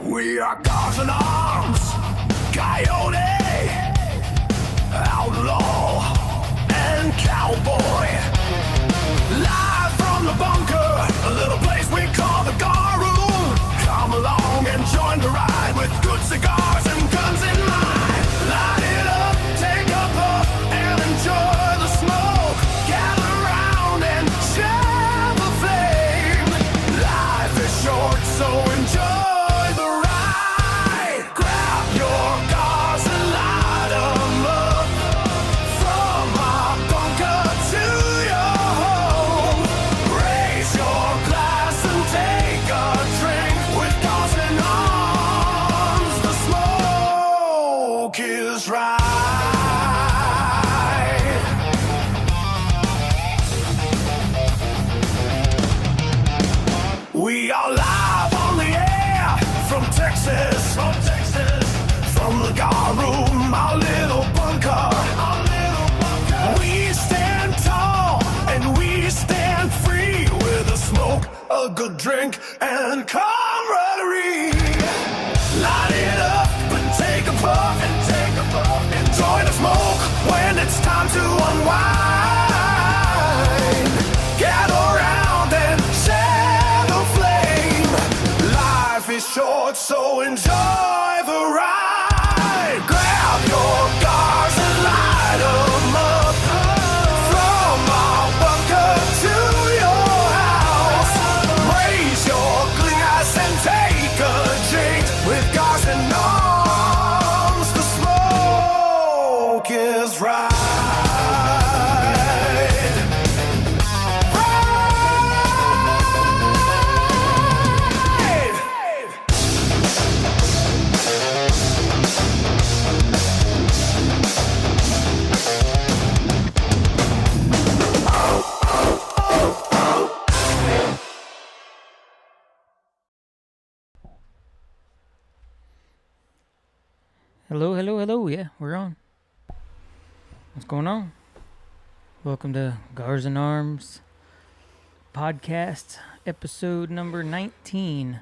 We are Gars in arms, coyote, outlaw, and cowboy. Live from the bunker, a little place we call the Gar Room. Come along and join the ride with good cigars and guns in mind. Light it up, take a puff, and enjoy the smoke. Gather around and share the flame. Life is short, so enjoy. We are live on the air from Texas, from the Gar Room, our little bunker. We stand tall and we stand free with a smoke, a good drink, and camaraderie. Light it up and take a puff, enjoy the smoke when it's time to unwind. Gather around and share the flame. Life is short, so enjoy the ride. Grab your Gars and light 'em up. From our bunker to your house. Raise your glass and take a drink with Gars and arms. The smoke is right. Hello. Yeah, we're on. What's going on? Welcome to Gars and Arms podcast, episode number 19.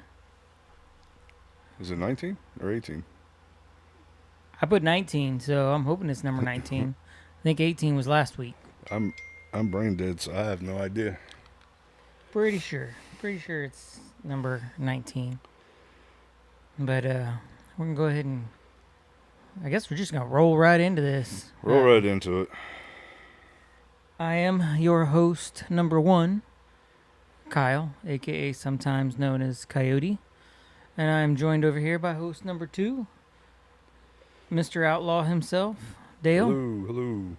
Is it 19 or 18? I put 19, so I'm hoping it's number 19. I think 18 was last week. I'm brain dead, so I have no idea. Pretty sure it's number 19. But we're gonna go ahead and I guess we're just gonna roll right into this. Roll right into it. I am your host number 1, Kyle, aka sometimes known as Coyote, and I am joined over here by host number 2, Mr. Outlaw himself, Dale. Hello.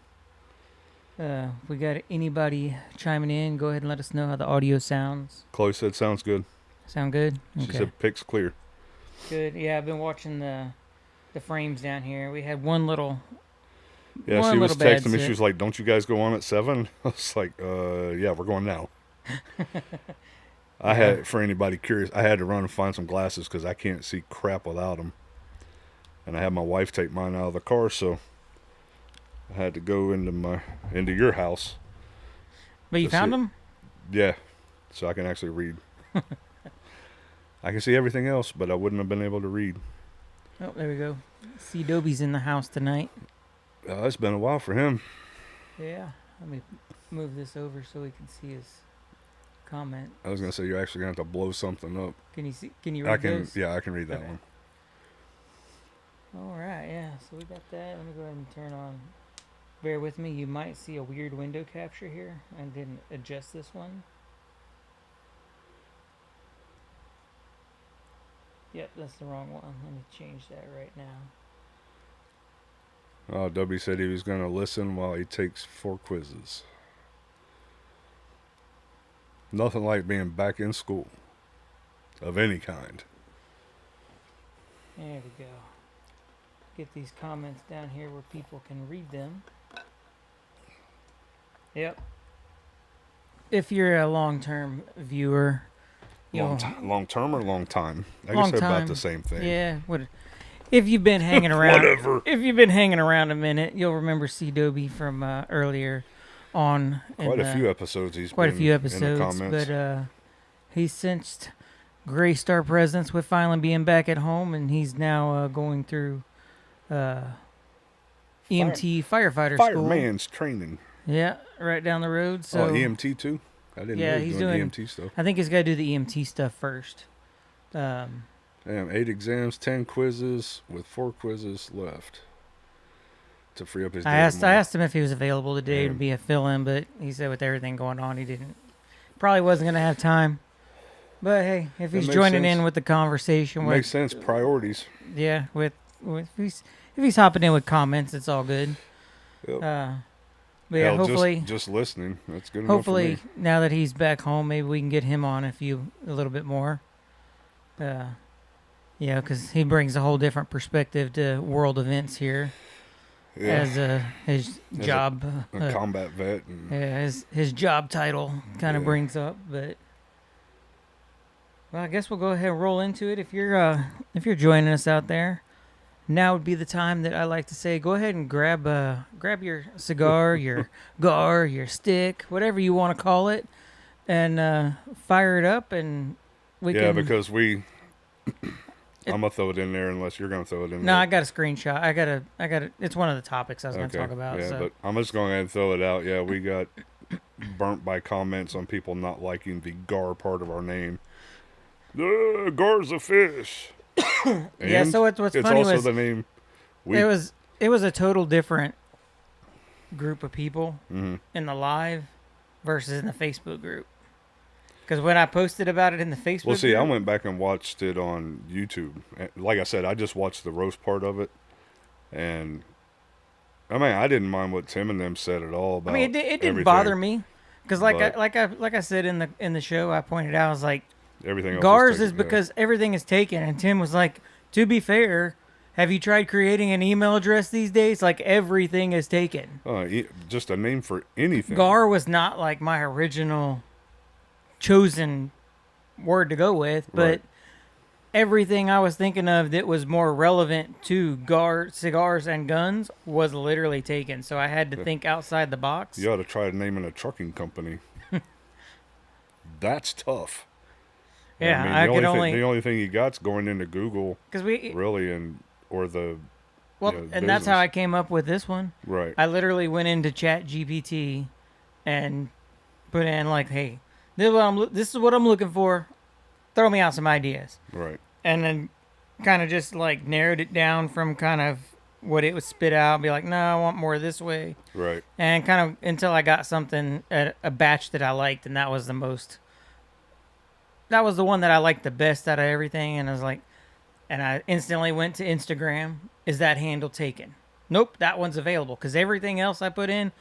We got anybody chiming in? Go ahead and let us know how the audio sounds. Chloe said sounds good. Sound good? She said pics clear. Good. Yeah, I've been watching the frames down here. We had one little. Yeah, she was texting me. She was like, "Don't you guys go on at 7?" I was like, yeah, we're going now." I had, for anybody curious, I had to run and find some glasses because I can't see crap without them. And I had my wife take mine out of the car, so I had to go into your house. But you found them? Yeah, so I can actually read. I can see everything else, but I wouldn't have been able to read. Oh, there we go. See, Dobie's in the house tonight. It's been a while for him. Yeah. Let me move this over so we can see his comment. I was going to say, you're actually going to have to blow something up. Can you see? Can you read those? Yeah, I can read that one. All right, yeah. So we got that. Let me go ahead and turn on. Bear with me. You might see a weird window capture here. I didn't adjust this one. Yep, that's the wrong one. Let me change that right now. Oh, W said he was going to listen while he takes 4 quizzes. Nothing like being back in school. Of any kind. There we go. Get these comments down here where people can read them. Yep. If you're a long-term viewer, Long term or long time? I long guess they're time. about the same thing. Yeah. If you've been hanging around, Whatever. If you've been hanging around a minute, you'll remember C. Dobie from earlier on. Quite a few episodes. He's quite been a few in the episodes, comments. but he's since graced our presence with finally being back at home, and he's now going through EMT firefighter school. Fireman's training. Yeah, right down the road. So EMT too? I didn't know he was doing EMT stuff. I think he's got to do the EMT stuff first. Damn, 8 exams, 10 quizzes, with 4 quizzes left to free up his day. I asked him if he was available today to be a fill-in, but he said with everything going on, he probably wasn't going to have time. But hey, if he's joining in with the conversation, makes sense. Priorities. Yeah, if he's hopping in with comments, it's all good. Yep. But yeah, hopefully, just listening. That's good enough hopefully, for me. now that he's back home, maybe we can get him on a little bit more. Yeah, because he brings a whole different perspective to world events here. Yeah. As his job, a combat vet. His job title kind of brings up, but. Well, I guess we'll go ahead and roll into it. If you're joining us out there, now would be the time that I like to say, go ahead and grab your cigar, your gar, your stick, whatever you want to call it, and fire it up, and we can. Yeah, because I'm gonna throw it in there unless you're gonna throw it in there. No, I got a screenshot. I got it. It's one of the topics I was gonna talk about. Yeah, so. But I'm just going to throw it out. Yeah, we got burnt by comments on people not liking the gar part of our name. Gar's a fish. Yeah, so what's it's funny also was the name. It was a total different group of people mm-hmm. in the live versus in the Facebook group. Because when I posted about it in the Facebook group, I group, went back and watched it on YouTube. Like I said, I just watched the roast part of it, and I mean, I didn't mind what Tim and them said at all about. it didn't everything. bother me, because like I said in the show, I pointed out, I was like. Everything else Gars is because everything is taken. And Tim was like, to be fair, have you tried creating an email address these days? Like, everything is taken. Just a name for anything. Gar was not like my original chosen word to go with, but everything I was thinking of that was more relevant to cigars and guns was literally taken. So I had to think outside the box. You ought to try naming a trucking company. That's tough. Yeah, I mean, the only thing you got's going into Google, or the and business. That's how I came up with this one. Right. I literally went into Chat GPT and put in like, "Hey, this is what I'm looking for. Throw me out some ideas." Right. And then kind of just like narrowed it down from kind of what it would spit out. Be like, "No, I want more this way." Right. And kind of until I got something a batch that I liked, and that was the most. That was the one that I liked the best out of everything, and I was like, and I instantly went to Instagram. Is that handle taken? Nope, that one's available because everything else I put in,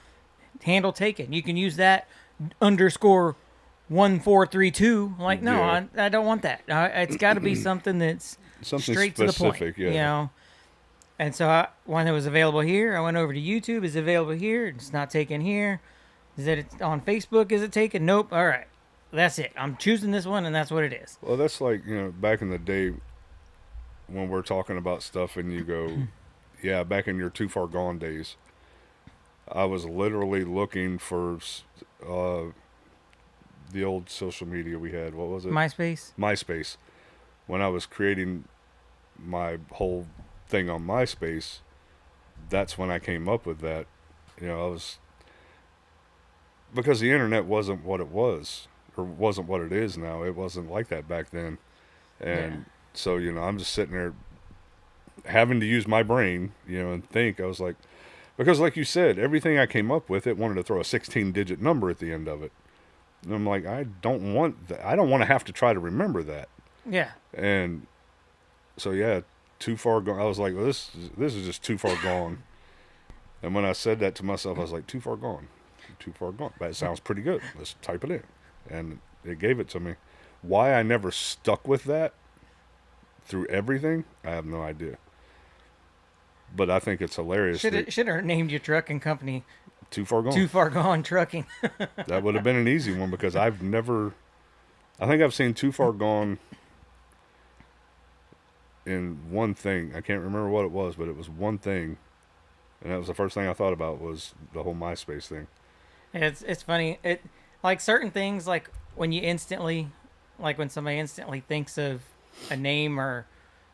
handle taken. You can use that _1432. I'm like, no, I don't want that. It's got to be something that's something straight specific, to the point. Yeah. You know. And so when it was available here, I went over to YouTube. Is it available here? It's not taken here. Is it on Facebook? Is it taken? Nope. All right. That's it. I'm choosing this one, and that's what it is. Well, that's like, back in the day when we're talking about stuff and you go, yeah, back in your Too Far Gone days, I was literally looking for the old social media we had. What was it? MySpace. When I was creating my whole thing on MySpace, that's when I came up with that. Because the internet wasn't what it was. Or wasn't what it is now. It wasn't like that back then. And so, I'm just sitting there having to use my brain, and think. I was like, because like you said, everything I came up with, it wanted to throw a 16-digit number at the end of it. And I'm like, I don't want that. I don't want to have to try to remember that. Yeah. And so, Too Far Gone. I was like, well, this is just too far gone. And when I said that to myself, I was like, too far gone. Too far gone. That sounds pretty good. Let's type it in. And it gave it to me. Why I never stuck with that through everything, I have no idea. But I think it's hilarious. Should have named your trucking company Too Far Gone. Too Far Gone Trucking. That would have been an easy one because I've never I think I've seen Too Far Gone in one thing. I can't remember what it was, but it was one thing, and that was the first thing I thought about was the whole MySpace thing. It's funny. It like certain things like when you instantly, like when somebody instantly thinks of a name or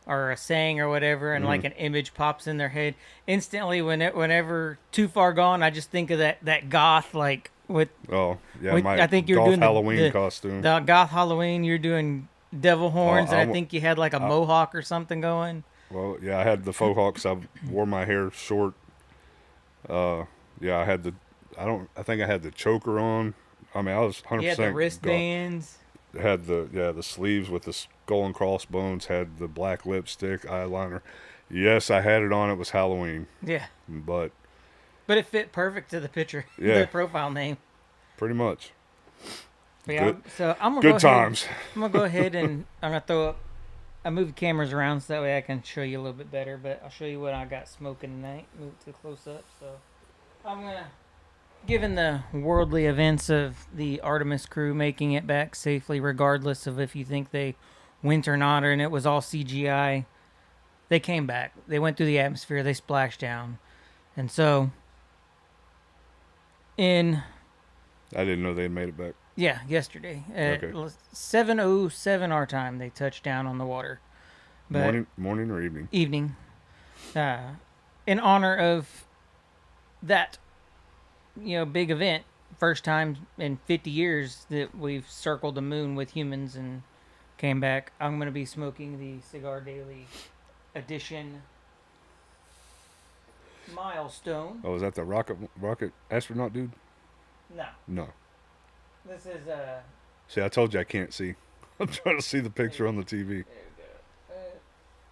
a saying or whatever, and like an image pops in their head instantly. Whenever Too Far Gone, I just think of that goth like with. Oh yeah, with, my I think you're golf doing Halloween costume. The goth Halloween. You're doing devil horns, and I think you had like a mohawk or something going. Well, yeah, I had the faux hawks. I wore my hair short. Yeah, I had the. I think I had the choker on. I mean, I was 100%. You had the wristbands. Had the sleeves with the skull and crossbones. Had the black lipstick, eyeliner. Yes, I had it on. It was Halloween. Yeah. But it fit perfect to the picture. Yeah. The profile name. Pretty much. But yeah. So I'm gonna good times. I'm gonna go ahead and I'm gonna throw up. I move the cameras around so that way I can show you a little bit better. But I'll show you what I got smoking tonight. Move it to close up. So I'm gonna. Given the worldly events of the Artemis crew making it back safely, regardless of if you think they went or not, and it was all CGI, they came back. They went through the atmosphere. They splashed down. And so, I didn't know they had made it back. Yeah, yesterday. At Okay. 7:07 our time, they touched down on the water. But morning or evening? Evening. In honor of that big event, first time in 50 years that we've circled the moon with humans and came back, I'm going to be smoking the Cigar Daily Edition Milestone. Oh, is that the rocket astronaut dude? No. No. This is See, I told you I can't see. I'm trying to see the picture on the TV. There we go.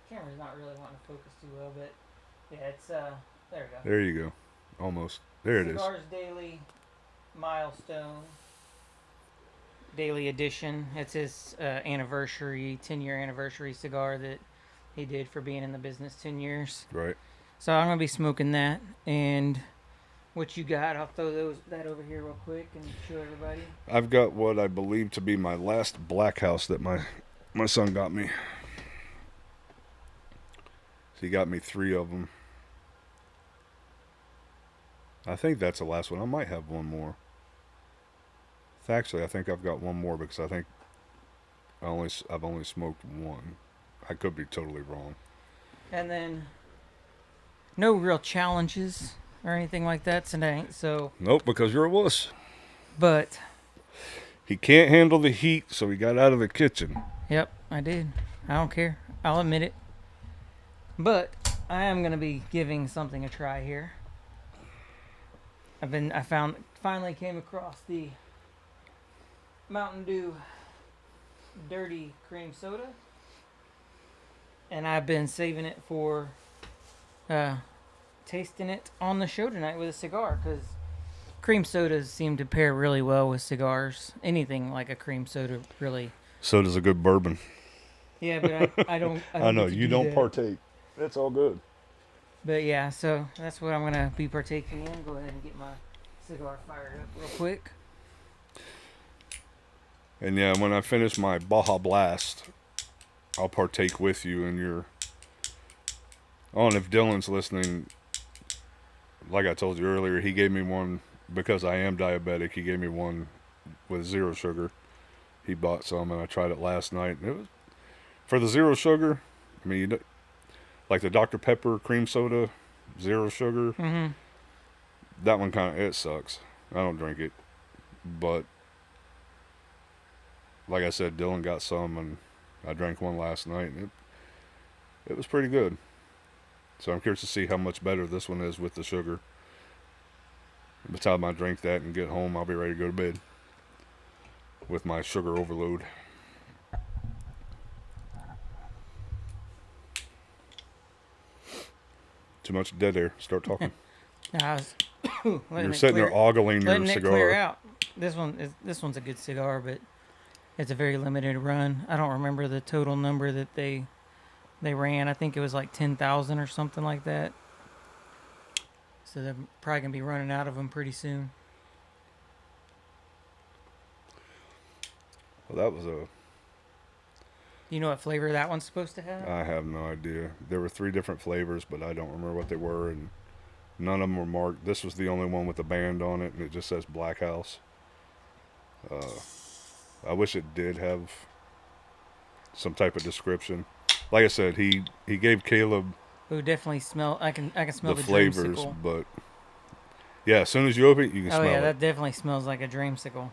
Camera's not really wanting to focus too well, but yeah, it's there we go. There you go. Almost. There it is. Cigars Daily Milestone Daily Edition. It's his 10-year anniversary cigar that he did for being in the business 10 years. Right. So I'm going to be smoking that. And what you got, I'll throw that over here real quick and show everybody. I've got what I believe to be my last Black House that my son got me. So he got me 3 of them. I think that's the last one. I might have one more. Actually, I think I've got one more because I think I've only smoked one. I could be totally wrong. And then no real challenges or anything like that tonight. So nope, because you're a wuss. But he can't handle the heat, so he got out of the kitchen. Yep, I did. I don't care. I'll admit it. But I am gonna be giving something a try here. Finally came across the Mountain Dew Dirty Cream Soda, and I've been saving it for tasting it on the show tonight with a cigar, because cream sodas seem to pair really well with cigars. Anything like a cream soda, really. So does a good bourbon. Yeah, but I don't. I know you don't partake. That's all good. But yeah, so that's what I'm gonna be partaking in. Go ahead and get my cigar fired up real quick. And yeah, when I finish my Baja Blast, I'll partake with you in your. Oh, and if Dylan's listening, like I told you earlier, he gave me one because I am diabetic. He gave me one with 0 sugar. He bought some, and I tried it last night. And it was for the 0 sugar. I mean, like the Dr. Pepper cream soda, 0 sugar. Mm-hmm. That one it sucks. I don't drink it, but like I said, Dylan got some, and I drank one last night, and it was pretty good. So I'm curious to see how much better this one is with the sugar. By the time I drink that and get home, I'll be ready to go to bed with my sugar overload. Too much dead air. Start talking. You're sitting there ogling your cigar. Clear out. This one's a good cigar, but it's a very limited run. I don't remember the total number that they ran. I think it was like 10,000 or something like that. So they're probably gonna be running out of them pretty soon. Well, that was a... You know what flavor that one's supposed to have? I have no idea. There were 3 different flavors, but I don't remember what they were, and none of them were marked. This was the only one with the band on it, and it just says Black House. I wish it did have some type of description. Like I said, he gave Caleb... Ooh, definitely smell. I can smell the flavors, dreamsicle. but yeah, as soon as you open it, you can smell it. Oh yeah, that definitely smells like a dreamsicle.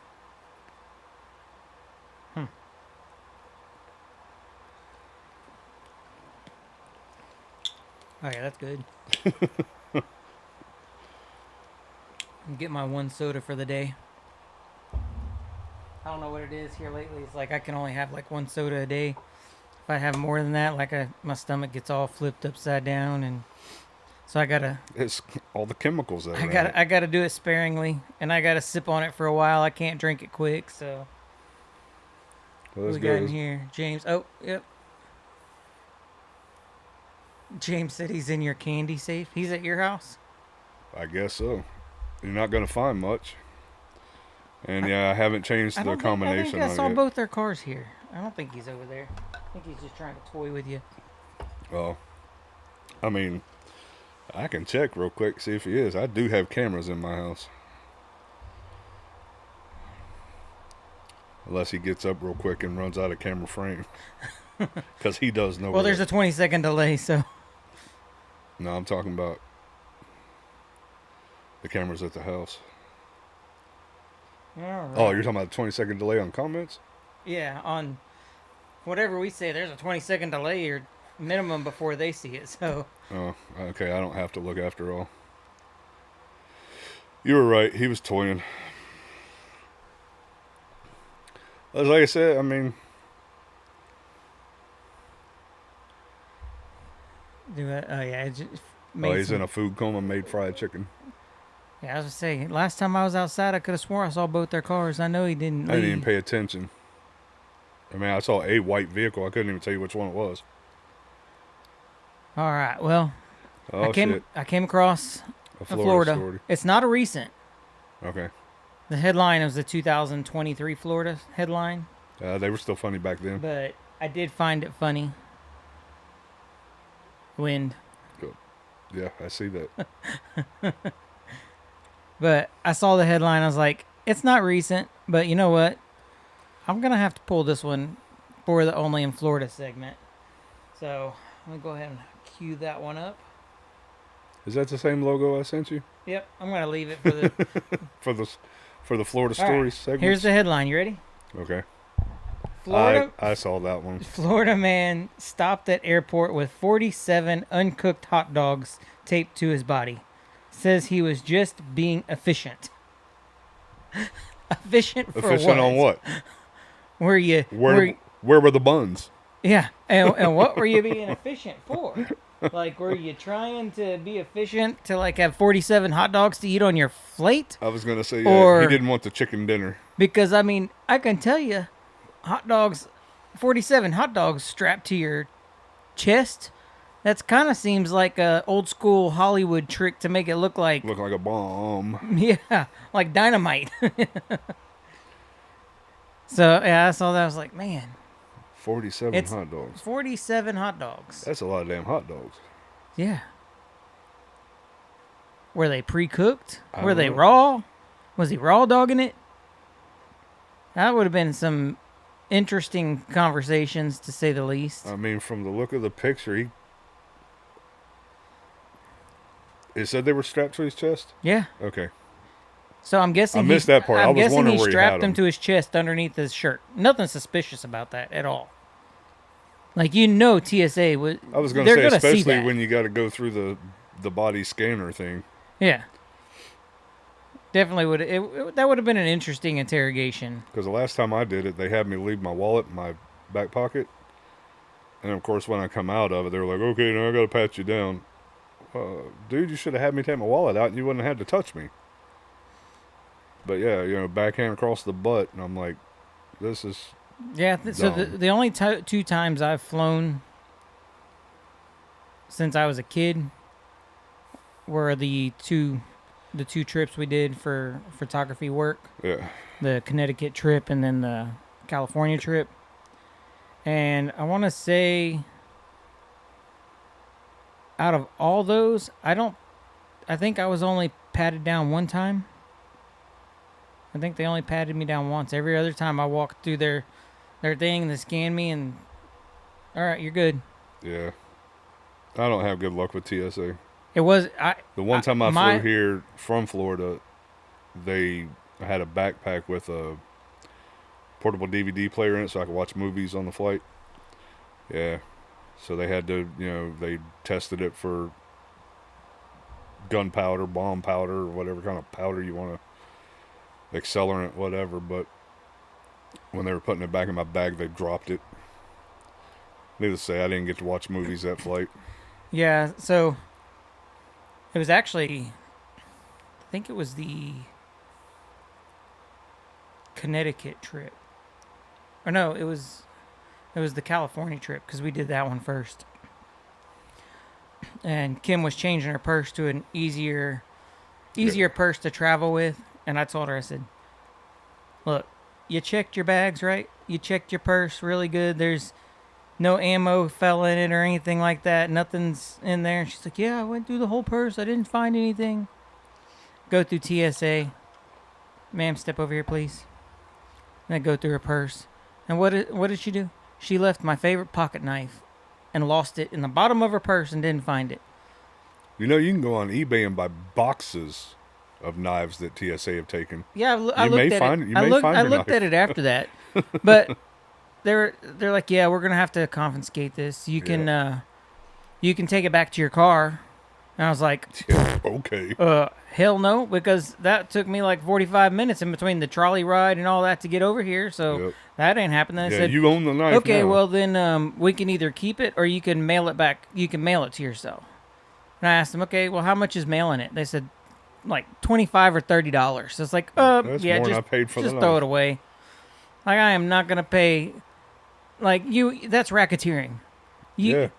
Oh yeah, that's good. Get my 1 soda for the day. I don't know what it is here lately. It's like I can only have like 1 soda a day. If I have more than that, like my stomach gets all flipped upside down, and so I gotta. It's all the chemicals that I gotta do it sparingly, and I gotta sip on it for a while. I can't drink it quick, so. What we got in here, James? Oh, yep. James said he's in your candy safe. He's at your house? I guess so. You're not gonna find much. And yeah, I haven't changed the combination. I think I saw both their cars here. I don't think he's over there. I think he's just trying to toy with you. Well, I mean, I can check real quick, see if he is. I do have cameras in my house. Unless he gets up real quick and runs out of camera frame. Because he does know. Well, there's a 20-second delay, so. No, I'm talking about the cameras at the house. All right. Oh, you're talking about the 20-second delay on comments? Yeah, on whatever we say, there's a 20-second delay or minimum before they see it, so. Oh, okay, I don't have to look after all. You were right, he was toying. As like I said, I mean... Oh, yeah. It just he's in a food coma, made fried chicken. Yeah, I was going to say, last time I was outside, I could have sworn I saw both their cars. I know he didn't leave. I didn't even pay attention. I mean, I saw a white vehicle. I couldn't even tell you which one it was. All right, well, I came across a Florida. Story. It's not a recent. Okay. The headline was the 2023 Florida headline. They were still funny back then. But I did find it funny. Wind. Good. Yeah, I see that. But I saw the headline. I was like, it's not recent, but you know what? I'm going to have to pull this one for the Only in Florida segment. So I'm going to go ahead and cue that one up. Is that the same logo I sent you? Yep. I'm going to leave it for the... for the Florida Stories segment. Here's the headline. You ready? Okay. Florida. I saw that one. Florida man stopped at airport with 47 uncooked hot dogs taped to his body. Says he was just being efficient. Efficient for efficient what? On what? Where were the buns? Yeah, and what were you being efficient for? Like, were you trying to be efficient to like have 47 hot dogs to eat on your plate? I was gonna say, yeah, he didn't want the chicken dinner. Because I mean, I can tell you, 47 hot dogs strapped to your chest. That kind of seems like a old school Hollywood trick to make it look like a bomb. Yeah, like dynamite. So yeah, I saw that. I was like, man, 47 hot dogs. 47 hot dogs. That's a lot of damn hot dogs. Yeah. Were they pre-cooked? Were they raw? Was he raw dogging it? That would have been some interesting conversations, to say the least. I mean, from the look of the picture, it said they were strapped to his chest? Yeah. Okay. So I'm guessing I missed that part. I'm I was guessing wondering he where strapped he had them to his chest underneath his shirt. Nothing suspicious about that at all. Like, TSA would. I was going to say, especially when when you got to go through the body scanner thing. Yeah. Definitely would. That would have been an interesting interrogation. Because the last time I did it, they had me leave my wallet in my back pocket. And, of course, when I come out of it, they were like, okay, now I got to pat you down. Dude, you should have had me take my wallet out and you wouldn't have had to touch me. But, yeah, backhand across the butt. And I'm like, this is... Yeah, so the only 2 times I've flown since I was a kid were the two trips we did for photography work. Yeah. The Connecticut trip and then the California trip. And I want to say, out of all those, I think I was only patted down one time. I think they only patted me down once. Every other time I walked through their thing, they scanned me and, all right, you're good. Yeah. I don't have good luck with TSA. It was the one time I flew here from Florida, they had a backpack with a portable DVD player in it so I could watch movies on the flight. Yeah. So they had to, they tested it for gunpowder, bomb powder, or whatever kind of powder you want to, accelerant, whatever. But when they were putting it back in my bag, they dropped it. Needless to say, I didn't get to watch movies that flight. Yeah, so it was actually, I think it was the Connecticut trip. Or no, it was the California trip because we did that one first. And Kim was changing her purse to an easier purse to travel with. And I told her, I said, look, you checked your bags, right? You checked your purse really good. There's no ammo fell in it or anything like that. Nothing's in there. And she's like, yeah, I went through the whole purse. I didn't find anything. Go through TSA. Ma'am, step over here, please. And I go through her purse. And what did she do? She left my favorite pocket knife and lost it in the bottom of her purse and didn't find it. You can go on eBay and buy boxes of knives that TSA have taken. Yeah, I looked at it. I looked at it after that, but they're like, yeah, we're gonna have to confiscate this. You can take it back to your car. And I was like, okay. Hell no, because that took me like 45 minutes in between the trolley ride and all that to get over here. So that ain't happening. I said, you own the knife. Okay, now. well then we can either keep it or you can mail it back. You can mail it to yourself. And I asked them, okay, well, how much is mailing it? They said like $25 or $30. So it's like, That's yeah, more just than I paid for just the throw knife. it away. Like I am not gonna pay. Like that's racketeering. You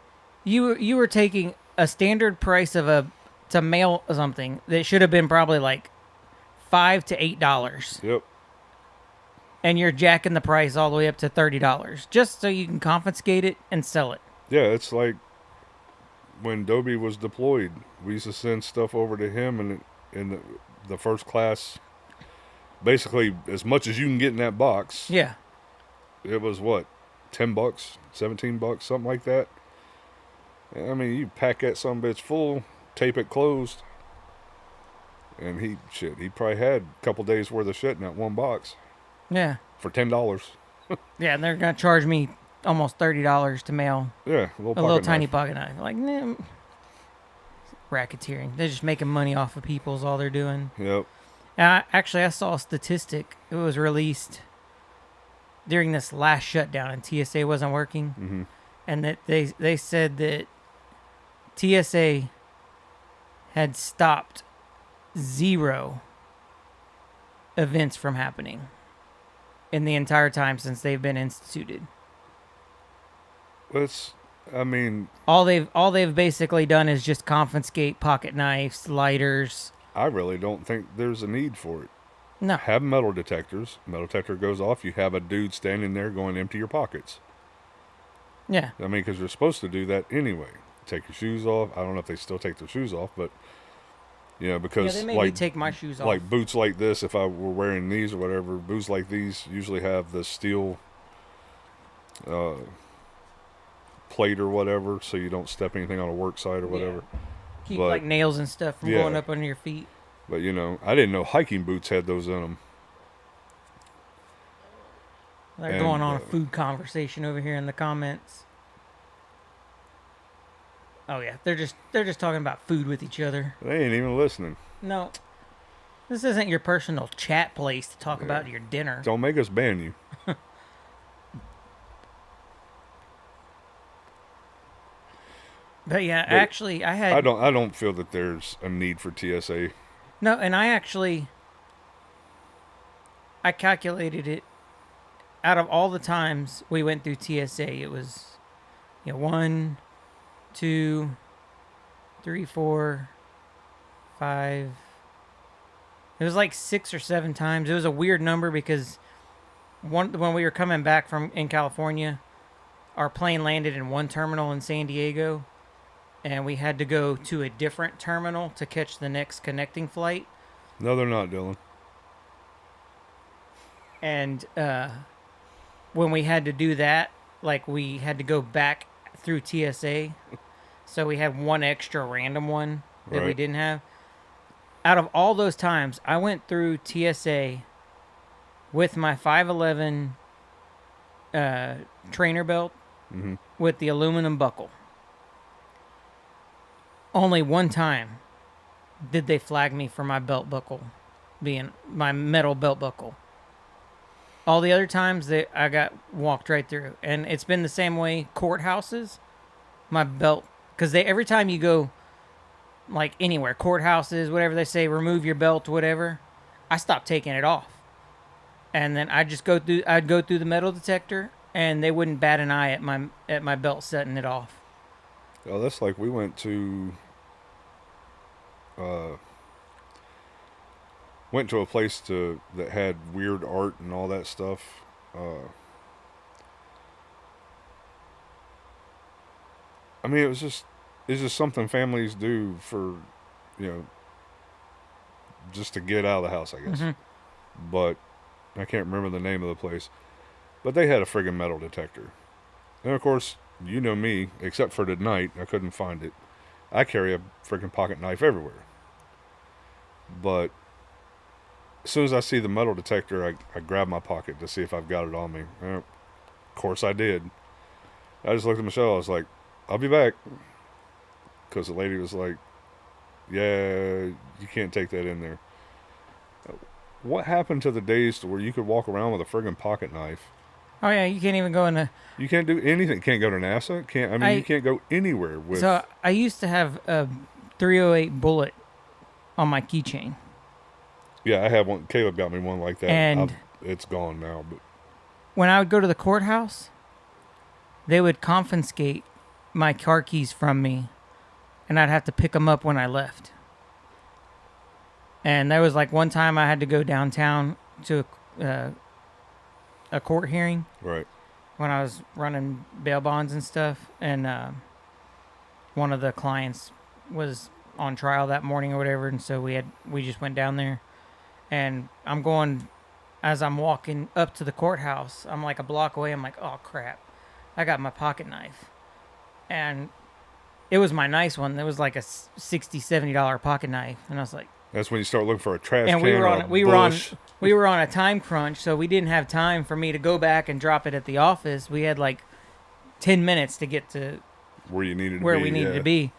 were taking a standard price to mail something that should have been probably like $5 to $8. Yep. And you're jacking the price all the way up to $30 just so you can confiscate it and sell it. Yeah, it's like when Dobie was deployed, we used to send stuff over to him, and in the first class, basically as much as you can get in that box. Yeah. It was what, $10, $17, something like that. I mean, you pack that sumbitch full, tape it closed, and he probably had a couple days worth of shit in that one box. Yeah. For $10. Yeah, and they're gonna charge me almost $30 to mail. Yeah, a little tiny pocket knife. Like, nah, racketeering. They're just making money off of people is all they're doing. Yep. Actually, I saw a statistic. It was released during this last shutdown, and TSA wasn't working. Mm-hmm. And that they said that TSA had stopped 0 events from happening in the entire time since they've been instituted. All they've basically done is just confiscate pocket knives, lighters. I really don't think there's a need for it. No. Have metal detectors. Metal detector goes off. You have a dude standing there going, empty your pockets. Yeah. I mean, because you're supposed to do that anyway. Take your shoes off. I don't know if they still take their shoes off, but because they made me take my shoes off. Like boots like this, if I were wearing these or whatever, boots like these usually have the steel plate or whatever, so you don't step anything on a work site or whatever. Yeah. Keep like nails and stuff from going up under your feet. But I didn't know hiking boots had those in them. They're going on a food conversation over here in the comments. Oh yeah, they're just talking about food with each other. They ain't even listening. No, this isn't your personal chat place to talk about your dinner. Don't make us ban you. But yeah, actually, I don't feel that there's a need for TSA. No, and I calculated it. Out of all the times we went through TSA, it was 1, 2, 3, 4, 5. It was like 6 or 7 times. It was a weird number because when we were coming back from in California, our plane landed in one terminal in San Diego, and we had to go to a different terminal to catch the next connecting flight. No, they're not, Dylan. And when we had to do that, like we had to go back through TSA, so we had one extra random one that we didn't have. Out of all those times, I went through TSA with my 511 trainer belt with the aluminum buckle. Only one time did they flag me for my belt buckle being my metal belt buckle. All the other times I got walked right through, and it's been the same way. Courthouses, my belt, because every time you go, like anywhere, courthouses, whatever they say, remove your belt, whatever, I stopped taking it off, and then I'd go through the metal detector, and they wouldn't bat an eye at my belt setting it off. Oh, that's like we went to a place that had weird art and all that stuff. I mean, it's just something families do for, just to get out of the house, I guess. But I can't remember the name of the place. But they had a friggin' metal detector. And of course, you know me, except for tonight, I couldn't find it. I carry a friggin' pocket knife everywhere. But as soon as I see the metal detector, I grab my pocket to see if I've got it on me. Of course I did. I just looked at Michelle. I was like, I'll be back. Because the lady was like, yeah, you can't take that in there. What happened to the days to where you could walk around with a friggin' pocket knife? Oh, yeah, you can't even go in a... You can't do anything. Can't go to NASA. You can't go anywhere with... So, I used to have a .308 bullet on my keychain. Yeah, I have one. Caleb got me one like that. And it's gone now. But when I would go to the courthouse, they would confiscate my car keys from me, and I'd have to pick them up when I left. And there was like one time I had to go downtown to a court hearing. Right. When I was running bail bonds and stuff, and one of the clients was on trial that morning or whatever, and so we just went down there. And I'm going, as I'm walking up to the courthouse, I'm like a block away. I'm like, oh, crap. I got my pocket knife. And it was my nice one. It was like a $60, $70 pocket knife. And I was like... That's when you start looking for a trash can we were on a time crunch, so we didn't have time for me to go back and drop it at the office. We had like 10 minutes to get to where we needed to be.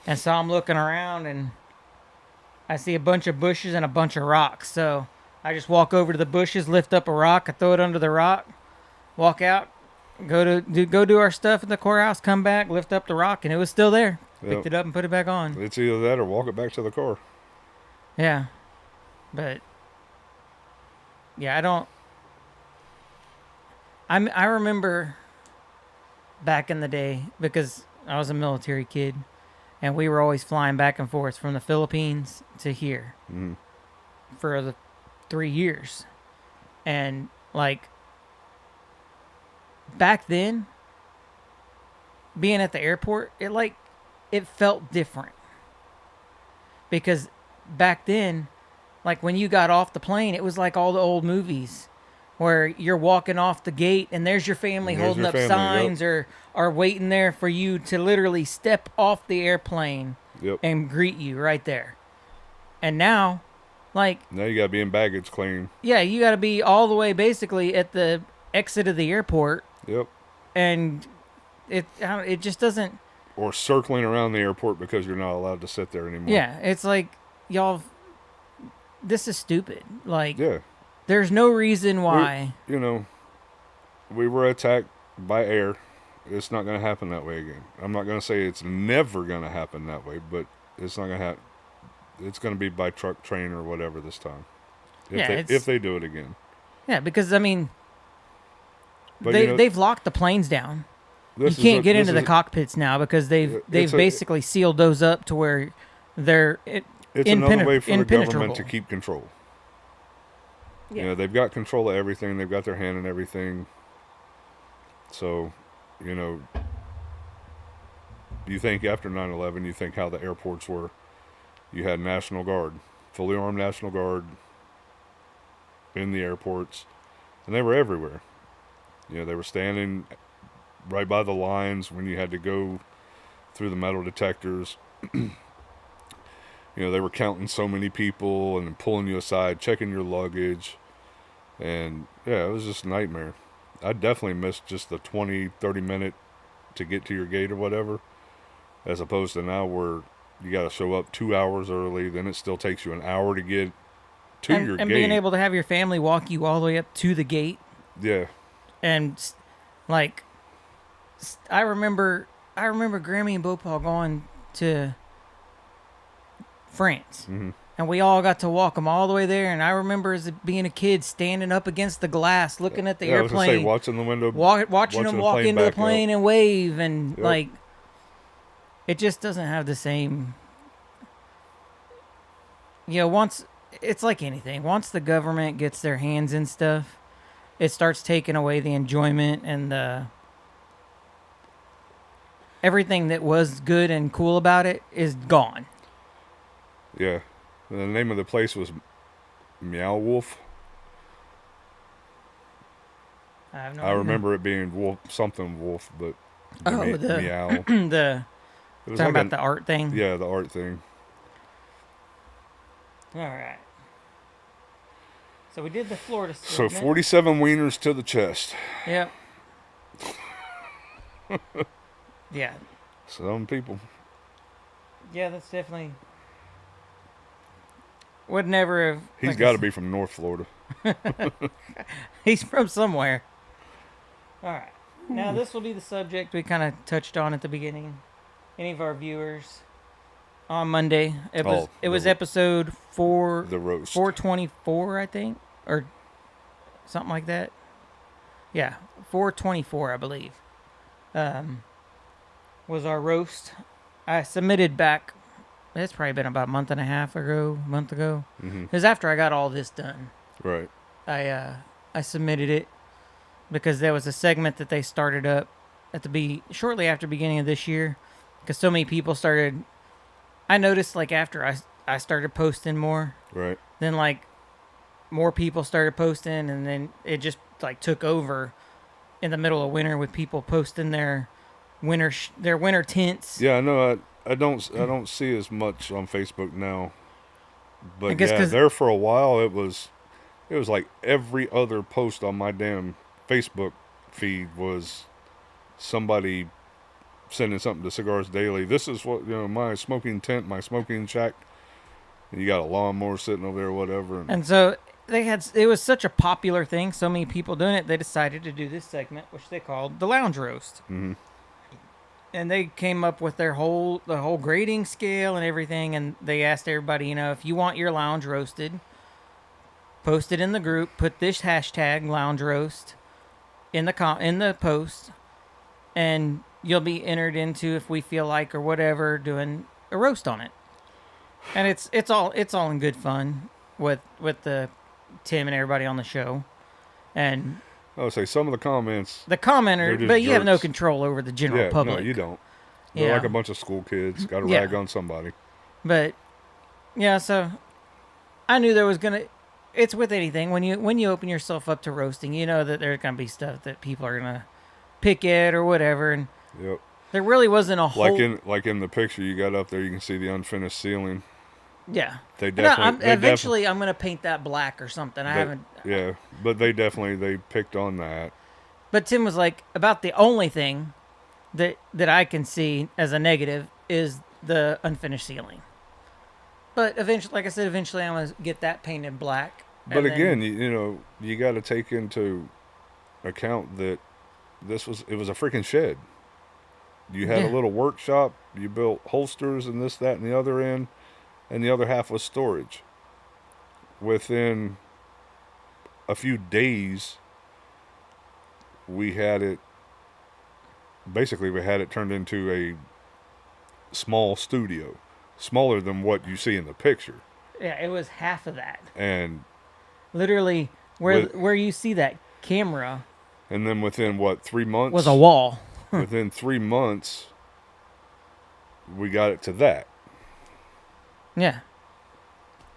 And so I'm looking around, and I see a bunch of bushes and a bunch of rocks. So I just walk over to the bushes, lift up a rock, I throw it under the rock, walk out, go do our stuff at the courthouse, come back, lift up the rock, and it was still there. Picked it up and put it back on. It's either that or walk it back to the car. Yeah. But yeah, I remember back in the day, because I was a military kid, and we were always flying back and forth from the Philippines to here for the 3 years. And like back then, being at the airport, it felt different. Because back then, like when you got off the plane, it was like all the old movies where you're walking off the gate and there's your family holding up signs or waiting there for you to literally step off the airplane and greet you right there. And now you gotta be in baggage claim. Yeah, you gotta be all the way basically at the exit of the airport. Yep. And it just doesn't... Or circling around the airport because you're not allowed to sit there anymore. Yeah, it's like, y'all, this is stupid. Like, there's no reason why. We were attacked by air. It's not going to happen that way again. I'm not going to say it's never going to happen that way, but it's not going to happen. It's going to be by truck, train, or whatever this time. If they do it again. Yeah, because, I mean, they've locked the planes down. You can't get into the cockpits now because they've basically sealed those up to where they're it's another way for the government to keep control. Yeah. You know, they've got control of everything. They've got their hand in everything. So, you know, you think after 9/11, you think how the airports were. You had National Guard, fully armed National Guard in the airports, and they were everywhere. You know, they were standing right by the lines when you had to go through the metal detectors. You know, they were counting so many people and then pulling you aside, checking your luggage. And, yeah, it was just a nightmare. I definitely missed just the 20, 30 minute to get to your gate or whatever, as opposed to now where you got to show up 2 hours early, then it still takes you an hour to get to your gate. And being able to have your family walk you all the way up to the gate. Yeah. And, like, I remember Grammy and Bhopal going to France. Mm-hmm. And we all got to walk them all the way there. And I remember as being a kid standing up against the glass, looking at the airplane. I was gonna say, watching the window. Watching them walk into the plane and wave. And, yep. like, it just doesn't have the same... You know, once... It's like anything. Once the government gets their hands in stuff, it starts taking away the enjoyment and the... Everything that was good and cool about it is gone. Yeah. The name of the place was Meow Wolf. I have no I remember it being Wolf, something Wolf, but Meow. It was talking about the art thing? Yeah, the art thing. All right. So we did the Florida So segment. 47 wieners to the chest. Yep. Yeah. Some people. Yeah, that's definitely... Would never have... He's got to be from North Florida. He's from somewhere. All right. Now, this will be the subject we kind of touched on at the beginning. Any of our viewers on Monday. It was episode 4... The roast. 424, I think. Or something like that. Yeah. 424, I believe. Was our roast. I submitted back... It's probably been about a month ago. Mm-hmm. Because after I got all this done, Right. I submitted it because there was a segment that they started up shortly after beginning of this year. Because so many people started. I noticed like after I started posting more, Right. then like more people started posting, and then it just like took over in the middle of winter with people posting their winter tints. Yeah, I know. I don't see as much on Facebook now, but yeah, 'cause there for a while it was like every other post on my damn Facebook feed was somebody sending something to Cigars Daily. This is what, you know, my smoking tent, my smoking shack, and you got a lawnmower sitting over there or whatever. And so it was such a popular thing, so many people doing it, they decided to do this segment, which they called the Lounge Roast. Mm-hmm. And they came up with the whole grading scale and everything, and they asked everybody, you know, if you want your lounge roasted, post it in the group, put this hashtag lounge roast in the post, and you'll be entered into, if we feel like or whatever, doing a roast on it. And it's all in good fun with the Tim and everybody on the show. And I would say some of the comments. the commenter, but you have no control over the general public. No, you don't. They're like a bunch of school kids. Got to rag on somebody. But yeah, so I knew there was gonna. It's with anything when you open yourself up to roasting, you know that there's gonna be stuff that people are gonna pick at or whatever, and Yep. there really wasn't a whole. Like in the picture you got up there, you can see the unfinished ceiling. Yeah. They definitely. Eventually, I'm gonna paint that black or something. I haven't. Yeah, but they picked on that. But Tim was like, about the only thing that I can see as a negative is the unfinished ceiling. But eventually, like I said, I'm gonna get that painted black. But again, you know, you got to take into account that it was a freaking shed. You had a little workshop. You built holsters and this, that, and the other end. And the other half was storage. Within a few days, we had it turned into a small studio, smaller than what you see in the picture. Yeah, it was half of that. And literally, where you see that camera. And then within, 3 months? Was a wall. Within 3 months, we got it to that. Yeah.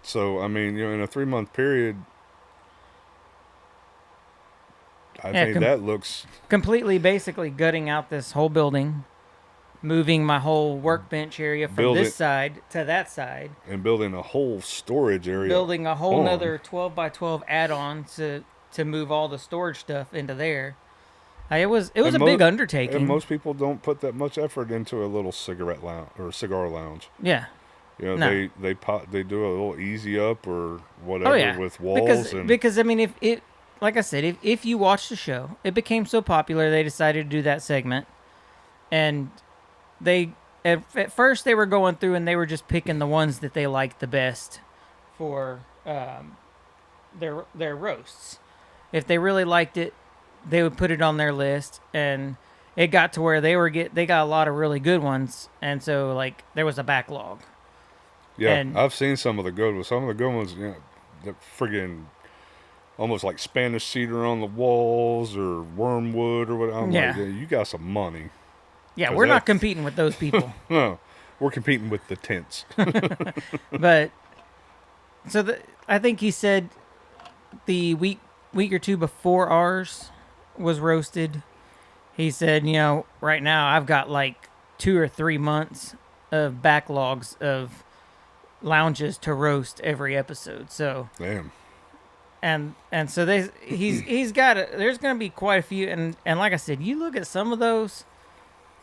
So, I mean, in a 3-month period, I think that looks... Completely, basically gutting out this whole building, moving my whole workbench area from this side to that side. And building a whole storage area. Building a whole nother 12 by 12 add-on to move all the storage stuff into there. It was a big undertaking. And most people don't put that much effort into a little cigarette lounge or cigar lounge. Yeah. They do a little easy up or whatever with walls. Because I mean, if it, like I said, if you watch the show, it became so popular they decided to do that segment, and they at first they were going through and they were just picking the ones that they liked the best for their roasts. If they really liked it, they would put it on their list, and it got to where they got a lot of really good ones, and so like there was a backlog. Yeah, and I've seen some of the good ones. Some of the good ones, the friggin' almost like Spanish cedar on the walls or wormwood or whatever. I'm like, you got some money. Yeah, we're not competing with those people. No, we're competing with the tents. But so I think he said the week or two before ours was roasted, he said, right now I've got like 2 or 3 months of backlogs of lounges to roast every episode. So damn. And so he's got there's going to be quite a few, and like I said, you look at some of those,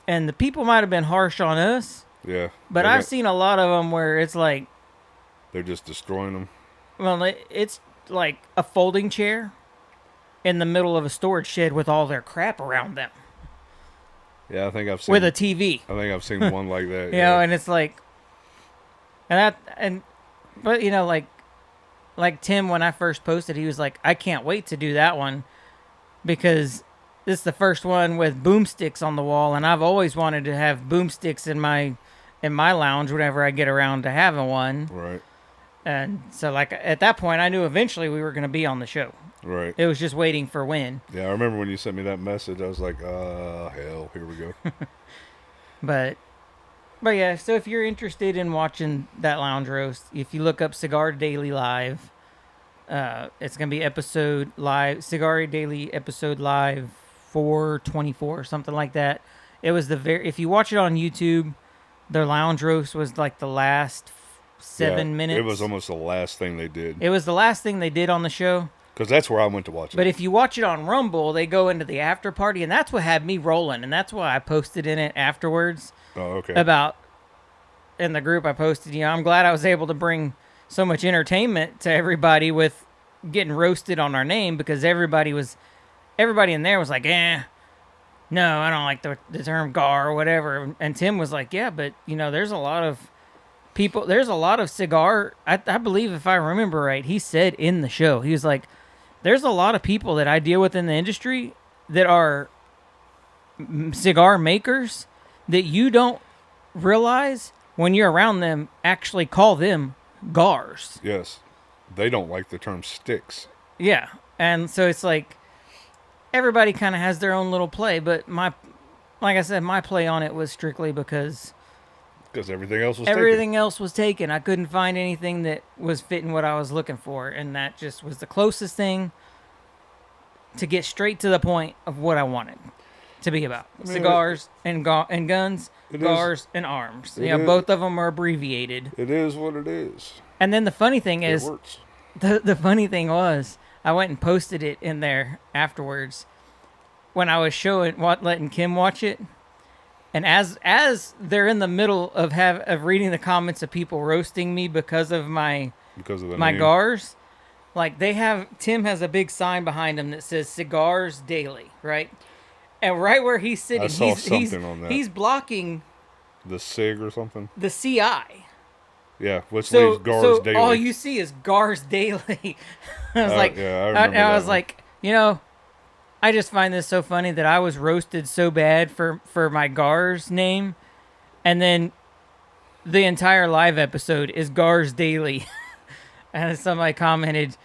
and the people might have been harsh on us. Yeah. But I've seen a lot of them where it's like they're just destroying them. Well, it's like a folding chair in the middle of a storage shed with all their crap around them. Yeah, I think I've seen with a TV. I think I've seen one like that. And it's like, but like Tim, when I first posted, he was like, I can't wait to do that one because this is the first one with boomsticks on the wall, and I've always wanted to have boomsticks in my lounge whenever I get around to having one. Right. And so, like, at that point, I knew eventually we were going to be on the show. Right. It was just waiting for when. Yeah, I remember when you sent me that message, I was like, hell, here we go. But yeah, so if you're interested in watching that lounge roast, if you look up Cigar Daily Live, it's going to be Cigar Daily episode live 424 or something like that. It was if you watch it on YouTube, their lounge roast was like the last 7 minutes. It was almost the last thing they did. It was the last thing they did on the show. Because that's where I went to watch it. But if you watch it on Rumble, they go into the after party, and that's what had me rolling, and that's why I posted in it afterwards. Oh, okay. In the group I posted, I'm glad I was able to bring so much entertainment to everybody with getting roasted on our name, because everybody in there was like, no, I don't like the term gar or whatever. And Tim was like, yeah, but, there's a lot of people, there's a lot of cigar, I believe if I remember right, he said in the show, he was like, there's a lot of people that I deal with in the industry that are cigar makers that you don't realize when you're around them actually call them gars. Yes. They don't like the term sticks. Yeah. And so it's like everybody kind of has their own little play, but like I said, my play on it was strictly because everything else was taken. I couldn't find anything that was fitting what I was looking for, and that just was the closest thing to get straight to the point of what I wanted to be about. Cigars and guns, gars and arms. Both of them are abbreviated. It is what it is. And then the funny thing is, the funny thing was, I went and posted it in there afterwards when I was letting Kim watch it. And as they're in the middle of reading the comments of people roasting me because of my gars, like Tim has a big sign behind him that says Cigars Daily, right? And right where he's sitting, he's blocking the SIG or something. The CI. Yeah, which leaves Gars Daily. All you see is Gars Daily. I was like, I was like, I just find this so funny that I was roasted so bad for my Gars name, and then the entire live episode is Gars Daily. And somebody commented,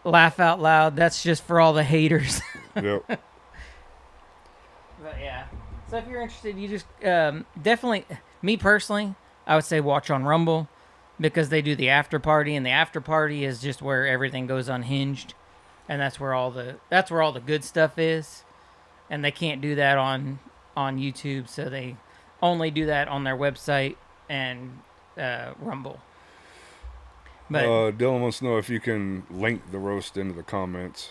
laugh out loud. That's just for all the haters. Yep. But yeah. So if you're interested, you just definitely, me personally, I would say watch on Rumble because they do the after party, and the after party is just where everything goes unhinged, and that's where all the good stuff is, and they can't do that on YouTube, so they only do that on their website and Rumble. But Dylan wants to know if you can link the roast into the comments.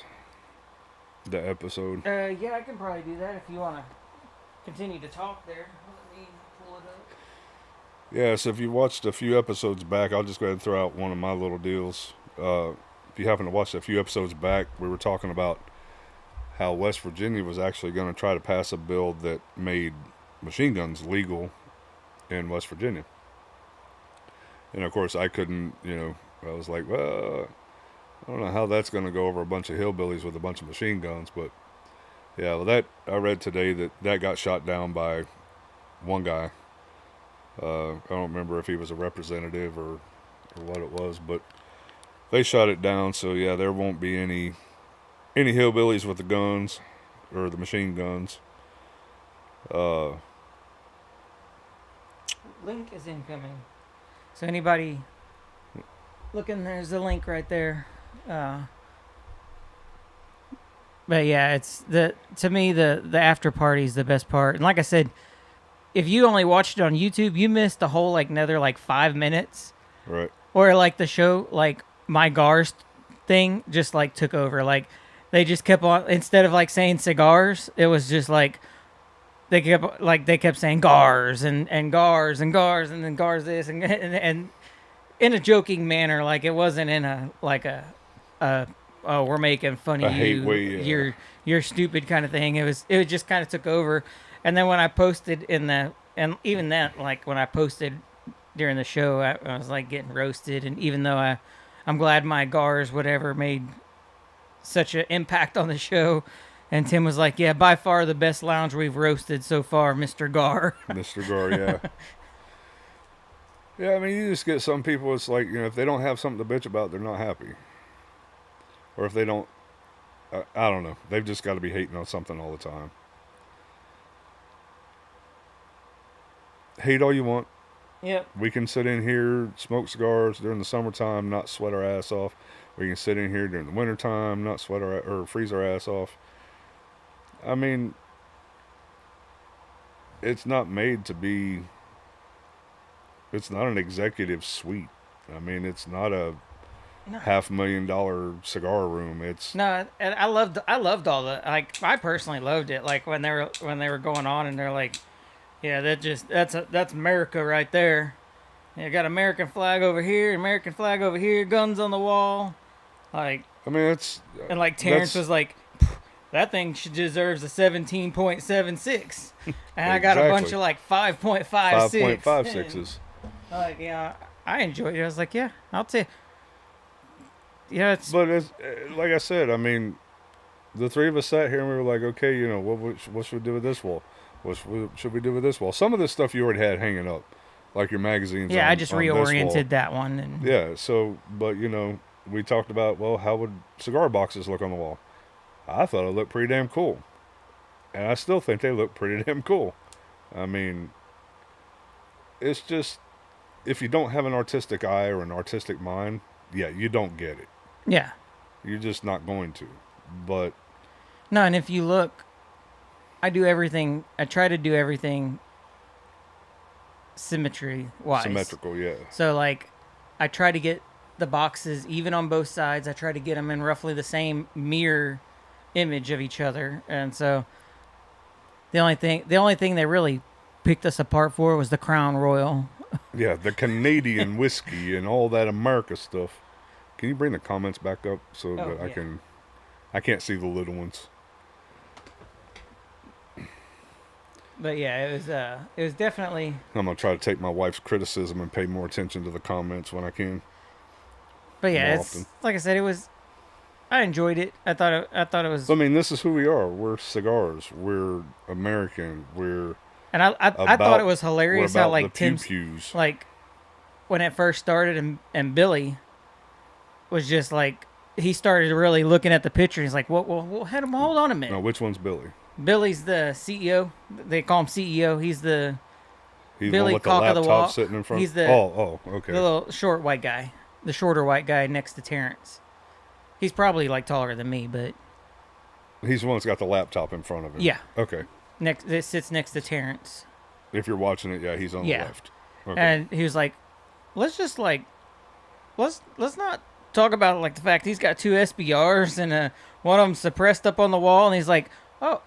The episode. yeah, I can probably do that if you want to continue to talk there. Let me pull it up. Yeah, so if you watched a few episodes back, I'll just go ahead and throw out one of my little deals. If you happen to watch a few episodes back, we were talking about how West Virginia was actually going to try to pass a bill that made machine guns legal in West Virginia. And of course, I couldn't, I was like, well, I don't know how that's going to go over a bunch of hillbillies with a bunch of machine guns, but yeah, well, that I read today that got shot down by one guy. I don't remember if he was a representative or what it was, but they shot it down. So yeah, there won't be any hillbillies with the guns or the machine guns. Link is incoming. So anybody looking, there's the link right there. But yeah, it's to me the after party is the best part. And like I said, if you only watched it on YouTube, you missed the whole another 5 minutes. Right. Or the show, my Gars thing just took over. They just kept on, instead of saying cigars, it was just they kept saying Gars and Gars and Gars and then Gars this and in a joking manner, it wasn't in a oh, we're making fun of you, you're stupid kind of thing. It just kind of took over. And then when I posted and even that, when I posted during the show, I was getting roasted. And even though I'm glad my Gars whatever made such an impact on the show, and Tim was like, yeah, by far the best lounge we've roasted so far, Mr. Gar. Mr. Gar, yeah. Yeah, I mean, you just get some people, it's if they don't have something to bitch about, they're not happy. Or if they don't, I don't know. They've just got to be hating on something all the time. Hate all you want. Yep. We can sit in here, smoke cigars during the summertime, not sweat our ass off. We can sit in here during the wintertime, not sweat or freeze our ass off. I mean, it's not made to be, it's not an executive suite. I mean, it's not a $500,000 cigar room. It's no, and I loved all the I personally loved it. When they were going on and they're yeah, that's America right there. You got American flag over here, American flag over here, guns on the wall. I mean, it's and Terrence was that thing deserves a 17.76, and I got a bunch of 5.56. 5.56s. Yeah, I enjoyed it. I was yeah, I'll take. Yeah, but it's like I said. I mean, the three of us sat here and we were like, okay, what should we do with this wall? What should we do with this wall? Some of this stuff you already had hanging up, like your magazines. Yeah, I just reoriented that one. And yeah, so but we talked about how would cigar boxes look on the wall? I thought it looked pretty damn cool, and I still think they look pretty damn cool. I mean, it's just if you don't have an artistic eye or an artistic mind, yeah, you don't get it. Yeah. You're just not going to. But no, and if you look, I try to do everything symmetry-wise. Symmetrical, yeah. So, I try to get the boxes even on both sides. I try to get them in roughly the same mirror image of each other. And so, the only thing they really picked us apart for was the Crown Royal. Yeah, the Canadian whiskey and all that America stuff. Can you bring the comments back up so that yeah. I can't see the little ones. But yeah, it was definitely. I'm gonna try to take my wife's criticism and pay more attention to the comments when I can. But yeah, it's like I said, it was. I enjoyed it. I thought it was. I mean, this is who we are. We're cigars. We're American. We're. And I thought it was hilarious how Tim's when it first started and Billy was just he started really looking at the picture. He's like, "Well, hold on a minute." No, which one's Billy? Billy's the CEO. They call him CEO. He's the He's Billy one with the Cock of the laptop Walk. sitting in front. He's the okay. the little short white guy, the shorter white guy next to Terrence. He's probably like taller than me, but He's the one that's got the laptop in front of him. yeah. Okay. It sits next to Terrence. If you're watching it, yeah, he's on the left. Okay. And he was like, let's not talk about like the fact he's got 2 SBRs and one of them suppressed up on the wall, and he's like, oh,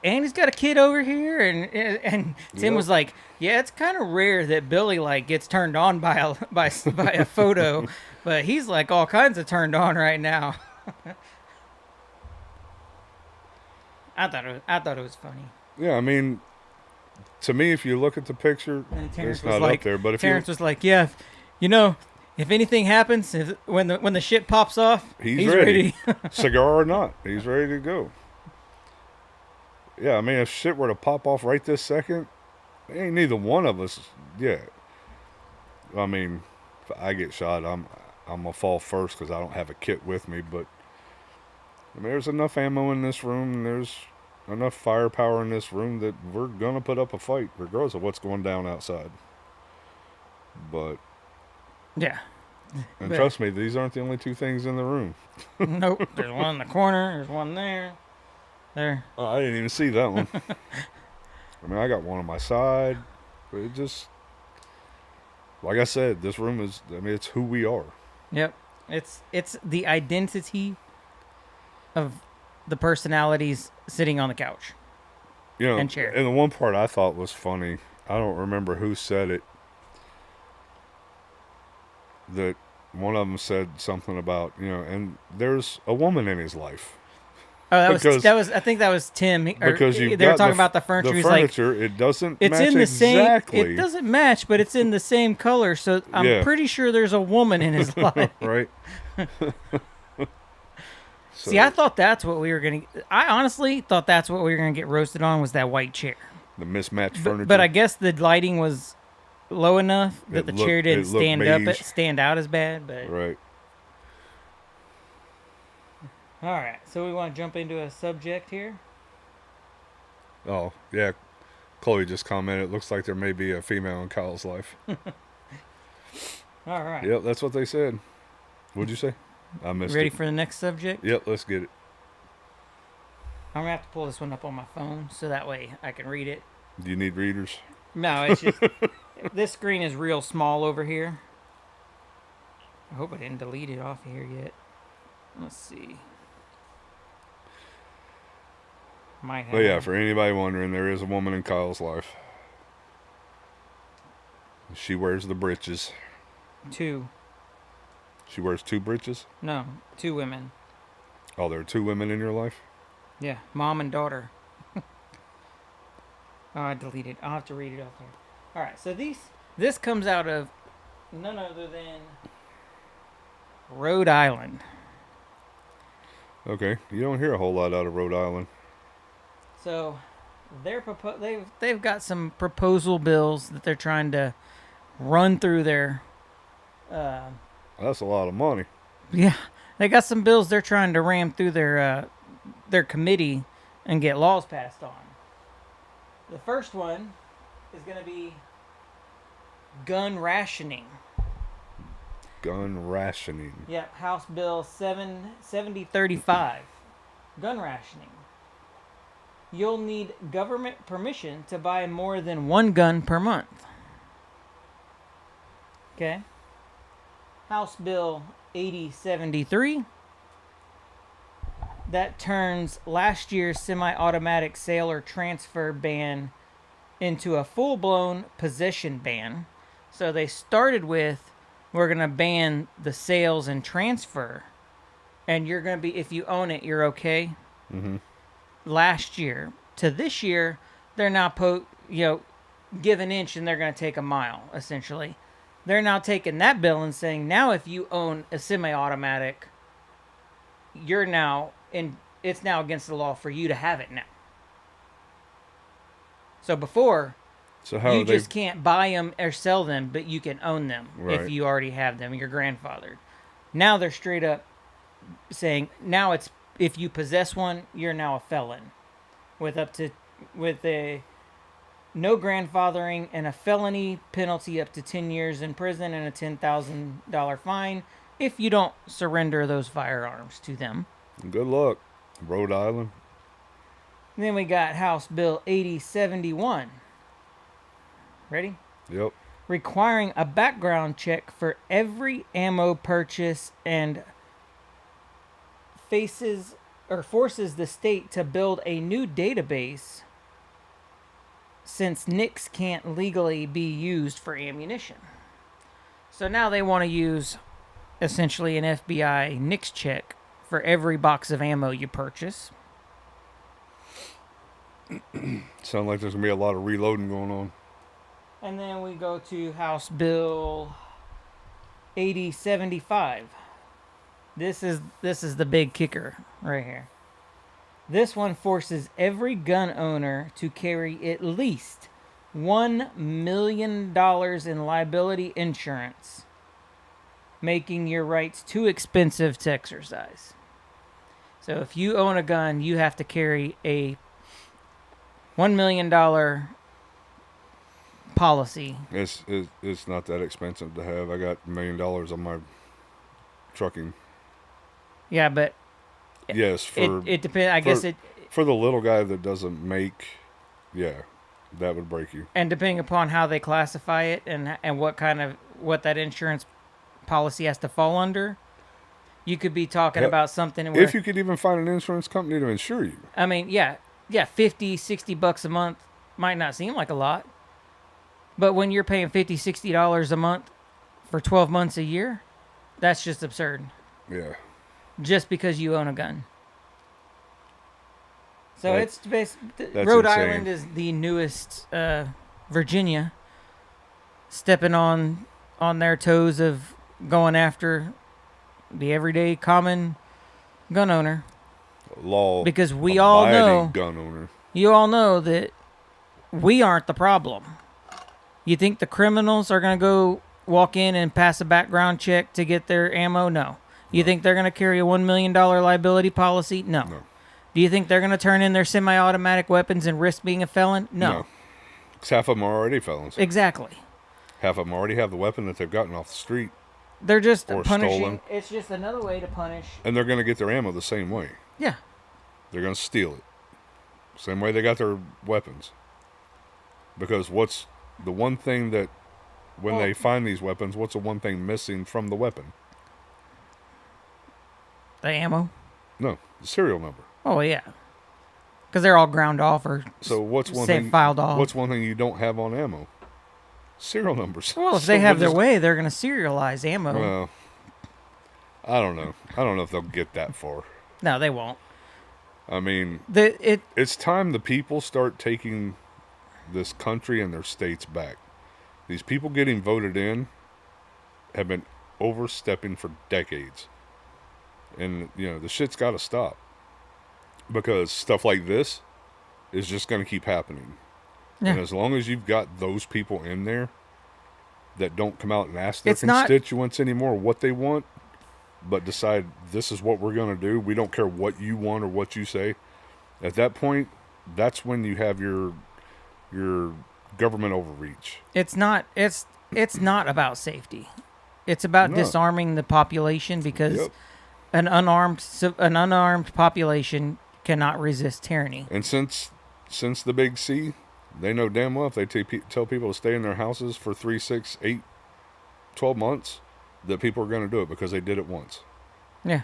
and he's got a kid over here, and Tim was like, yeah, it's kind of rare that Billy like gets turned on by a photo, but he's like all kinds of turned on right now. I thought it was funny. Yeah, I mean, to me, if you look at the picture, it's not up there. But if Terrence was like, yeah, if anything happens, when the shit pops off, he's ready. Cigar or not, he's ready to go. Yeah, I mean, if shit were to pop off right this second, ain't neither one of us. Yeah, I mean, if I get shot, I'm gonna fall first because I don't have a kit with me. But I mean, there's enough ammo in this room, and there's enough firepower in this room that we're gonna put up a fight, regardless of what's going down outside. But yeah, and trust me, these aren't the only 2 things in the room. Nope, there's one in the corner. There's one there. There. Oh, I didn't even see that one. I mean, I got one on my side. But it just, like I said, this room is, I mean, it's who we are. Yep. It's the identity of the personalities sitting on the couch. And chair. And the one part I thought was funny, I don't remember who said it, that one of them said something about, and there's a woman in his life. Oh, that was. I think that was Tim. Because they were talking about the furniture. The He's furniture, like, it doesn't it's match in the exactly. same. It doesn't match, but it's in the same color. So I'm pretty sure there's a woman in his life. Right. See, I thought that's what we were gonna. I honestly thought that's what we were gonna get roasted on, was that white chair. The mismatched furniture. But I guess the lighting was low enough that the chair didn't stand out as bad. But right. All right, so we want to jump into a subject here. Oh, yeah. Chloe just commented, it looks like there may be a female in Kyle's life. All right. Yep, that's what they said. What'd you say? I missed Ready it. for the next subject? Yep, let's get it. I'm going to have to pull this one up on my phone so that way I can read it. Do you need readers? No, it's just... this screen is real small over here. I hope I didn't delete it off of here yet. Let's see. Might have. But yeah, for anybody wondering, there is a woman in Kyle's life. She wears the breeches. 2. She wears 2 breeches? No, 2 women. Oh, there are 2 women in your life? Yeah, mom and daughter. Oh, I deleted. I'll have to read it off here. All right, so this comes out of none other than Rhode Island. Okay, you don't hear a whole lot out of Rhode Island. So they've got some proposal bills that they're trying to run through their. That's a lot of money. Yeah, they got some bills they're trying to ram through their committee and get laws passed on. The first one is going to be gun rationing. Gun rationing. Yep, House Bill 7035. Gun rationing. You'll need government permission to buy more than 1 gun per month. Okay. House Bill 8073. That turns last year's semi-automatic sale or transfer ban into a full-blown possession ban. So they started with, we're going to ban the sales and transfer. And you're going to be, if you own it, you're okay. Mm-hmm. Last year to this year, they're now give an inch and they're going to take a mile, essentially. They're now taking that bill and saying, now if you own a semi-automatic, it's now against the law for you to have it now. So before, you just can't buy them or sell them, but you can own them if you already have them. You're grandfathered. Now they're straight up, saying now it's if you possess one, you're now a felon with a no grandfathering and a felony penalty up to 10 years in prison and a $10,000 fine if you don't surrender those firearms to them. Good luck, Rhode Island. And then we got House Bill 8071. Ready? Yep. Requiring a background check for every ammo purchase and forces the state to build a new database since NICS can't legally be used for ammunition. So now they want to use essentially an FBI NICS check for every box of ammo you purchase. Sound like there's going to be a lot of reloading going on. And then we go to House Bill 8075. This is the big kicker right here. This one forces every gun owner to carry at least $1 million in liability insurance, making your rights too expensive to exercise. So if you own a gun, you have to carry a $1 million policy. It's not that expensive to have. I got $1 million on my trucking. Yeah, but yes, it depends. I guess for the little guy that doesn't make, yeah, that would break you. And depending upon how they classify it and what that insurance policy has to fall under, you could be talking about something where, if you could even find an insurance company to insure you. I mean, yeah, $50-$60 a month might not seem like a lot, but when you're paying $50-$60 a month for 12 months a year, that's just absurd. Yeah. Just because you own a gun. So that's Rhode insane. Island is the newest Virginia, stepping on their toes of going after the everyday common gun owner. Law. Because we all know, gun owner. You all know that we aren't the problem. You think the criminals are going to go walk in and pass a background check to get their ammo? No. You think they're going to carry a $1 million liability policy? No. Do you think they're going to turn in their semi-automatic weapons and risk being a felon? No. Because half of them are already felons. Exactly. Half of them already have the weapon that they've gotten off the street. They're just or punishing. Stolen. It's just another way to punish. And they're going to get their ammo the same way. Yeah. They're going to steal it. Same way they got their weapons. Because what's the one thing that, when they find these weapons, what's the one thing missing from the weapon? The ammo? No, the serial number. Oh, yeah. Because they're all ground off or filed off. What's one thing you don't have on ammo? Serial numbers. Well, if they have their way, they're going to serialize ammo. Well, I don't know. I don't know if they'll get that far. No, they won't. I mean, it's time the people start taking this country and their states back. These people getting voted in have been overstepping for decades. And, the shit's got to stop. Because stuff like this is just going to keep happening. Yeah. And as long as you've got those people in there that don't come out and ask their constituents anymore what they want, but decide this is what we're going to do, we don't care what you want or what you say, at that point, that's when you have your government overreach. It's not about safety. It's about disarming the population because an unarmed population cannot resist tyranny. And since the Big C, they know damn well if they tell people to stay in their houses for 3, 6, 8, 12 months, that people are going to do it because they did it once. Yeah.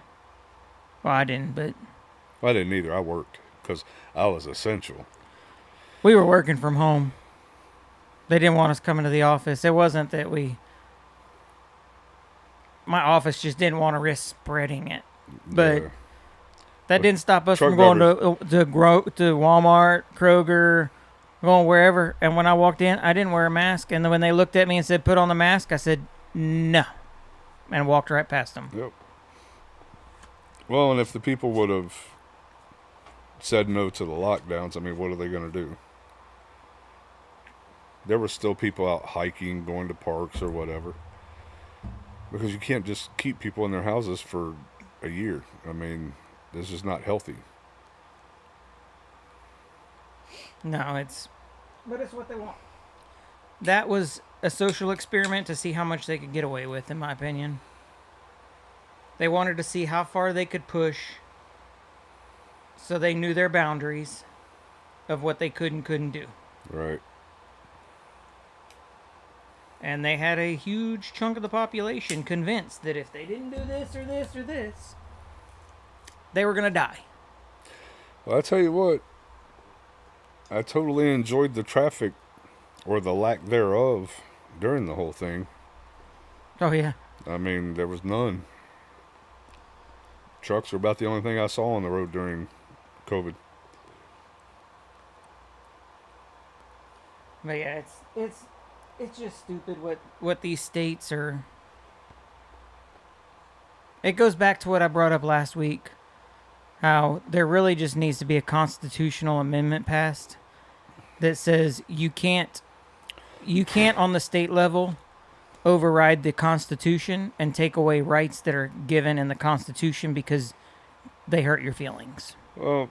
Well, I didn't, but... I didn't either. I worked because I was essential. We were working from home. They didn't want us coming to the office. It wasn't that my office just didn't want to risk spreading it. But that didn't stop us from going to Walmart, Kroger, going wherever. And when I walked in, I didn't wear a mask. And then when they looked at me and said, put on the mask, I said, no. And walked right past them. Yep. Well, and if the people would have said no to the lockdowns, I mean, what are they going to do? There were still people out hiking, going to parks or whatever. Because you can't just keep people in their houses for a year. I mean, this is not healthy. No, but it's what they want. That was a social experiment to see how much they could get away with, in my opinion. They wanted to see how far they could push, so they knew their boundaries of what they could and couldn't do. Right. And they had a huge chunk of the population convinced that if they didn't do this or this or this, they were going to die. Well, I tell you what, I totally enjoyed the traffic, or the lack thereof, during the whole thing. Oh, yeah. I mean, there was none. Trucks were about the only thing I saw on the road during COVID. But yeah, it's just stupid what these states are. It goes back to what I brought up last week. How there really just needs to be a constitutional amendment passed that says you can't on the state level override the Constitution and take away rights that are given in the Constitution because they hurt your feelings. Well,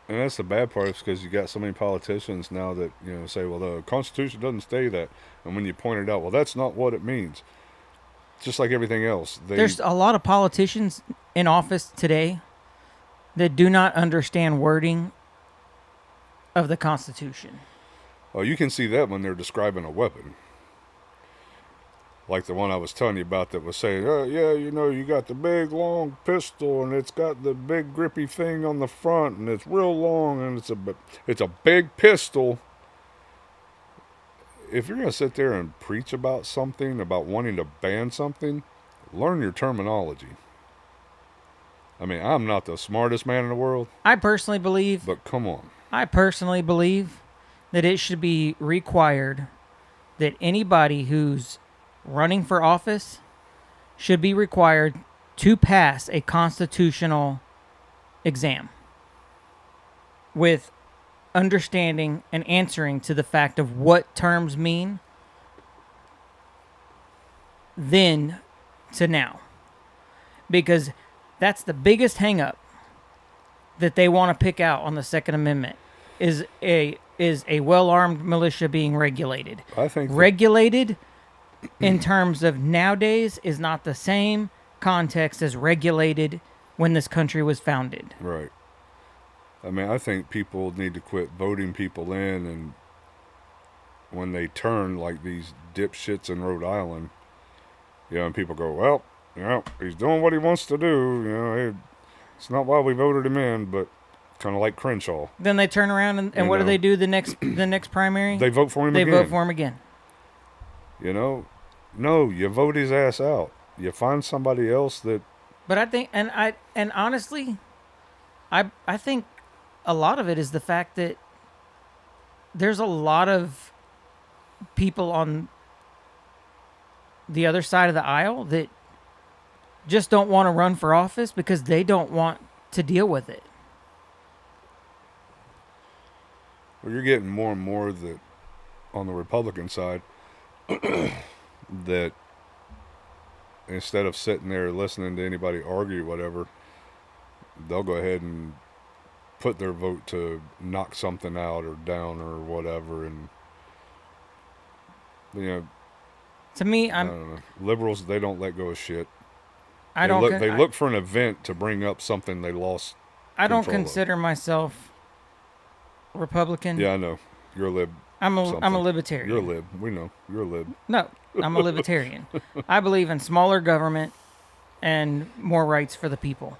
and that's the bad part, is because you got so many politicians now that, say, well, the Constitution doesn't say that. And when you point it out, well, that's not what it means. Just like everything else. There's a lot of politicians in office today that do not understand wording of the Constitution. Well, you can see that when they're describing a weapon. Like the one I was telling you about that was saying, yeah, you got the big long pistol and it's got the big grippy thing on the front and it's real long and it's a big pistol. If you're going to sit there and preach about something, about wanting to ban something, learn your terminology. I mean, I'm not the smartest man in the world. I personally believe... But come on. I personally believe that it should be required that anybody who's running for office should be required to pass a constitutional exam with understanding and answering to the fact of what terms mean then to now. Because that's the biggest hang-up that they want to pick out on the Second Amendment is a well-armed militia being regulated. I think regulated in terms of nowadays is not the same context as regulated when this country was founded. Right. I mean, I think people need to quit voting people in, and when they turn like these dipshits in Rhode Island, and people go, well, he's doing what he wants to do, it's not why we voted him in, but kind of like Crenshaw. Then they turn around and what do they do the next primary? They vote for him again. They vote for him again. No, you vote his ass out. You find somebody else that... But I think, and honestly, I think a lot of it is the fact that there's a lot of people on the other side of the aisle that just don't want to run for office because they don't want to deal with it. Well, you're getting more and more that on the Republican side that instead of sitting there listening to anybody argue whatever, they'll go ahead and put their vote to knock something out or down or whatever. And to me, I don't know. Liberals, they don't let go of shit. They look for an event to bring up something they lost. I don't consider myself Republican. Yeah, I know. You're a lib. I'm a libertarian. You're a lib. We know. You're a lib. No, I'm a libertarian. I believe in smaller government and more rights for the people.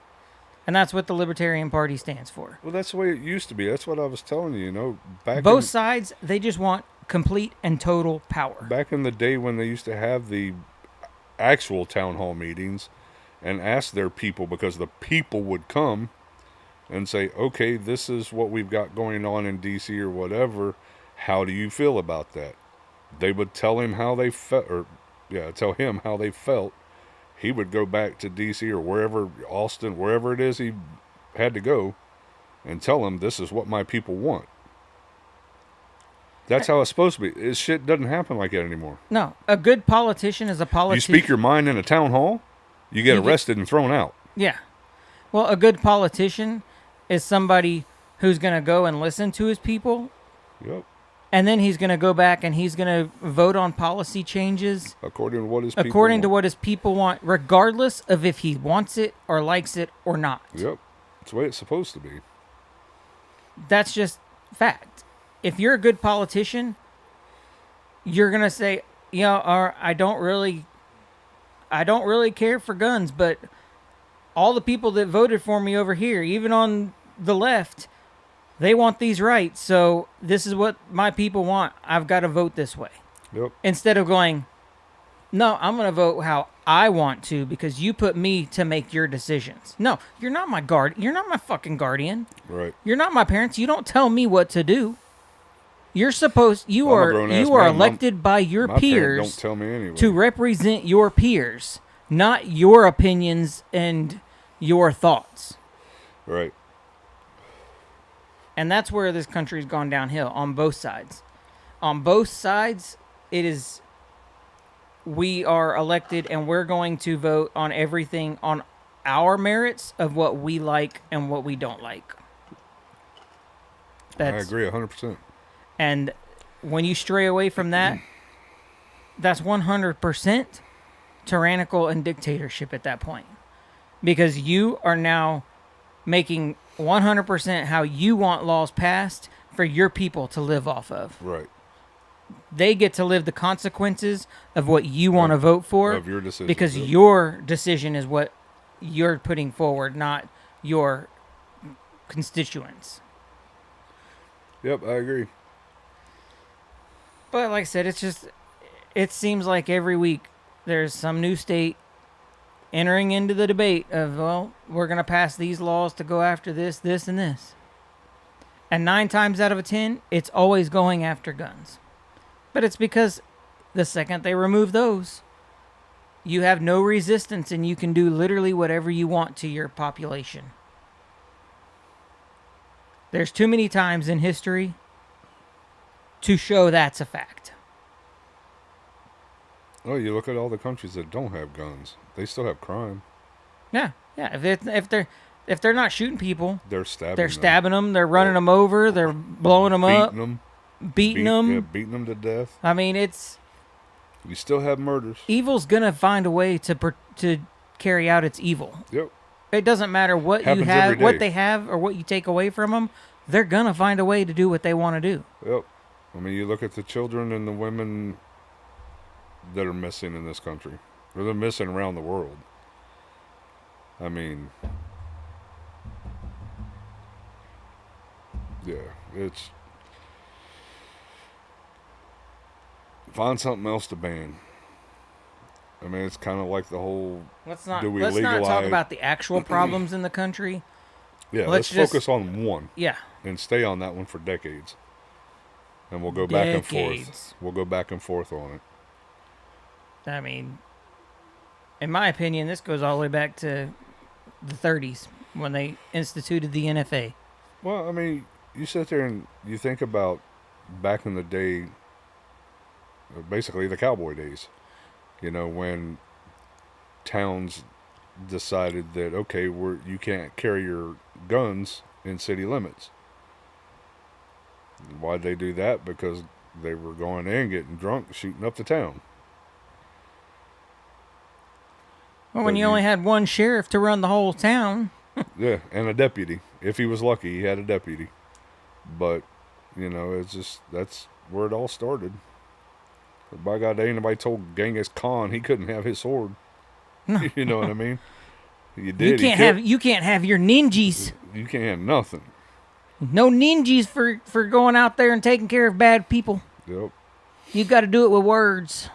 And that's what the Libertarian Party stands for. Well, that's the way it used to be. That's what I was telling you, Both sides, they just want complete and total power. Back in the day when they used to have the actual town hall meetings and ask their people, because the people would come and say, okay, this is what we've got going on in D.C. or whatever. How do you feel about that? They would tell him how they felt, tell him how they felt. He would go back to D.C. or wherever, Austin, wherever it is he had to go, and tell them, this is what my people want. That's how it's supposed to be. This shit doesn't happen like that anymore. No, a good politician is a politician. You speak your mind in a town hall, you get arrested and thrown out. Yeah. Well, a good politician is somebody who's going to go and listen to his people. Yep. And then he's going to go back and he's going to vote on policy changes According to what his people want, regardless of if he wants it or likes it or not. Yep. That's the way it's supposed to be. That's just fact. If you're a good politician, you're going to say, or I don't really care for guns, but all the people that voted for me over here, even on the left, they want these rights, so this is what my people want. I've got to vote this way. Yep. Instead of going, no, I'm going to vote how I want to because you put me to make your decisions. No, you're not my You're not my fucking guardian. Right. You're not my parents. You don't tell me what to do. You are elected by your peers don't tell me anyway. to represent your peers, not your opinions and your thoughts. Right. And that's where this country's gone downhill on both sides. On both sides, we are elected and we're going to vote on everything on our merits of what we like and what we don't like. I agree 100%. And when you stray away from that, that's 100% tyrannical and dictatorship at that point. Because you are now making 100% how you want laws passed for your people to live off of. Right. They get to live the consequences of what you want to vote for. Of your decision. Because your decision is what you're putting forward, not your constituents. Yep, I agree. But like I said, it seems like every week there's some new state entering into the debate of, well, we're going to pass these laws to go after this, this, and this. And 9 times out of 10, it's always going after guns. But it's because the second they remove those, you have no resistance and you can do literally whatever you want to your population. There's too many times in history to show that's a fact. Oh, you look at all the countries that don't have guns. They still have crime. Yeah. If they're not shooting people, they're stabbing them. They're running them over. They're blowing them up. Beating them. Yeah, beating them to death. I mean, You still have murders. Evil's gonna find a way to carry out its evil. Yep. It doesn't matter what you have, what they have, or what you take away from them. They're gonna find a way to do what they want to do. Yep. I mean, you look at the children and the women that are missing in this country, or they're missing around the world. I mean, yeah, it's find something else to ban. I mean, it's kind of like the whole. Let's not talk about the actual problems in the country. Yeah, let's focus on one. Yeah, and stay on that one for decades, and we'll go back and forth. We'll go back and forth on it. I mean, in my opinion, this goes all the way back to the 30s when they instituted the NFA. Well, I mean, you sit there and you think about back in the day, basically the cowboy days, you know, when towns decided that, okay, you can't carry your guns in city limits. Why'd they do that? Because they were going in, getting drunk, shooting up the town. Well, when you only had one sheriff to run the whole town. Yeah, and a deputy. If he was lucky, he had a deputy. But, you know, it's just, that's where it all started. But by God, anybody told Genghis Khan he couldn't have his sword. No. You know what I mean? You did. You can't have your ninjas. You can't have nothing. No ninjas for going out there and taking care of bad people. Yep. You got to do it with words.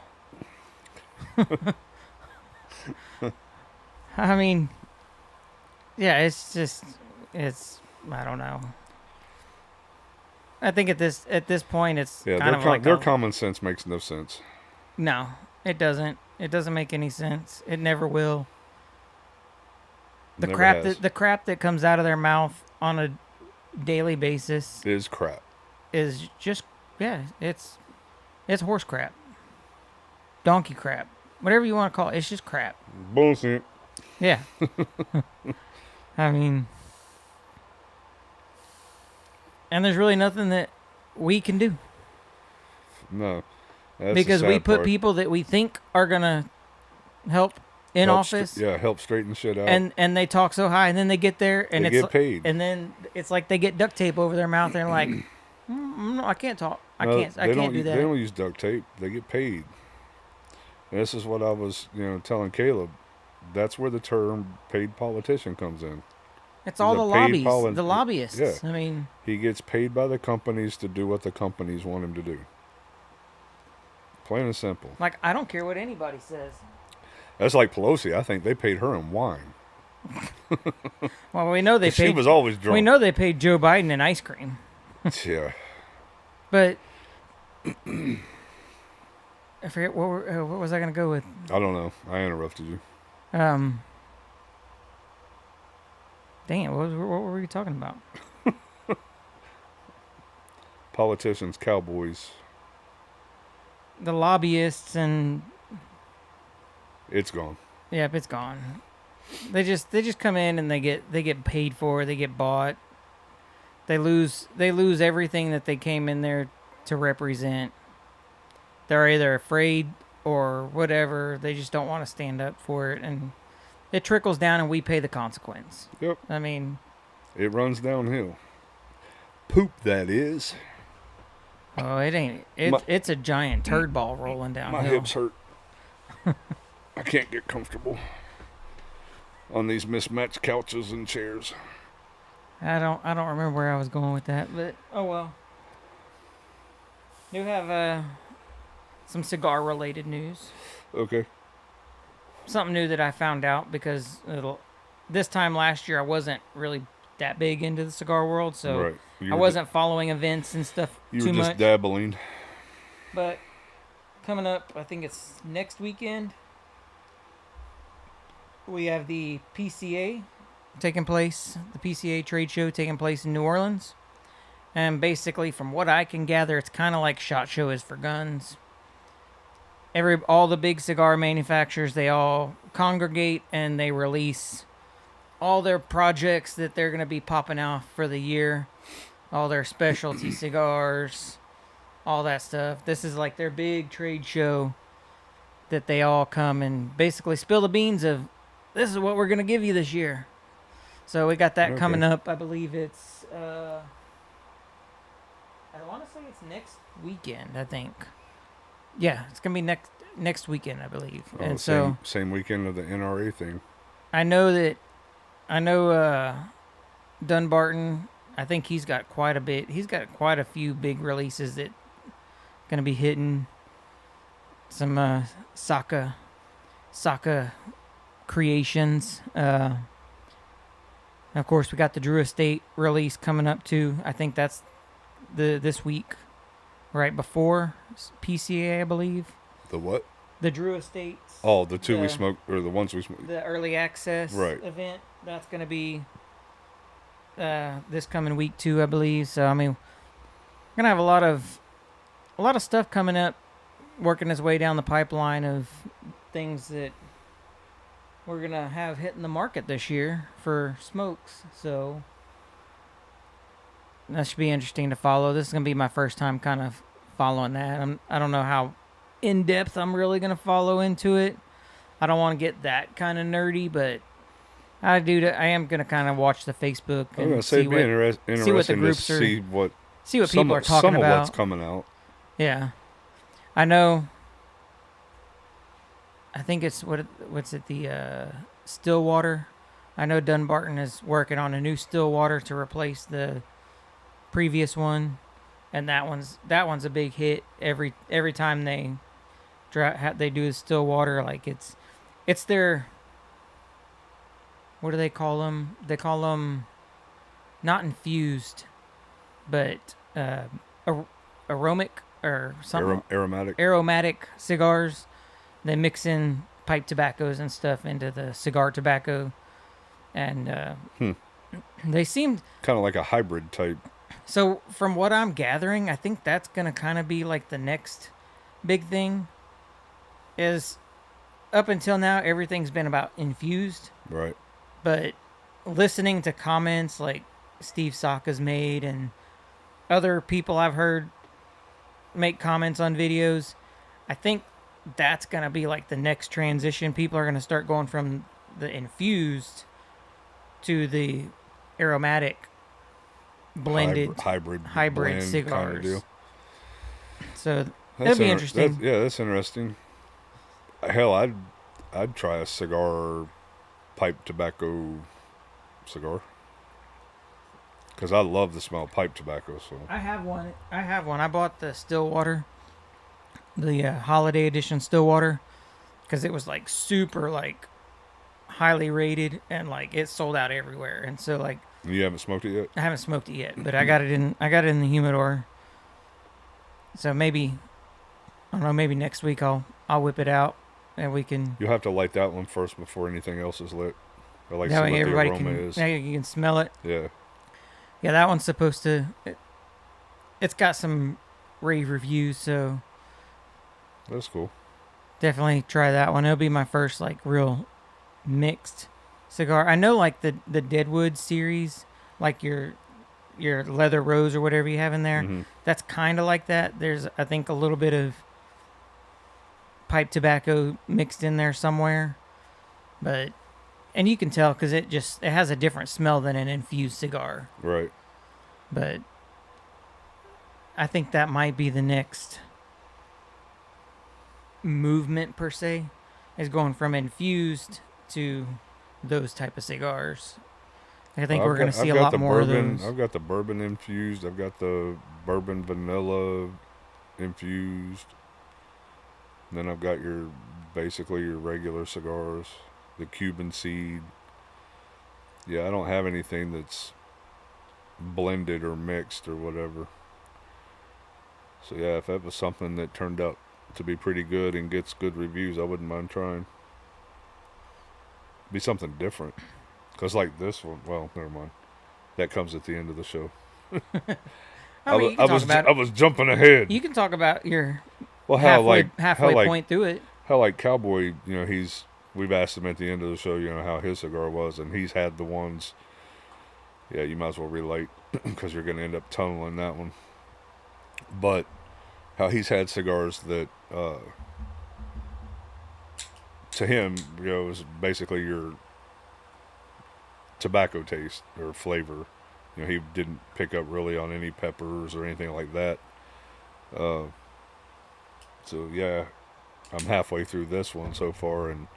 I mean, yeah, it's I don't know. I think at this point, it's kind of like their common sense makes no sense. No, it doesn't. It doesn't make any sense. It never will. The crap that comes out of their mouth on a daily basis is crap. Is just it's horse crap, donkey crap, whatever you want to call it. It's just crap. Bullshit. Yeah. I mean, and there's really nothing that we can do. No. That's because the we sad put part. people that we think are going to help in office. Help straighten shit out. And they talk so high, and then they get there, and they get paid. And then it's like they get duct tape over their mouth, and they're like, no, I can't talk. I can't do that. They don't use duct tape. They get paid. And this is what I was, telling Caleb. That's where the term paid politician comes in. It's all the lobbyists. Yeah. I mean, he gets paid by the companies to do what the companies want him to do. Plain and simple. Like, I don't care what anybody says. That's like Pelosi. I think they paid her in wine. Well, we know they paid. She was always drunk. We know they paid Joe Biden in ice cream. Yeah. But I forget what was I going to go with. I don't know. I interrupted you. Dang it! What were we talking about? Politicians, cowboys. The lobbyists and. It's gone. Yep, it's gone. They just come in and they get paid for. They get bought. They lose everything that they came in there to represent. They're either afraid or whatever. They just don't want to stand up for it, and it trickles down, and we pay the consequence. Yep. I mean, it runs downhill. Poop, that is. Oh, it ain't. It's a giant turd ball rolling downhill. My hips hurt. I can't get comfortable on these mismatched couches and chairs. I don't remember where I was going with that, but oh well. Do have some cigar related news. Okay. Something new that I found out because this time last year I wasn't really that big into the cigar world, so right. I wasn't following events and stuff too much. You were just dabbling. But coming up, I think it's next weekend. We have the PCA taking place, the PCA trade show taking place in New Orleans. And basically, from what I can gather, it's kind of like SHOT Show is for guns. All the big cigar manufacturers, they all congregate and they release all their projects that they're going to be popping out for the year. All their specialty cigars, all that stuff. This is like their big trade show that they all come and basically spill the beans of, this is what we're going to give you this year. So we got that coming up. I believe it's, I want to say it's next weekend, I think. Yeah, it's going to be next weekend, I believe. Oh, and same weekend of the NRA thing. I know Dunbarton, I think he's got quite a bit. He's got quite a few big releases that going to be hitting some Saka creations. Of course, we got the Drew Estate release coming up too. I think that's this week, right before PCA, I believe. The what? The Drew Estates. Oh, the two we smoked, or the ones we smoked. The early access event. That's going to be this coming week too, I believe. So I mean, we're gonna have a lot of stuff coming up, working its way down the pipeline of things that we're gonna have hitting the market this year for smokes. So that should be interesting to follow. This is gonna be my first time kind of following that. I don't know how in depth I'm really gonna follow into it. I don't want to get that kind of nerdy, but I am gonna kind of watch the Facebook and see what the groups are, see what people are talking about. Some of what's coming out. Yeah, I know. I think it's what's it, the Stillwater. I know Dunbarton is working on a new Stillwater to replace the previous one, and that one's a big hit every time they do a Stillwater. Like it's their, what do they call them? They call them not infused, but aromatic or something. Aromatic cigars. They mix in pipe tobaccos and stuff into the cigar tobacco, and they seem kind of like a hybrid type. So from what I'm gathering, I think that's gonna kind of be like the next big thing. Is up until now everything's been about infused, right? But listening to comments like Steve Saka's made and other people I've heard make comments on videos, I think that's going to be like the next transition. People are going to start going from the infused to the aromatic blended hybrid blend cigars. kind of deal. So that'd be interesting. That's interesting. Hell, I'd try a cigar, pipe tobacco cigar, because I love the smell of pipe tobacco. So I have one. I bought the Stillwater, the holiday edition Stillwater, because it was like super like highly rated and like it sold out everywhere. And so like, you haven't smoked it yet? I haven't smoked it yet, but I got it in the humidor. So maybe, I don't know, maybe next week I'll whip it out and we can. You'll have to light that one first before anything else is lit. I like to That see way what the everybody aroma can. is. Yeah, you can smell it. Yeah. Yeah, that one's supposed to. It's got some rave reviews, so That's cool. definitely try that one. It'll be my first like real mixed cigar. I know like the Deadwood series, like your Leather Rose or whatever you have in there. Mm-hmm. That's kind of like that. There's I think a little bit of pipe tobacco mixed in there somewhere, but and you can tell because it has a different smell than an infused cigar. Right. But I think that might be the next movement per se, is going from infused to those type of cigars. I think we're going to see a lot more of those. I've got the bourbon infused. I've got the bourbon vanilla infused. And then I've got basically your regular cigars, the Cuban seed. Yeah, I don't have anything that's blended or mixed or whatever. So yeah, if that was something that turned out to be pretty good and gets good reviews, I wouldn't mind trying. Be something different. Because like this one, well, never mind. That comes at the end of the show. I was jumping ahead. You can talk about your halfway point through it. How like Cowboy, we've asked him at the end of the show, how his cigar was, and he's had the ones. Yeah, you might as well relate because you're going to end up tunneling that one. But how he's had cigars that, to him, is basically your tobacco taste or flavor. He didn't pick up really on any peppers or anything like that. So yeah, I'm halfway through this one so far, and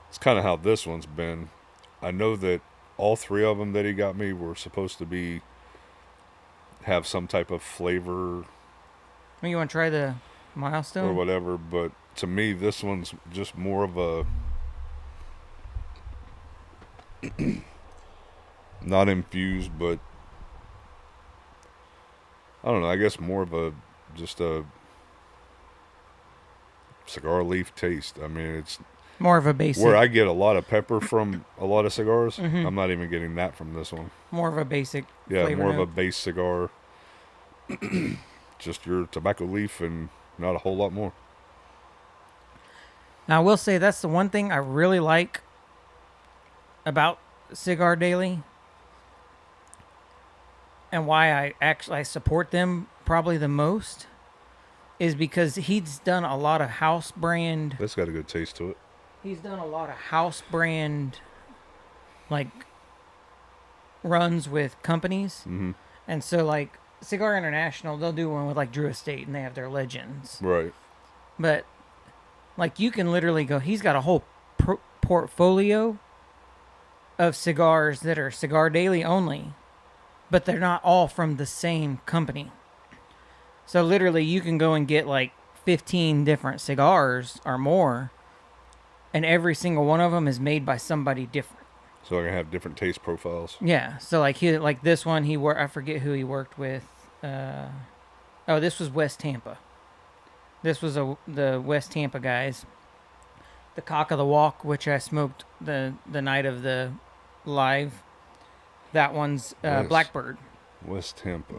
it's kind of how this one's been. I know that all three of them that he got me were supposed to have some type of flavor. You want to try the Milestone or whatever, but to me this one's just more of a not infused, but I don't know, I guess more of just a cigar leaf taste. I mean, it's more of a basic. Where I get a lot of pepper from a lot of cigars, I'm not even getting that from this one. More of a basic. Yeah, flavor more note. of a base cigar. Just your tobacco leaf and not a whole lot more. Now, I will say that's the one thing I really like about Cigar Daily, and why I support them probably the most, is because he's done a lot of house brand. That's got a good taste to it. He's done a lot of house brand, like, runs with companies. Mm-hmm. And so, like, Cigar International, they'll do one with, like, Drew Estate, and they have their legends. Right. But, like, you can literally go, he's got a whole portfolio of cigars that are Cigar Daily only, but they're not all from the same company. So, literally, you can go and get, like, 15 different cigars or more, and every single one of them is made by somebody different. So I can have different taste profiles. Yeah. So like this one I forget who he worked with. This was West Tampa. This was the West Tampa guys. The Cock of the Walk, which I smoked the night of the live. That one's Blackbird. West Tampa.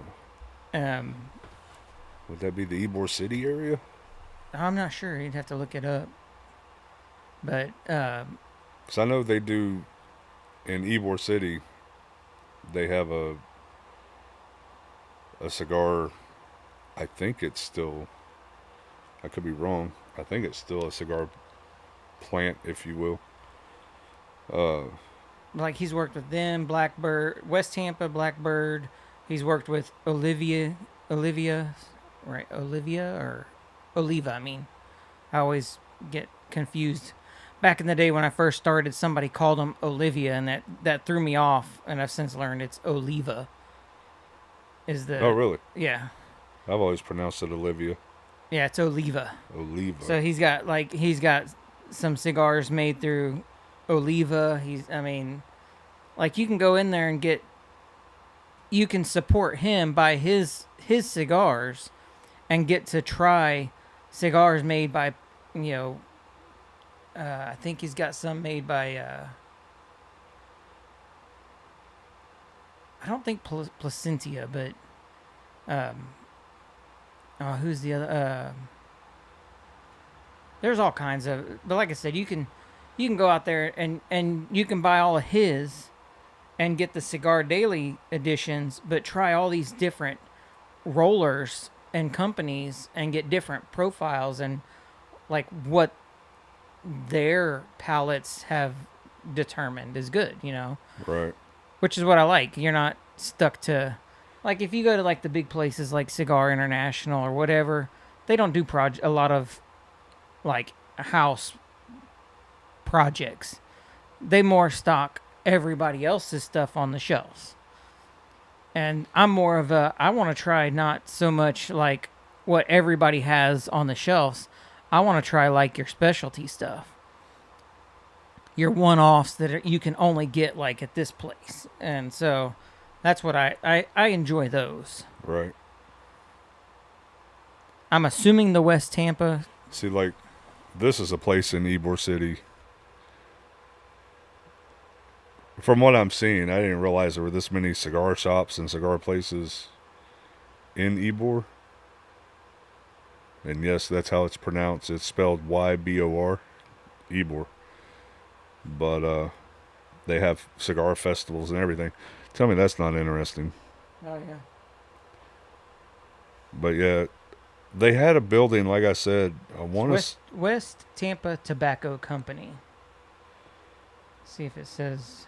Would that be the Ybor City area? I'm not sure. You'd have to look it up. But because I know they do in Ybor City, they have a cigar. I think it's still. I could be wrong. I think it's still a cigar plant, if you will. Like he's worked with them, Blackbird, West Tampa, Blackbird. He's worked with Olivia, right? Olivia or Oliva. I mean, I always get confused. Back in the day when I first started, somebody called him Olivia, and that threw me off. And I've since learned it's Oliva. Oh, really? Yeah. I've always pronounced it Olivia. Yeah, it's Oliva. Oliva. So he's got some cigars made through Oliva. You can go in there and you can support him by his cigars and get to try cigars made by, I think he's got some made by, I don't think Placentia, but, who's the other, there's all kinds of, but like I said, you can go out there and you can buy all of his and get the Cigar Daily editions, but try all these different rollers and companies and get different profiles and like what their palates have determined is good, Right. Which is what I like. You're not stuck to, like, if you go to like the big places like Cigar International or whatever, they don't do a lot of like house projects. They more stock everybody else's stuff on the shelves. And I'm more of I want to try not so much like what everybody has on the shelves. I want to try like your specialty stuff. Your one-offs that you can only get like at this place. And so that's what I enjoy those. Right. I'm assuming the West Tampa. See, like, this is a place in Ybor City. From what I'm seeing, I didn't realize there were this many cigar shops and cigar places in Ybor. And yes, that's how it's pronounced. It's spelled Y-B-O-R, Ybor. But they have cigar festivals and everything. Tell me that's not interesting. Oh, yeah. But yeah, they had a building, like I said, West Tampa Tobacco Company. Let's see if it says.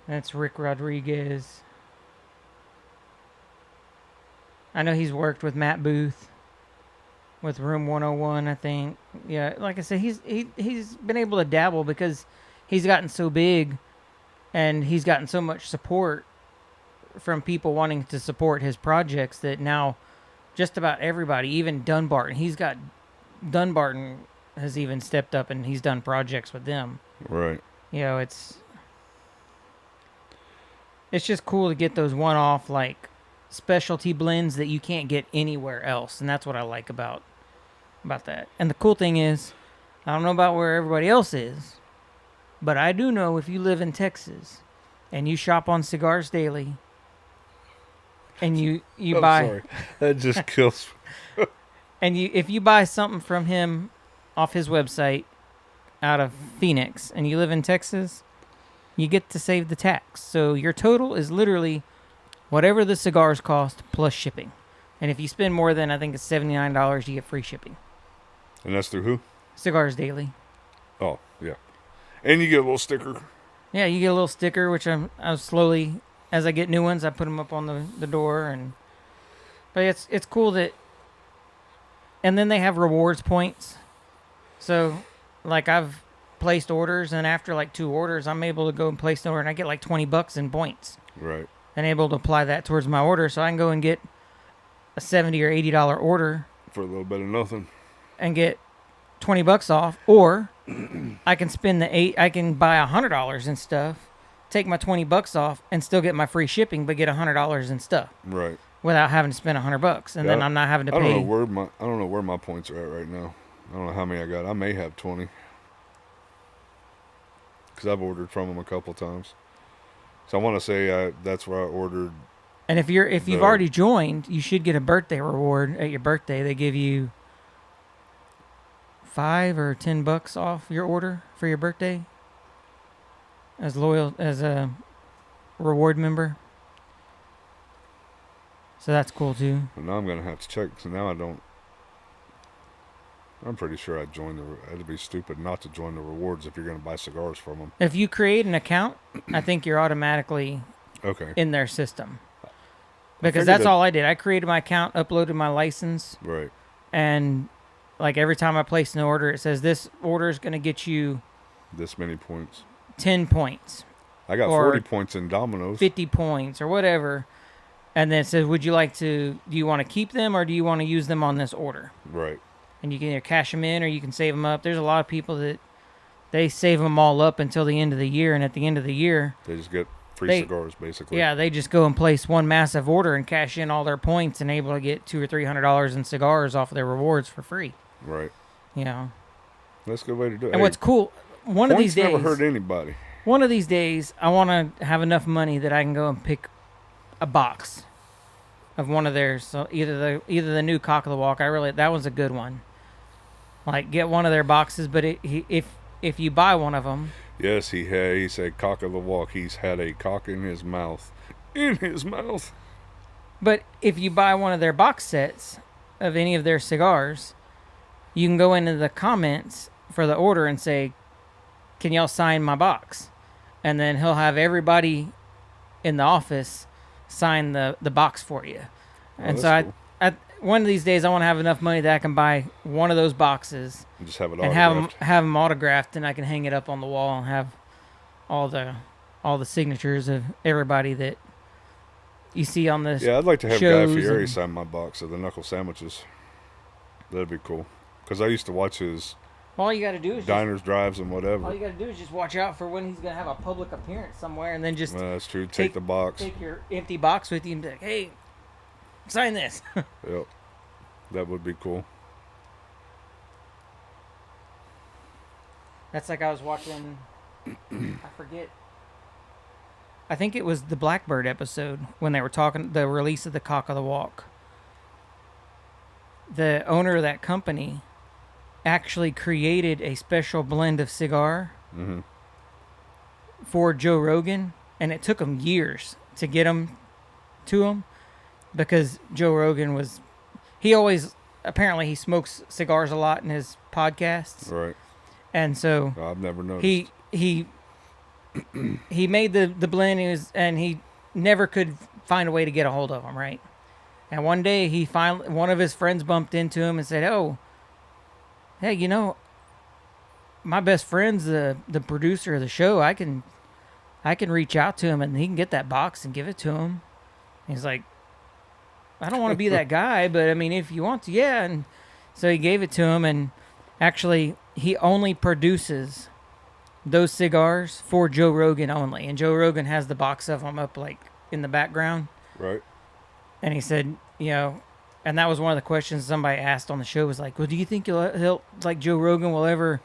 That's Rick Rodriguez. I know he's worked with Matt Booth with Room 101, I think. Yeah, like I said, he's been able to dabble because he's gotten so big and he's gotten so much support from people wanting to support his projects that now just about everybody, even Dunbarton, Dunbarton has even stepped up and he's done projects with them. Right. It's just cool to get those one-off, like, specialty blends that you can't get anywhere else. And that's what I like about that. And the cool thing is, I don't know about where everybody else is, but I do know if you live in Texas and you shop on Cigars Daily and you buy... Sorry. That just kills me. And if you buy something from him off his website out of Phoenix and you live in Texas, you get to save the tax. So your total is literally whatever the cigars cost plus shipping. And if you spend more than, I think it's $79, you get free shipping. And that's through who? Cigars Daily. Oh, yeah. And you get a little sticker. Yeah, you get a little sticker, which I'm slowly, as I get new ones, I put them up on the door. But it's cool that, and then they have rewards points. So, like, I've placed orders, and after like 2 orders, I'm able to go and place an order, and I get like $20 in points. Right. And able to apply that towards my order, so I can go and get a $70 or $80 order for a little bit of nothing, and get $20 off, or I can spend I can buy $100 in stuff, take my $20 off, and still get my free shipping, but get $100 in stuff. Right. Without having to spend $100, and then I'm not having to pay. I don't know where my points are at right now. I don't know how many I got. I may have 20. Because I've ordered from them a couple times. So I want to say that's where I ordered. And if you've already joined, you should get a birthday reward at your birthday. They give you $5 or $10 off your order for your birthday. as loyal as a reward member. So that's cool too. And now I'm gonna have to check. So now I don't. I'm pretty sure I'd join the. It'd be stupid not to join the rewards if you're gonna buy cigars from them. If you create an account, I think you're automatically in their system. Because that's all I did. I created my account, uploaded my license. Right. And like every time I place an order, it says this order is going to get you this many points. 10 points. I got 40 points in Domino's. 50 points or whatever. And then it says, do you want to keep them or do you want to use them on this order? Right. And you can either cash them in or you can save them up. There's a lot of people that they save them all up until the end of the year. And at the end of the year, they just get free cigars, basically. Yeah, they just go and place one massive order and cash in all their points and able to get $200 or $300 in cigars off of their rewards for free. Right. You know. That's a good way to do it. And what's cool, one of these days, never hurt anybody. One of these days, I want to have enough money that I can go and pick a box of one of theirs. So either the new Cock of the Walk. That one's a good one. Like get one of their boxes, but if you buy one of them. Yes, he said Cock of the Walk. He's had a cock in his mouth. In his mouth. But if you buy one of their box sets of any of their cigars, you can go into the comments for the order and say, can y'all sign my box? And then he'll have everybody in the office sign the box for you. And so cool. I one of these days I want to have enough money that I can buy one of those boxes and just have it and autographed. have them autographed, and I can hang it up on the wall and have all the signatures of everybody that you see on this. Yeah, I'd like to have Guy Fieri sign my box of the knuckle sandwiches. That'd be cool. Because I used to watch his all you got to do is diners, drives, and whatever. All you got to do is just watch out for when he's going to have a public appearance somewhere, and then just that's true. Take the box. Take your empty box with you and be like, hey, sign this. Yep. That would be cool. That's like I was watching, I forget. I think it was the Blackbird episode when they were talking, the release of the Cock of the Walk. The owner of that company actually created a special blend of cigar for Joe Rogan, and it took him years to get them to him because Joe Rogan apparently he smokes cigars a lot in his podcasts. Right. And so I've never noticed. He made the blend and he never could find a way to get a hold of him, right? And one day one of his friends bumped into him and said, "Oh, hey, my best friend's the producer of the show. I can reach out to him and he can get that box and give it to him." He's like, "I don't want to be that guy, but I mean, if you want to, yeah." And so he gave it to him, and actually, he only produces those cigars for Joe Rogan only. And Joe Rogan has the box of them up like in the background. Right. And he said, and that was one of the questions somebody asked on the show was like, well, do you think he'll like Joe Rogan will ever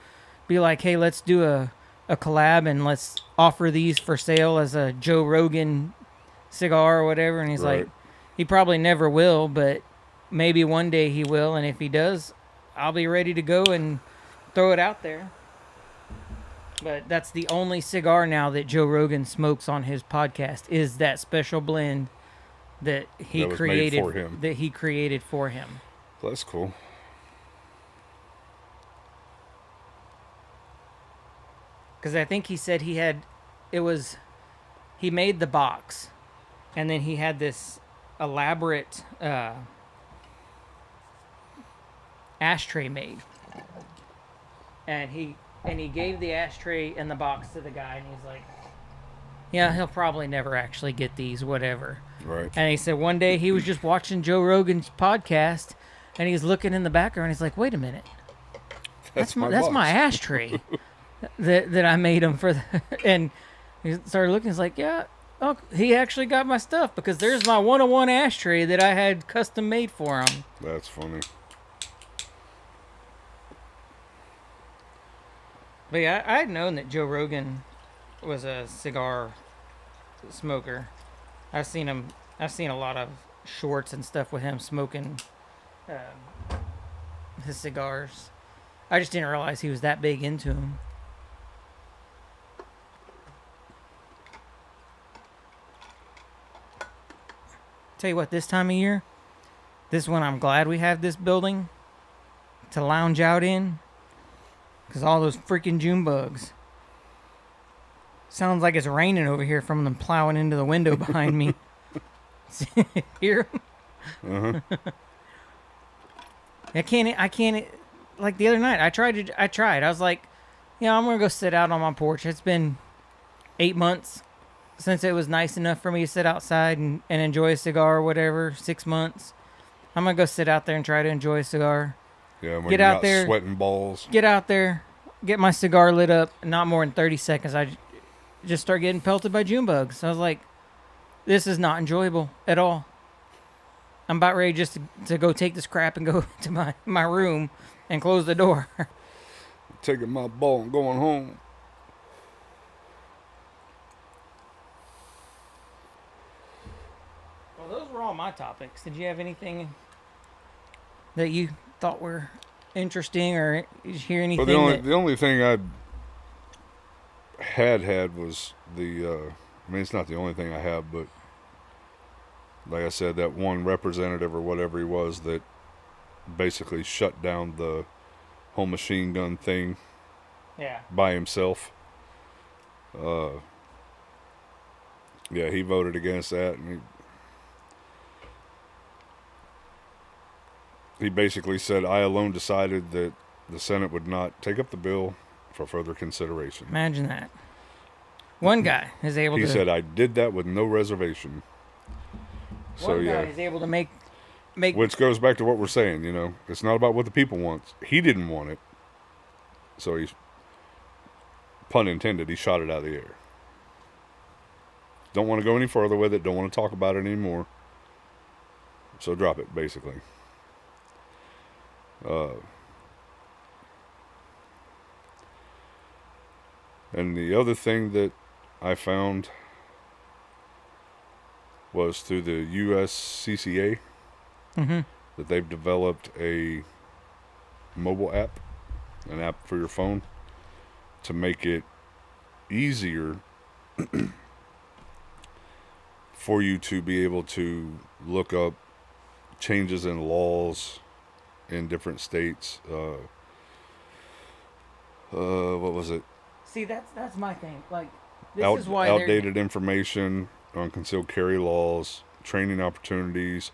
be like, hey, let's do a collab and let's offer these for sale as a Joe Rogan cigar or whatever? And he's like, he probably never will, but maybe one day he will. And if he does, I'll be ready to go and throw it out there. But that's the only cigar now that Joe Rogan smokes on his podcast is that special blend that he created for him. That's cool. Because I think he said he made the box, and then he had this elaborate ashtray made, and he gave the ashtray and the box to the guy, and he's like, yeah, he'll probably never actually get these, whatever. Right. And he said one day he was just watching Joe Rogan's podcast, and he's looking in the background, and he's like, wait a minute, that's my ashtray that I made him for. And he started looking, he's like, yeah, oh, he actually got my stuff because there's my 101 ashtray that I had custom made for him. That's funny. But yeah, I had known that Joe Rogan was a cigar smoker. I've seen a lot of shorts and stuff with him smoking his cigars. I just didn't realize he was that big into them. Tell you what, this time of year, this one I'm glad we have this building to lounge out in, because all those freaking June bugs. Sounds like it's raining over here from them plowing into the window behind me. Hear 'em? Uh-huh. I can't, like the other night, I tried. I was like, I'm going to go sit out on my porch. It's been 8 months since it was nice enough for me to sit outside and enjoy a cigar or whatever. 6 months. I'm going to go sit out there and try to enjoy a cigar. Yeah, when Get you're out not there, sweating balls. Get out there, get my cigar lit up. Not more than 30 seconds. I just start getting pelted by June bugs. I was like, this is not enjoyable at all. I'm about ready just to go take this crap and go to my room and close the door. Taking my ball and going home. Well, those were all my topics. Did you have anything that you thought were interesting, or did you hear anything? Well, the only thing I had was I mean, it's not the only thing I have, but like I said, that one representative or whatever he was that basically shut down the whole machine gun thing by himself. Yeah, he voted against that, and he basically said, I alone decided that the Senate would not take up the bill for further consideration. Imagine that. One guy is able to... He said, I did that with no reservation. One guy is able to make... Which goes back to what we're saying, It's not about what the people want. He didn't want it. So he's, pun intended, he shot it out of the air. Don't want to go any further with it. Don't want to talk about it anymore. So drop it, basically. And the other thing that I found was through the USCCA that they've developed a mobile app, an app for your phone, to make it easier for you to be able to look up changes in laws in different states. What was it? See, that's my thing. Like, is why outdated information on concealed carry laws, training opportunities,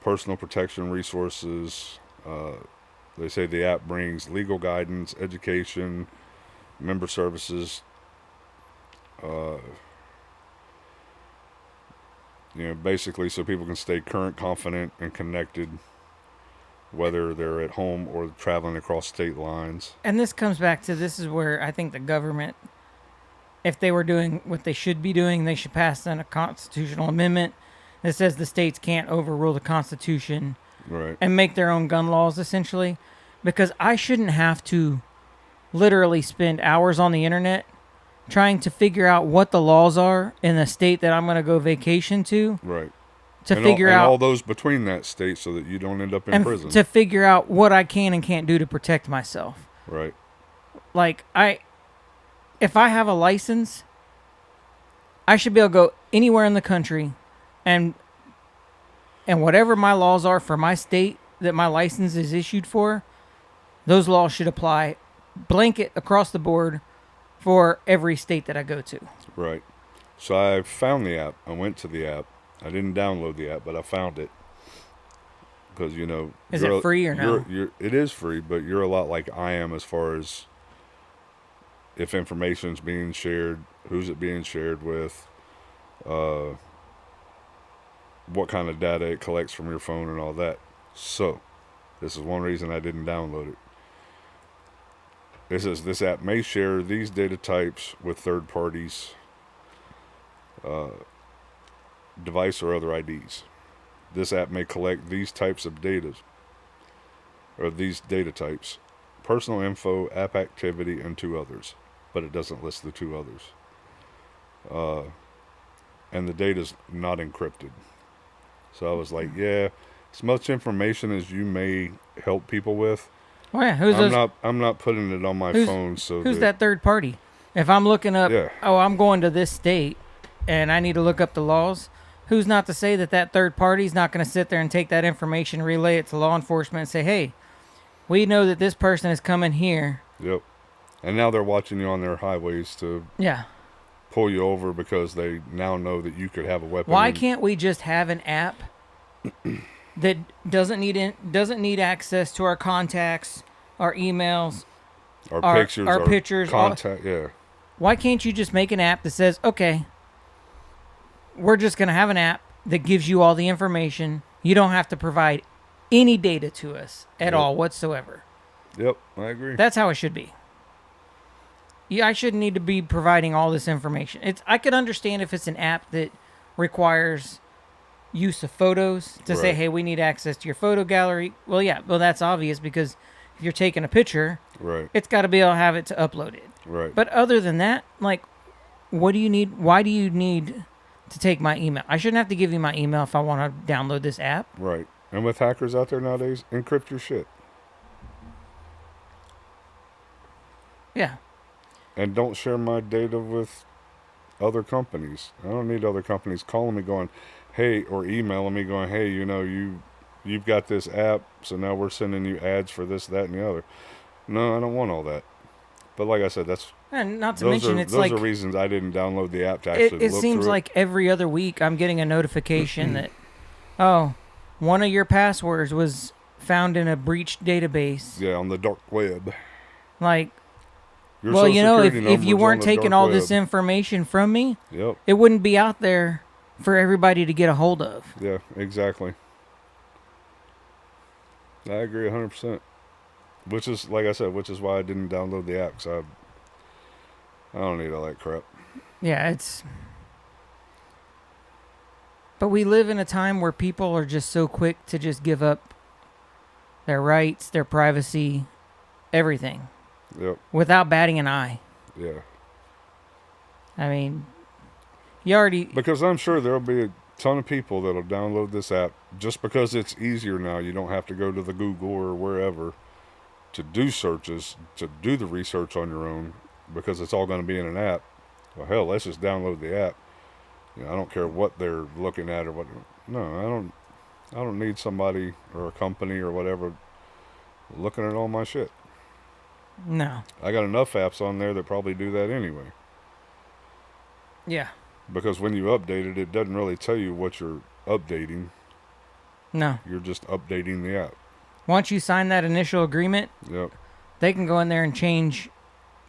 personal protection resources. They say the app brings legal guidance, education, member services, basically so people can stay current, confident, and connected, whether they're at home or traveling across state lines. And this comes back to, this is where I think the government, if they were doing what they should be doing, they should pass in a constitutional amendment that says the states can't overrule the Constitution and make their own gun laws, essentially. Because I shouldn't have to literally spend hours on the internet trying to figure out what the laws are in the state that I'm going to go vacation to. Right. To figure out all those between that state so that you don't end up in prison. To figure out what I can and can't do to protect myself. Right. Like, if I have a license, I should be able to go anywhere in the country and whatever my laws are for my state that my license is issued for, those laws should apply blanket across the board for every state that I go to. Right. So I found the app. I went to the app. I didn't download the app, but I found it. Because, Is it free or no? It is free, but you're a lot like I am as far as if information's being shared, who's it being shared with, what kind of data it collects from your phone and all that. So, this is one reason I didn't download it. It says this app may share these data types with third parties, device or other IDs. This app may collect these types of data, or these data types, personal info, app activity, and 2 others. But it doesn't list the 2 others. And the data's not encrypted. So I was like, yeah, as much information as you may help people with, oh, yeah. I'm not putting it on my phone. So who's that third party? If I'm looking up, I'm going to this state, and I need to look up the laws, who's not to say that that third party's not going to sit there and take that information, relay it to law enforcement, and say, hey, we know that this person is coming here. Yep. And now they're watching you on their highways to pull you over because they now know that you could have a weapon. Why can't we just have an app that doesn't need access to our contacts, our emails, our pictures, contact? Yeah. Why can't you just make an app that says, okay, we're just going to have an app that gives you all the information. You don't have to provide any data to us at all whatsoever. Yep, I agree. That's how it should be. Yeah, I shouldn't need to be providing all this information. I could understand if it's an app that requires use of photos to say, hey, we need access to your photo gallery. Well, yeah, that's obvious because if you're taking a picture, it's got to be able to have it to upload it. Right. But other than that, like, what do you need? Why do you need to take my email? I shouldn't have to give you my email if I want to download this app. Right. And with hackers out there nowadays, encrypt your shit. Yeah. And don't share my data with other companies. I don't need other companies calling me going, hey, or emailing me going, hey, you've got this app, so now we're sending you ads for this, that, and the other. No, I don't want all that. But like I said, and not to mention, those are reasons I didn't download the app to actually it seems like every other week I'm getting a notification that, one of your passwords was found in a breached database. Yeah, on the dark web. Like, your well, Social if you weren't taking all web. this information from me, yep, it wouldn't be out there for everybody to get a hold of. Yeah, exactly. I agree 100%. Which is, like I said, why I didn't download the app, because I don't need all that crap. Yeah, but we live in a time where people are just so quick to just give up their rights, their privacy, everything. Yep. Without batting an eye. Yeah. I mean, you already... Because I'm sure there'll be a ton of people that'll download this app just because it's easier now. You don't have to go to the Google or wherever to do searches, to do the research on your own, because it's all going to be in an app. Well, hell, let's just download the app. I don't care what they're looking at or what. No, I don't need somebody or a company or whatever looking at all my shit. No. I got enough apps on there that probably do that anyway. Yeah. Because when you update it, it doesn't really tell you what you're updating. No. You're just updating the app. Once you sign that initial agreement, they can go in there and change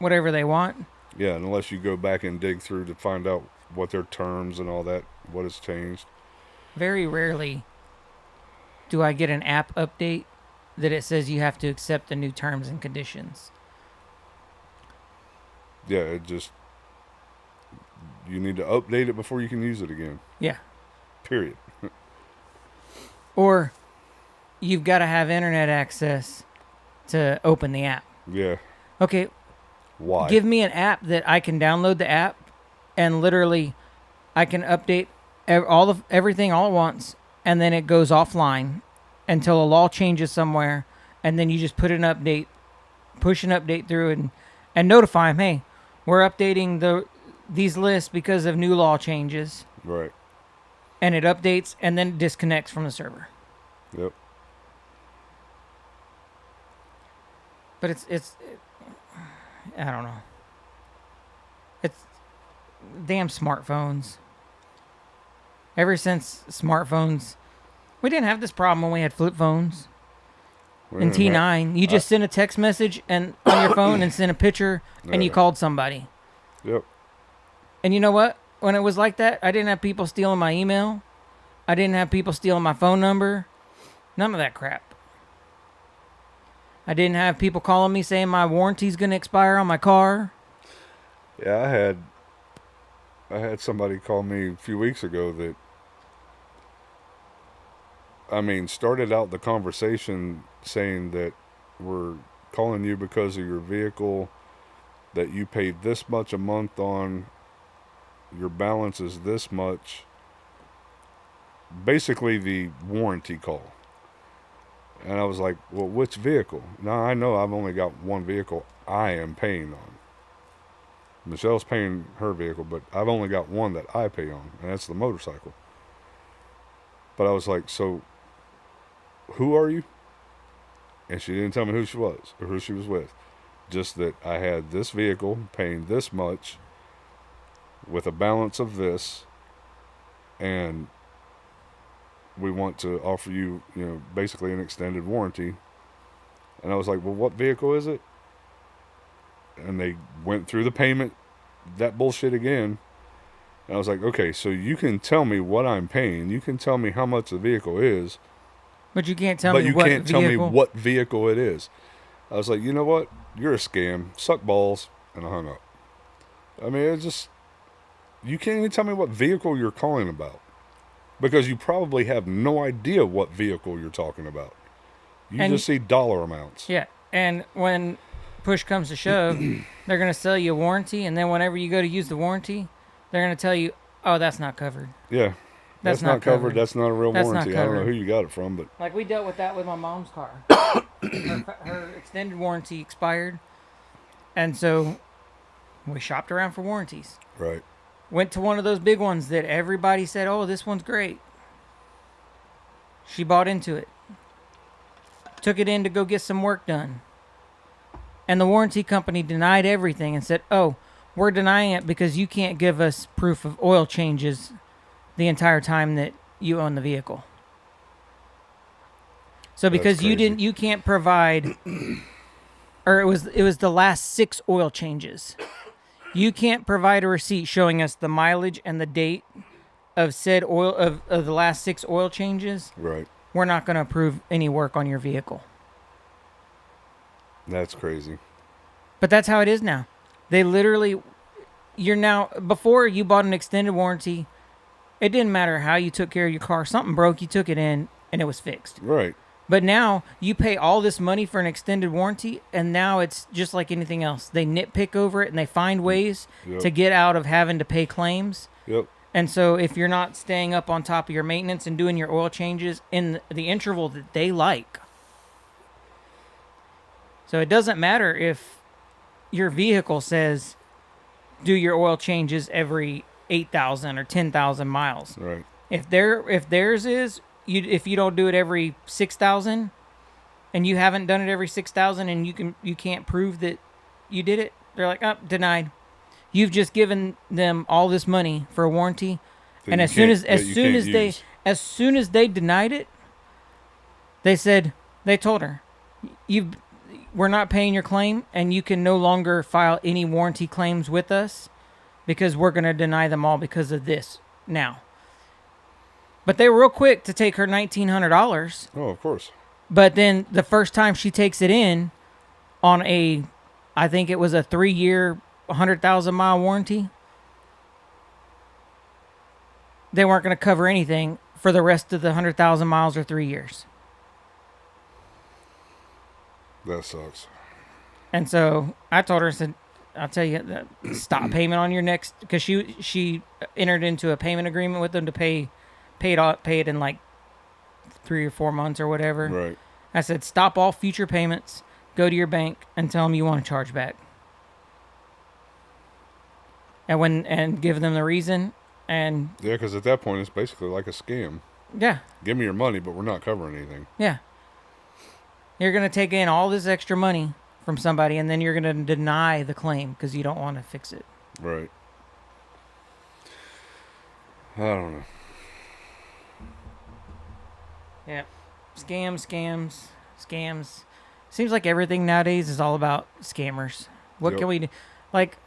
whatever they want. Yeah, unless you go back and dig through to find out what their terms and all that, what has changed. Very rarely do I get an app update that it says you have to accept the new terms and conditions. Yeah, you need to update it before you can use it again. Yeah. Period. Or you've got to have internet access to open the app. Yeah. Okay. Why? Give me an app that I can download the app and literally I can update everything all at once, and then it goes offline until a law changes somewhere, and then you just push an update through and notify them, hey, we're updating these lists because of new law changes. Right. And it updates and then disconnects from the server. Yep. But it's I don't know. It's damn smartphones. Ever since smartphones, we didn't have this problem when we had flip phones. In T9, you just send a text message and on your phone and send a picture and you called somebody. Yep. And you know what? When it was like that, I didn't have people stealing my email. I didn't have people stealing my phone number. None of that crap. I didn't have people calling me saying my warranty's going to expire on my car. Yeah, I had somebody call me a few weeks ago that, started out the conversation saying that we're calling you because of your vehicle, that you paid this much a month on, your balance is this much. Basically the warranty call. And I was like, well, which vehicle? Now I know I've only got one vehicle I am paying on. Michelle's paying her vehicle, but I've only got one that I pay on, and that's the motorcycle. But I was like, so who are you? And she didn't tell me who she was or who she was with. Just that I had this vehicle paying this much with a balance of this, and we want to offer you, basically an extended warranty. And I was like, well, what vehicle is it? And they went through the payment, that bullshit again. And I was like, okay, so you can tell me what I'm paying. You can tell me how much the vehicle is. But you can't tell me what vehicle. But you can't tell me what vehicle it is. I was like, you know what? You're a scam. Suck balls. And I hung up. I mean, it's just... You can't even tell me what vehicle you're calling about. Because you probably have no idea what vehicle you're talking about. You just see dollar amounts. Yeah, and when push comes to shove, they're going to sell you a warranty, and then whenever you go to use the warranty, they're going to tell you, oh, that's not covered. Yeah. That's not covered. That's not a real warranty. I don't know who you got it from, but... Like, we dealt with that with my mom's car. her extended warranty expired, and so we shopped around for warranties. Right. Went to one of those big ones that everybody said, oh, this one's great. She bought into it. Took it in to go get some work done. And the warranty company denied everything and said, oh, we're denying it because you can't give us proof of oil changes the entire time that you own the vehicle. So because you can't provide, or it was the last 6 oil changes. You can't provide a receipt showing us the mileage and the date of said oil of the last 6 oil changes. Right. We're not going to approve any work on your vehicle. That's crazy. But that's how it is now. They literally, before you bought an extended warranty, it didn't matter how you took care of your car. Something broke, you took it in, and it was fixed. Right. But now you pay all this money for an extended warranty, and now it's just like anything else. They nitpick over it, and they find ways to get out of having to pay claims. Yep. And so if you're not staying up on top of your maintenance and doing your oil changes in the interval that they like. So it doesn't matter if your vehicle says do your oil changes every 8,000 or 10,000 miles. Right. If theirs is if you don't do it every 6,000 and you haven't done it every 6,000 and you can't prove that you did it, they're like, oh, denied. You've just given them all this money for a warranty, and as soon as they denied it, they told her, we're not paying your claim, and you can no longer file any warranty claims with us because we're going to deny them all because of this now. But they were real quick to take her $1,900. Oh, of course. But then the first time she takes it in on I think it was a 3-year, 100,000-mile warranty, they weren't going to cover anything for the rest of the 100,000 miles or 3 years. That sucks. And so I told her, I said, I'll tell you, stop payment on your next, because she entered into a payment agreement with them to pay it in like 3 or 4 months or whatever. Right. I said, stop all future payments, go to your bank and tell them you want to charge back. And give them the reason. And yeah, because at that point it's basically like a scam. Yeah. Give me your money, but we're not covering anything. Yeah. You're going to take in all this extra money from somebody, and then you're going to deny the claim because you don't want to fix it. Right. I don't know. Yeah. Scams. Seems like everything nowadays is all about scammers. What can we do? Like,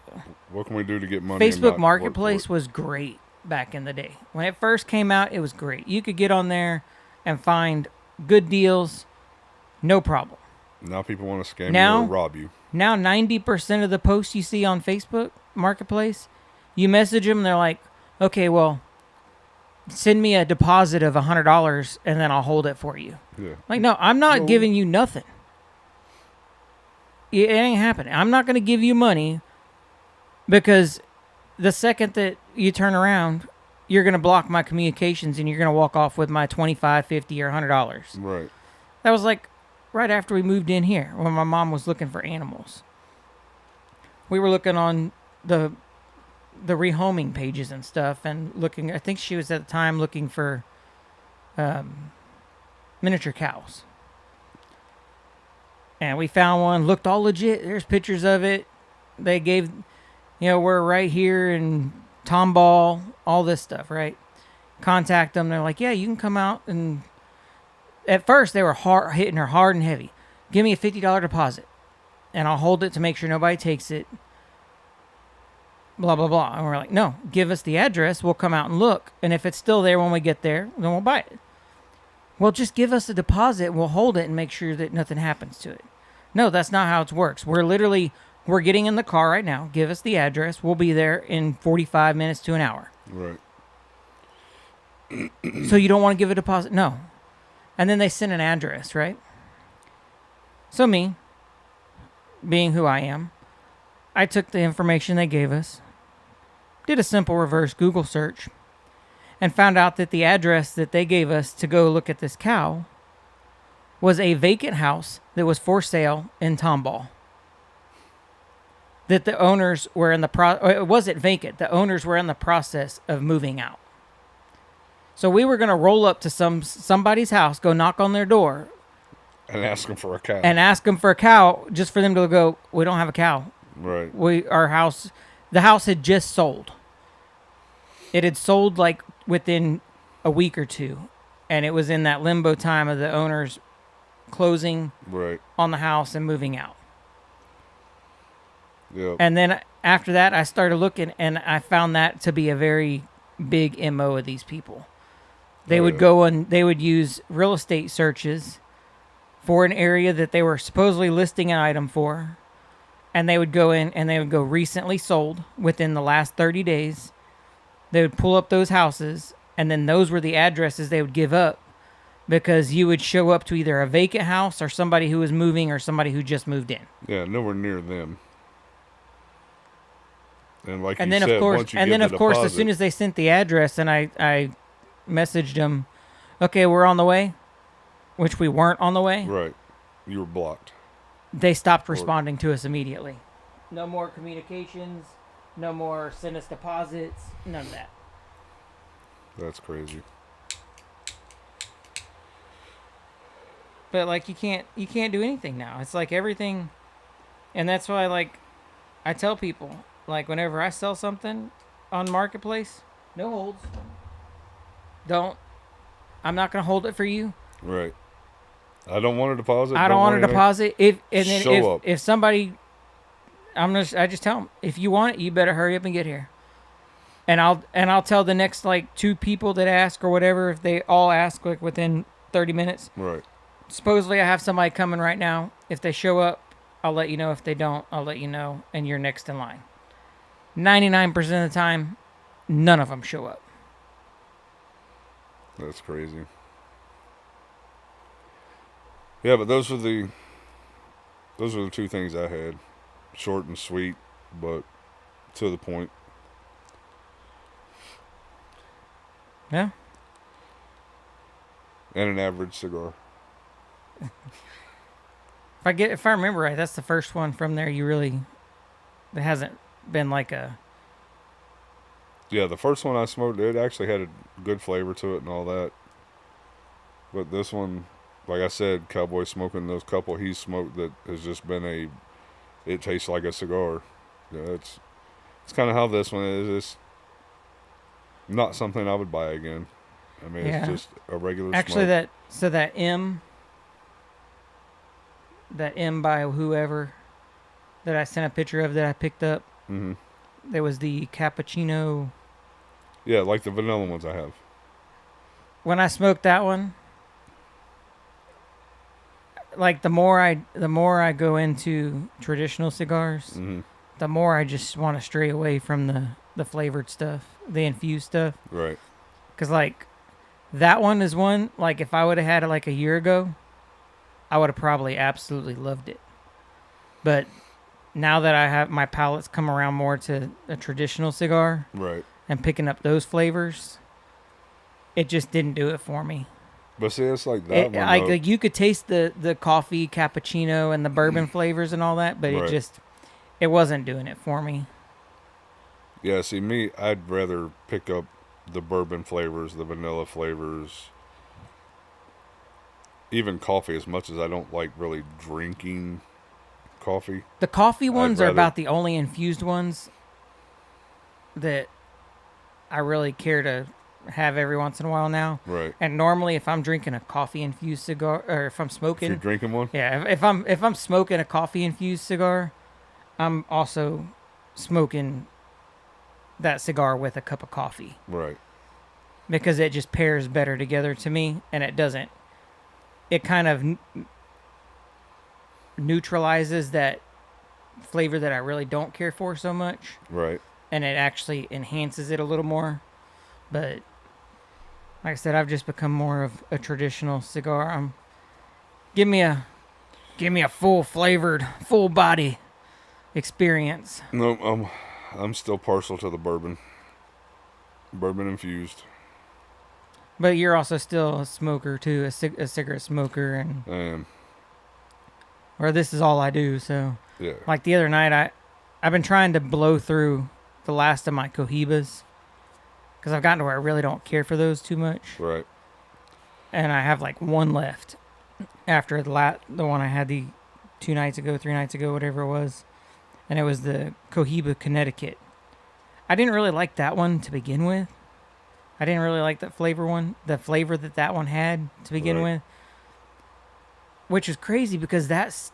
what can we do to get money? Facebook Marketplace was great back in the day. When it first came out, it was great. You could get on there and find good deals, no problem. Now people want to scam you or rob you. Now 90% of the posts you see on Facebook Marketplace, you message them, and they're like, okay, well, send me a deposit of $100 and then I'll hold it for you. Yeah. Like, no, I'm not giving you nothing. It ain't happening. I'm not going to give you money because the second that you turn around, you're going to block my communications and you're going to walk off with my $25, $50, or $100. Right. That was like right after we moved in here when my mom was looking for animals. We were looking on the rehoming pages and stuff and looking, I think she was at the time looking for miniature cows. And we found one, looked all legit. There's pictures of it. They gave, we're right here in Tomball, all this stuff, right? Contact them. They're like, yeah, you can come out. And at first, they were hitting her hard and heavy. Give me a $50 deposit, and I'll hold it to make sure nobody takes it. Blah, blah, blah. And we're like, no, give us the address. We'll come out and look. And if it's still there when we get there, then we'll buy it. Well, just give us a deposit. We'll hold it and make sure that nothing happens to it. No, that's not how it works. We're getting in the car right now. Give us the address. We'll be there in 45 minutes to an hour. Right. So you don't want to give a deposit? No. And then they send an address, right? So me, being who I am, I took the information they gave us, did a simple reverse Google search, and found out that the address that they gave us to go look at this cow was a vacant house that was for sale in Tomball. That the owners were in it wasn't vacant. The owners were in the process of moving out. So we were going to roll up to somebody's house, go knock on their door. And ask them for a cow. Just for them to go, we don't have a cow. Right. The house had just sold. It had sold like within a week or two. And it was in that limbo time of the owners closing on the house and moving out. Yep. And then after that, I started looking, and I found that to be a very big MO of these people. They would go and they would use real estate searches for an area that they were supposedly listing an item for, and they would go in and they would go recently sold within the last 30 days. They would pull up those houses, and then those were the addresses they would give up, because you would show up to either a vacant house or somebody who was moving or somebody who just moved in. Yeah, nowhere near them. And like and you then said, of course, once you and give then the of course, deposit, as soon as they sent the address, and I messaged them, okay, we're on the way, which we weren't on the way. Right, you were blocked. They stopped responding to us immediately. No more communications. No more send us deposits. None of that. That's crazy. But like you can't do anything now. It's like everything, and that's why I tell people, like, whenever I sell something on Marketplace, no holds. I'm not gonna hold it for you. Right. I don't want a deposit. I don't want a deposit. If somebody, I just tell them, if you want it, you better hurry up and get here. And I'll tell the next like 2 people that ask or whatever, if they all ask like within 30 minutes. Right. Supposedly I have somebody coming right now. If they show up, I'll let you know. If they don't, I'll let you know, and you're next in line. 99% of the time, none of them show up. That's crazy. Yeah, but those were the 2 things I had. Short and sweet, but to the point. Yeah. And an average cigar. If I remember right, that's the first one from there that hasn't been like a... Yeah, the first one I smoked, it actually had a good flavor to it and all that. But this one, like I said, Cowboy smoking those couple he smoked that has just been it tastes like a cigar. Yeah, it's kind of how this one is. It's not something I would buy again. I mean, It's just a regular Actually, smoke. that M by whoever that I sent a picture of that I picked up, there was the cappuccino. Yeah, like the vanilla ones I have. When I smoked that one, like the more I go into traditional cigars, the more I just want to stray away from the flavored stuff, the infused stuff. Right. Because like that one is one, like if I would have had it like a year ago, I would have probably absolutely loved it. But now that I have my palate's come around more to a traditional cigar, right, and picking up those flavors, it just didn't do it for me. But see, it's like that one. Like you could taste the coffee, cappuccino, and the bourbon flavors and all that, but it wasn't doing it for me. Yeah, see, me, I'd rather pick up the bourbon flavors, the vanilla flavors, even coffee, as much as I don't like really drinking coffee. The coffee ones are about the only infused ones that I really care to have every once in a while now. Right. And normally, if I'm drinking a coffee infused cigar, or if I'm smoking, If you're drinking one, yeah, if I'm smoking a coffee infused cigar, I'm also smoking that cigar with a cup of coffee. right. Because it just pairs better together to me, and it doesn't. It kind of neutralizes that flavor that I really don't care for so much. Right. And it actually enhances it a little more. But like I said, I've just become more of a traditional cigar. Give me a full flavored, full body experience. No, I'm still partial to the bourbon infused. But you're also still a smoker too, a cigarette smoker, and I am. or this is all I do. So Yeah. like the other night, I've been trying to blow through the last of my Cohibas because I've gotten to where I really don't care for those too much. Right. And I have like one left after the one I had the 3 nights ago, whatever it was. And it was the Cohiba Connecticut. I didn't really like that one to begin with. I didn't really like the flavor that one had to begin with. Which is crazy because that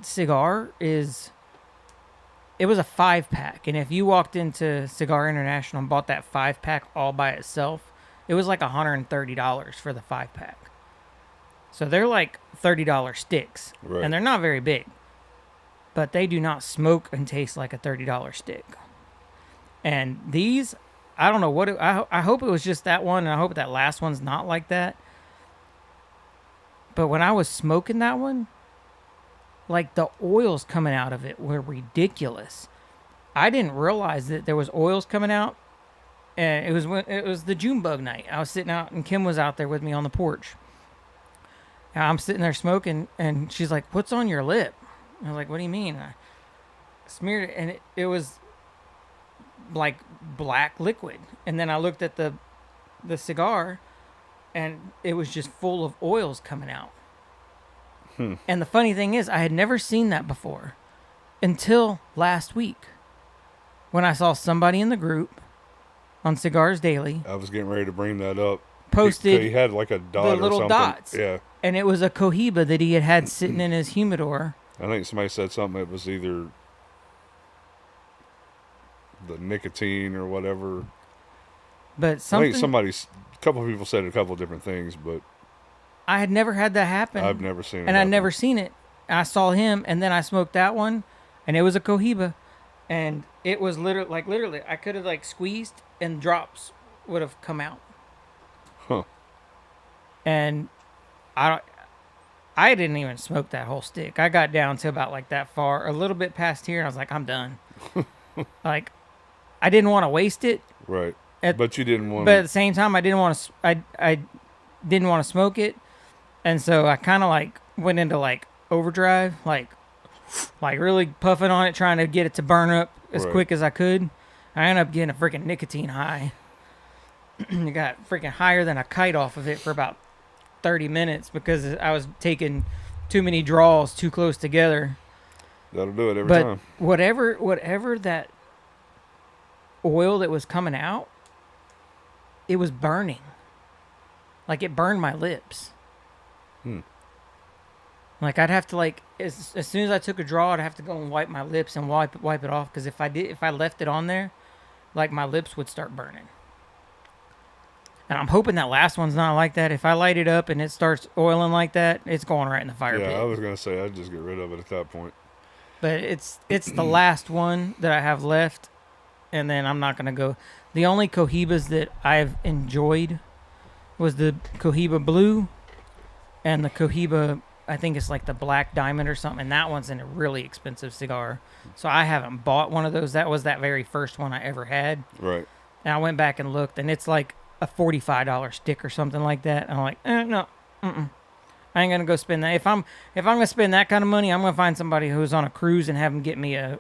cigar it was a 5-pack. And if you walked into Cigar International and bought that 5-pack all by itself, it was like $130 for the 5-pack. So they're like $30 sticks. Right. And they're not very big. But they do not smoke and taste like a $30 stick. And these, I don't know what I hope it was just that one, and I hope that last one's not like that. But when I was smoking that one, like the oils coming out of it were ridiculous. I didn't realize that there was oils coming out, and it was the June bug night. I was sitting out, and Kim was out there with me on the porch. And I'm sitting there smoking, and she's like, "What's on your lip?" I was like, "What do you mean?" I smeared it, and it was like black liquid. And then I looked at the cigar, and it was just full of oils coming out. And the funny thing is, I had never seen that before until last week when I saw somebody in the group on Cigars Daily. I was getting ready to bring that up. Posted he had like a dot the or little something. dots. Yeah. And it was a Cohiba that he had sitting in his humidor. I think somebody said something. It was either the nicotine or whatever. But something. I think a couple of people said a couple of different things, but I had never had that happen. I've never seen it. And I'd never seen it. I saw him, and then I smoked that one, and it was a Cohiba. And it was literally, I could have like squeezed, and drops would have come out. Huh. And I didn't even smoke that whole stick. I got down to about like that far, a little bit past here, and I was like, I'm done. Like, I didn't want to waste it. Right. But you didn't want. But at the same time, I didn't want to. I didn't want to smoke it, and so I kind of like went into like overdrive, like really puffing on it, trying to get it to burn up as quick as I could. I ended up getting a freaking nicotine high. You got freaking higher than a kite off of it for about 30 minutes because I was taking too many draws too close together. That'll do it every But time. whatever that oil that was coming out, it was burning. Like it burned my lips. Like I'd have to like as soon as I took a draw, I'd have to go and wipe my lips and wipe it off because if I left it on there, like my lips would start burning. And I'm hoping that last one's not like that. If I light it up and it starts oiling like that, it's going right in the fire pit. Yeah, I was gonna say I'd just get rid of it at that point. But it's the last one that I have left, and then I'm not gonna go. The only Cohibas that I've enjoyed was the Cohiba Blue and the Cohiba, I think it's like the Black Diamond or something, and that one's in a really expensive cigar. So I haven't bought one of those. That was that very first one I ever had. Right. And I went back and looked, and it's like a $45 stick or something like that. And I'm like, no, I ain't gonna go spend that. If I'm gonna spend that kind of money, I'm gonna find somebody who's on a cruise and have them get me a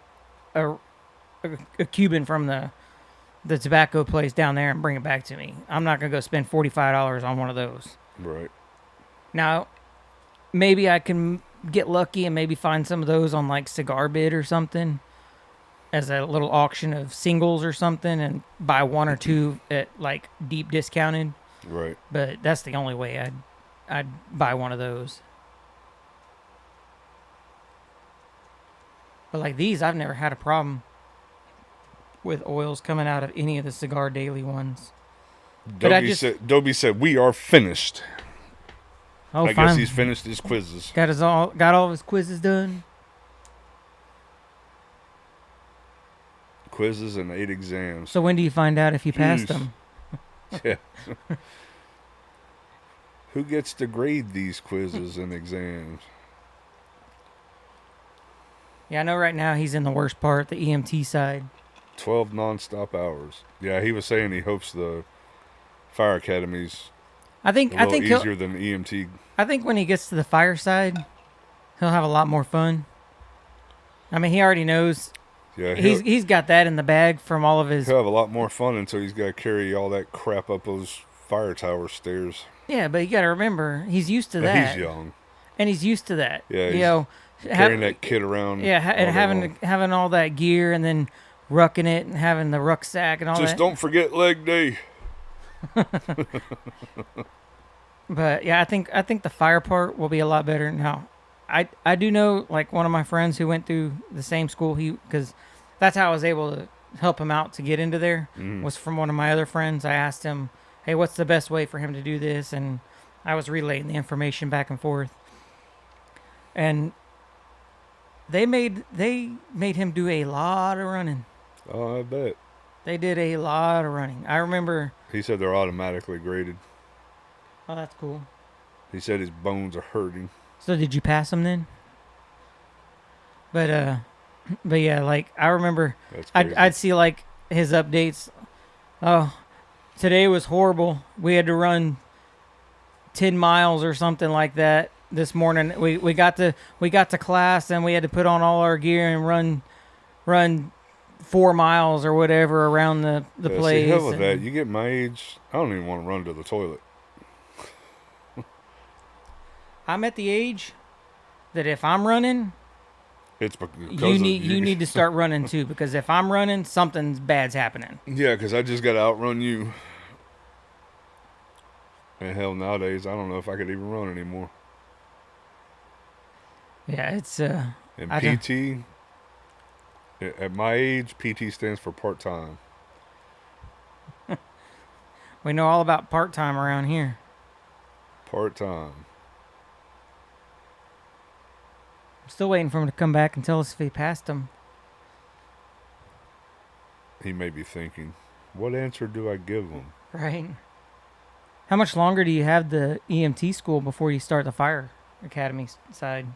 Cuban from the tobacco place down there and bring it back to me. I'm not gonna go spend $45 on one of those. Right. Now, maybe I can get lucky and maybe find some of those on like Cigar Bid or something as a little auction of singles or something and buy one or two at like deep discounted. Right. But that's the only way I'd buy one of those. But like these, I've never had a problem with oils coming out of any of the Cigar Daily ones. Dobie said, we are finished. Oh, I guess he's finished his quizzes. Got all of his quizzes done. Quizzes and 8 exams. So when do you find out if you passed them? Yeah. Who gets to grade these quizzes and exams? Yeah, I know right now he's in the worst part, the EMT side. 12 nonstop hours. Yeah, he was saying he hopes the fire academy's I think easier than the EMT. I think when he gets to the fire side, he'll have a lot more fun. I mean, he already knows. Yeah, he's got that in the bag from all of his. He'll have a lot more fun until he's got to carry all that crap up those fire tower stairs. Yeah, but you got to remember, he's used to that. He's young, and he's used to that. Yeah, carrying that kid around. Yeah, and having all that gear and then rucking it and having the rucksack and all that. Just don't forget leg day. But yeah, I think the fire part will be a lot better now. I do know, like, one of my friends who went through the same school, because that's how I was able to help him out to get into there, was from one of my other friends. I asked him, hey, what's the best way for him to do this? And I was relaying the information back and forth. And they made him do a lot of running. Oh, I bet. They did a lot of running. I remember. He said they're automatically graded. Oh, that's cool. He said his bones are hurting. So did you pass him then? But yeah, like I remember, I'd see like his updates. Oh, today was horrible. We had to run 10 miles or something like that this morning. We got to class and we had to put on all our gear and run 4 miles or whatever around the place. See, hell with that. You get my age, I don't even want to run to the toilet. I'm at the age that if I'm running, it's you need to start running too, because if I'm running, something bad's happening. Yeah, because I just got to outrun you. And hell, nowadays, I don't know if I could even run anymore. Yeah, it's And PT, at my age, PT stands for part-time. We know all about part-time around here. Part-time. I'm still waiting for him to come back and tell us if he passed him. He may be thinking, what answer do I give him? Right. How much longer do you have the EMT school before you start the fire academy side?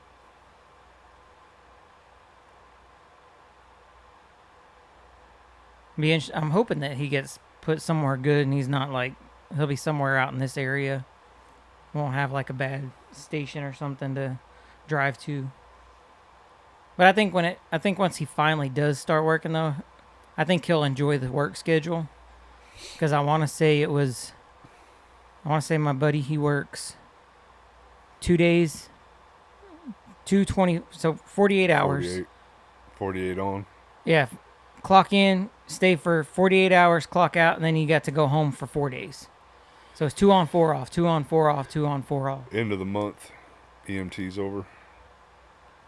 I'm hoping that he gets put somewhere good and he's not like, he'll be somewhere out in this area. Won't have like a bad station or something to drive to. But I think once he finally does start working though, I think he'll enjoy the work schedule. Because I want to say my buddy, he works 2 days, 220, so 48 hours. 48 on. Yeah. Clock in, stay for 48 hours, clock out, and then you got to go home for 4 days. So it's 2 on, 4 off, 2 on, 4 off, 2 on, 4 off. End of the month, EMT's over.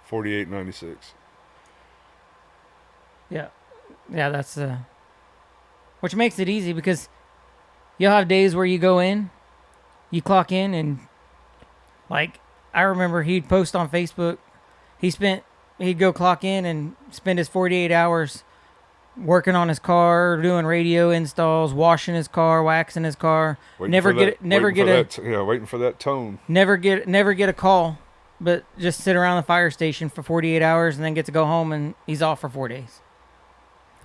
48.96. Yeah. Yeah, that's which makes it easy because you'll have days where you go in, you clock in, and like I remember he'd post on Facebook, he'd go clock in and spend his 48 hours working on his car, doing radio installs, washing his car, waxing his car. Waiting for that tone. Never get a call, but just sit around the fire station for 48 hours and then get to go home and he's off for 4 days.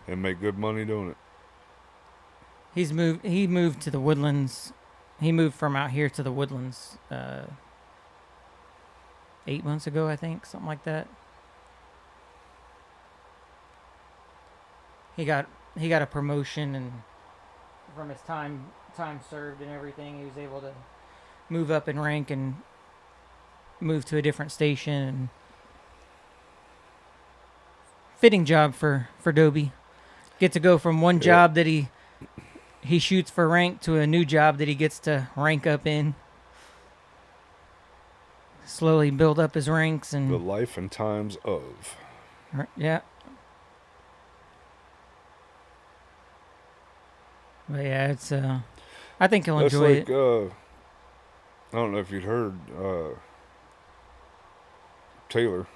And make good money doing it. He moved to the Woodlands. He moved from out here to the Woodlands 8 months ago, I think, something like that. He got a promotion, and from his time served and everything, he was able to move up in rank and move to a different station. And fitting job for Dobie. Get to go from one job that he shoots for rank to a new job that he gets to rank up in. Slowly build up his ranks and the life and times of. Yeah. But yeah, it's I think he'll enjoy it. I don't know if you'd heard Taylor,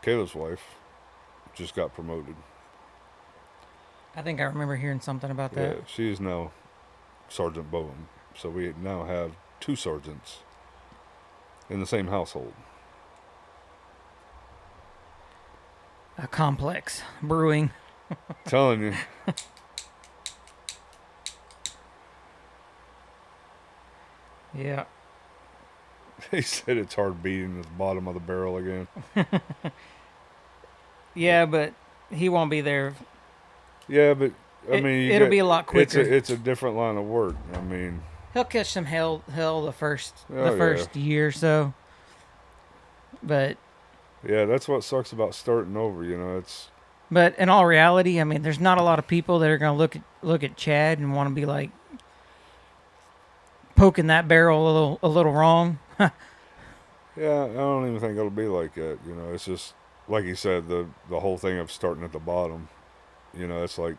Kayla's wife, just got promoted. I think I remember hearing something about that. Yeah, she is now Sergeant Bowen. So we now have 2 sergeants in the same household. A complex brewing. Telling you. Yeah. He said it's hard beating the bottom of the barrel again. Yeah, but he won't be there. Yeah, but I mean, it'll be a lot quicker. It's a different line of work. I mean, he'll catch some hell the first year or so. But yeah, that's what sucks about starting over. But in all reality, I mean, there's not a lot of people that are going to look at Chad and want to be like poking that barrel a little wrong. Yeah, I don't even think it'll be like that. It's just like you said, the whole thing of starting at the bottom. It's like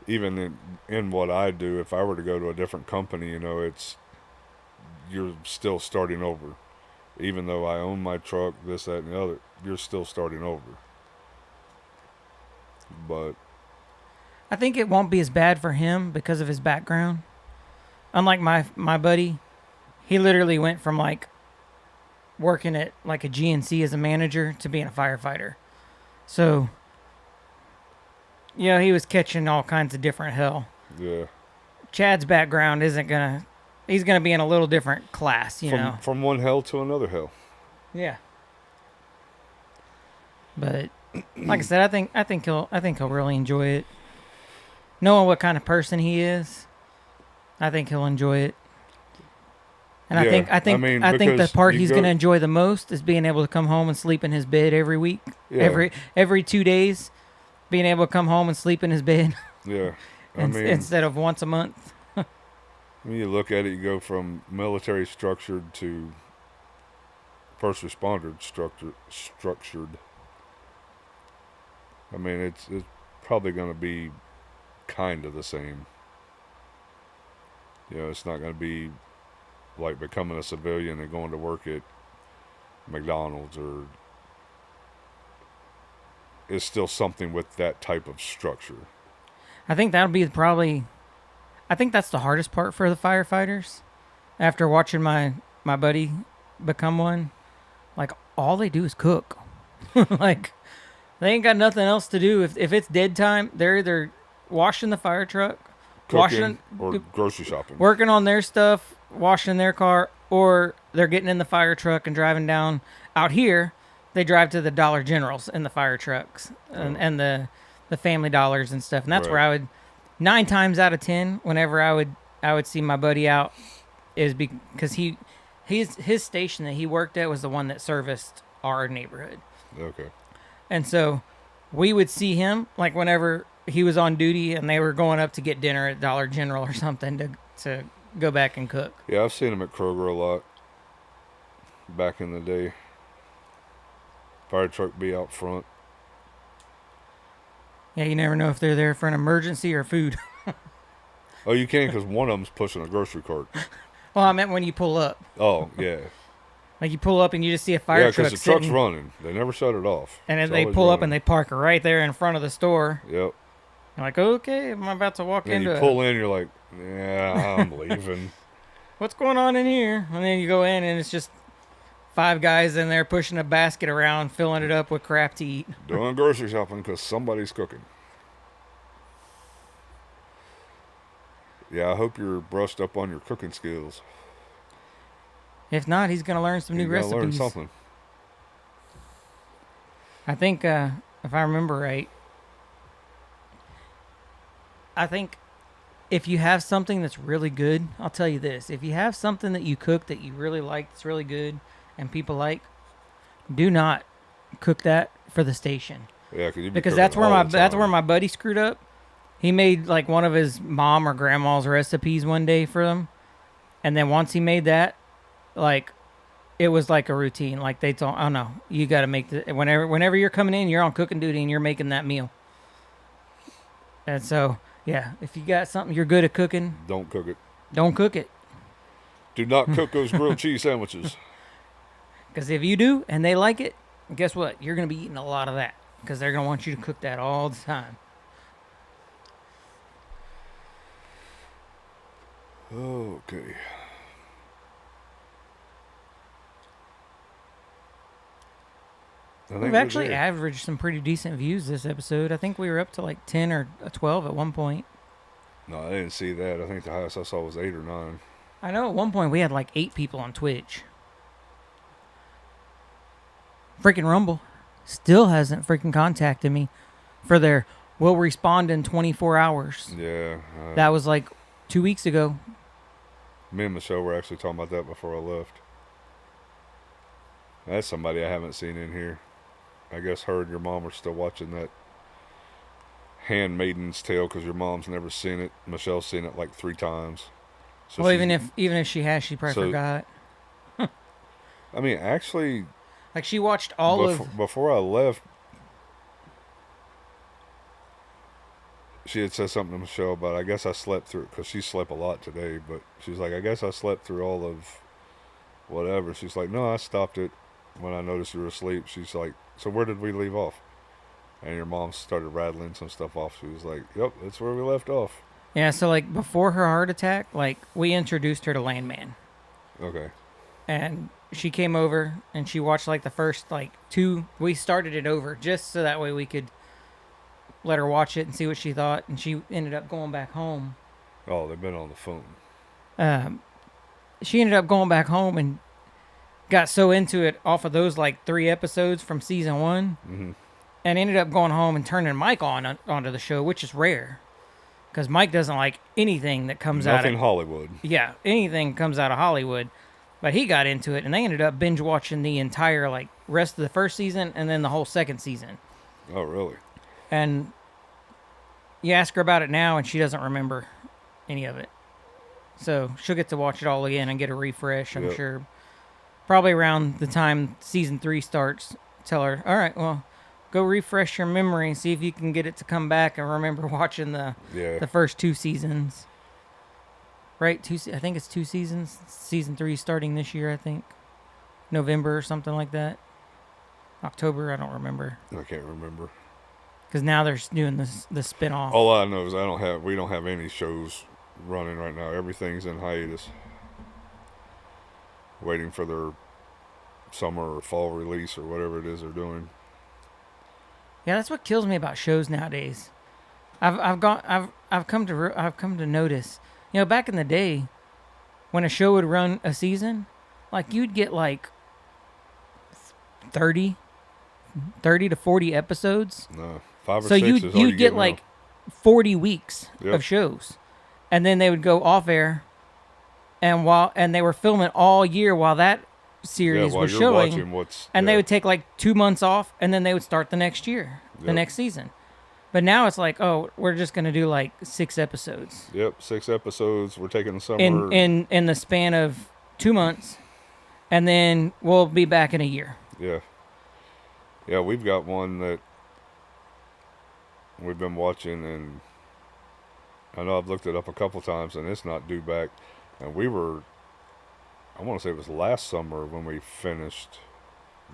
even in what I do, if I were to go to a different company, you're still starting over. Even though I own my truck, this, that, and the other, you're still starting over. But I think it won't be as bad for him because of his background. Unlike my buddy, he literally went from like working at like a GNC as a manager to being a firefighter. So, he was catching all kinds of different hell. Yeah. Chad's background he's gonna be in a little different class, From one hell to another hell. Yeah. But like I said, I think he'll really enjoy it. Knowing what kind of person he is, I think he'll enjoy it. And yeah, I think the part he's going to enjoy the most is being able to come home and sleep in his bed every week. Yeah. Every 2 days, being able to come home and sleep in his bed. Yeah. Instead of once a month. When you look at it, you go from military structured to first responder structured. I mean, it's probably going to be kind of the same. It's not going to be like becoming a civilian and going to work at McDonald's, or it's still something with that type of structure. I think that'll be I think that's the hardest part for the firefighters. After watching my buddy become one, like all they do is cook. Like they ain't got nothing else to do. If it's dead time, they're either washing the fire truck, cooking, or grocery shopping, working on their stuff, washing their car, or they're getting in the fire truck and driving down. Out here, they drive to the Dollar Generals in the fire trucks and the Family Dollars and stuff. And that's where I would 9 times out of 10, whenever I would see my buddy out, is because his station that he worked at was the one that serviced our neighborhood. Okay. And so we would see him like whenever he was on duty and they were going up to get dinner at Dollar General or something to go back and cook. Yeah, I've seen him at Kroger a lot back in the day. Fire truck be out front. Yeah, you never know if they're there for an emergency or food. Oh, you can, because one of them's pushing a grocery cart. Well, I meant when you pull up. Oh, yeah. Like you pull up and you just see a fire truck. Yeah, because the truck's running. They never shut it off. And then they pull up and they park right there in front of the store. Yep. You're like, okay, I'm about to walk into it. You pull in, you're like, yeah, I'm leaving. What's going on in here? And then you go in and it's just 5 guys in there pushing a basket around, filling it up with crap to eat. Doing grocery shopping because somebody's cooking. Yeah, I hope you're brushed up on your cooking skills. If not, he's going to learn some new recipes. Learn something. I think, if I remember right, I think if you have something that's really good, I'll tell you this. If you have something that you cook that you really like that's really good, and people like, do not cook that for the station. Yeah, because that's where my buddy screwed up. He made like one of his mom or grandma's recipes one day for them, and then once he made that, like, it was like a routine. Like they told, oh no, you got to make the whenever you're coming in, you're on cooking duty and you're making that meal. And so, yeah, if you got something you're good at cooking, don't cook it. Don't cook it. Do not cook those grilled cheese sandwiches. Because if you do and they like it, guess what? You're going to be eating a lot of that because they're going to want you to cook that all the time. Okay. We've actually averaged some pretty decent views this episode. I think we were up to like 10 or 12 at one point. No, I didn't see that. I think the highest I saw was 8 or 9. I know at one point we had like 8 people on Twitch. Freaking Rumble still hasn't freaking contacted me for their will respond in 24 hours. Yeah. That was like 2 weeks ago. Me and Michelle were actually talking about that before I left. That's somebody I haven't seen in here. I guess her and your mom are still watching that Handmaiden's Tale because your mom's never seen it. Michelle's seen it like 3 times. So well, even if she has, she probably forgot. I mean, actually, like she watched all before I left. She had said something to Michelle about, I guess I slept through it because she slept a lot today. But she's like, I guess I slept through all of whatever. She's like, no, I stopped it when I noticed you were asleep. She's like, so where did we leave off? And your mom started rattling some stuff off. She was like, yep, that's where we left off. Yeah, so like before her heart attack, like we introduced her to Landman. Okay. And she came over and she watched like the first like 2. We started it over just so that way we could let her watch it and see what she thought. And she ended up going back home. Oh, they've been on the phone. She ended up going back home and got so into it off of those like 3 episodes from season 1, and ended up going home and turning Mike onto the show, which is rare, because Mike doesn't like anything that comes out of Hollywood. Yeah, anything comes out of Hollywood, but he got into it, and they ended up binge watching the entire like rest of the first season and then the whole second season. Oh, really? And you ask her about it now, and she doesn't remember any of it. So she'll get to watch it all again and get a refresh, I'm sure. Probably around the time season 3 starts, tell her, all right, well, go refresh your memory and see if you can get it to come back and remember watching the first 2 seasons. Right? I think it's 2 seasons. Season 3 starting this year, I think. November or something like that. October, I don't remember. I can't remember. Because now they're doing the spinoff. All I know is we don't have any shows running right now. Everything's in hiatus. Waiting for their summer or fall release or whatever it is they're doing. Yeah, that's what kills me about shows nowadays. I've come to notice, you know, back in the day, when a show would run a season, like you'd get like 30 to 40 episodes. No, 5 or so 6 is all you'd get like 40 weeks of shows, and then they would go off air. And they were filming all year while that series was showing, they would take like 2 months off, and then they would start the next year, the next season. But now it's like, oh, we're just gonna do like 6 episodes. Yep, 6 episodes. We're taking the summer in the span of 2 months, and then we'll be back in a year. Yeah, we've got one that we've been watching, and I know I've looked it up a couple times, and it's not due back. And I want to say it was last summer when we finished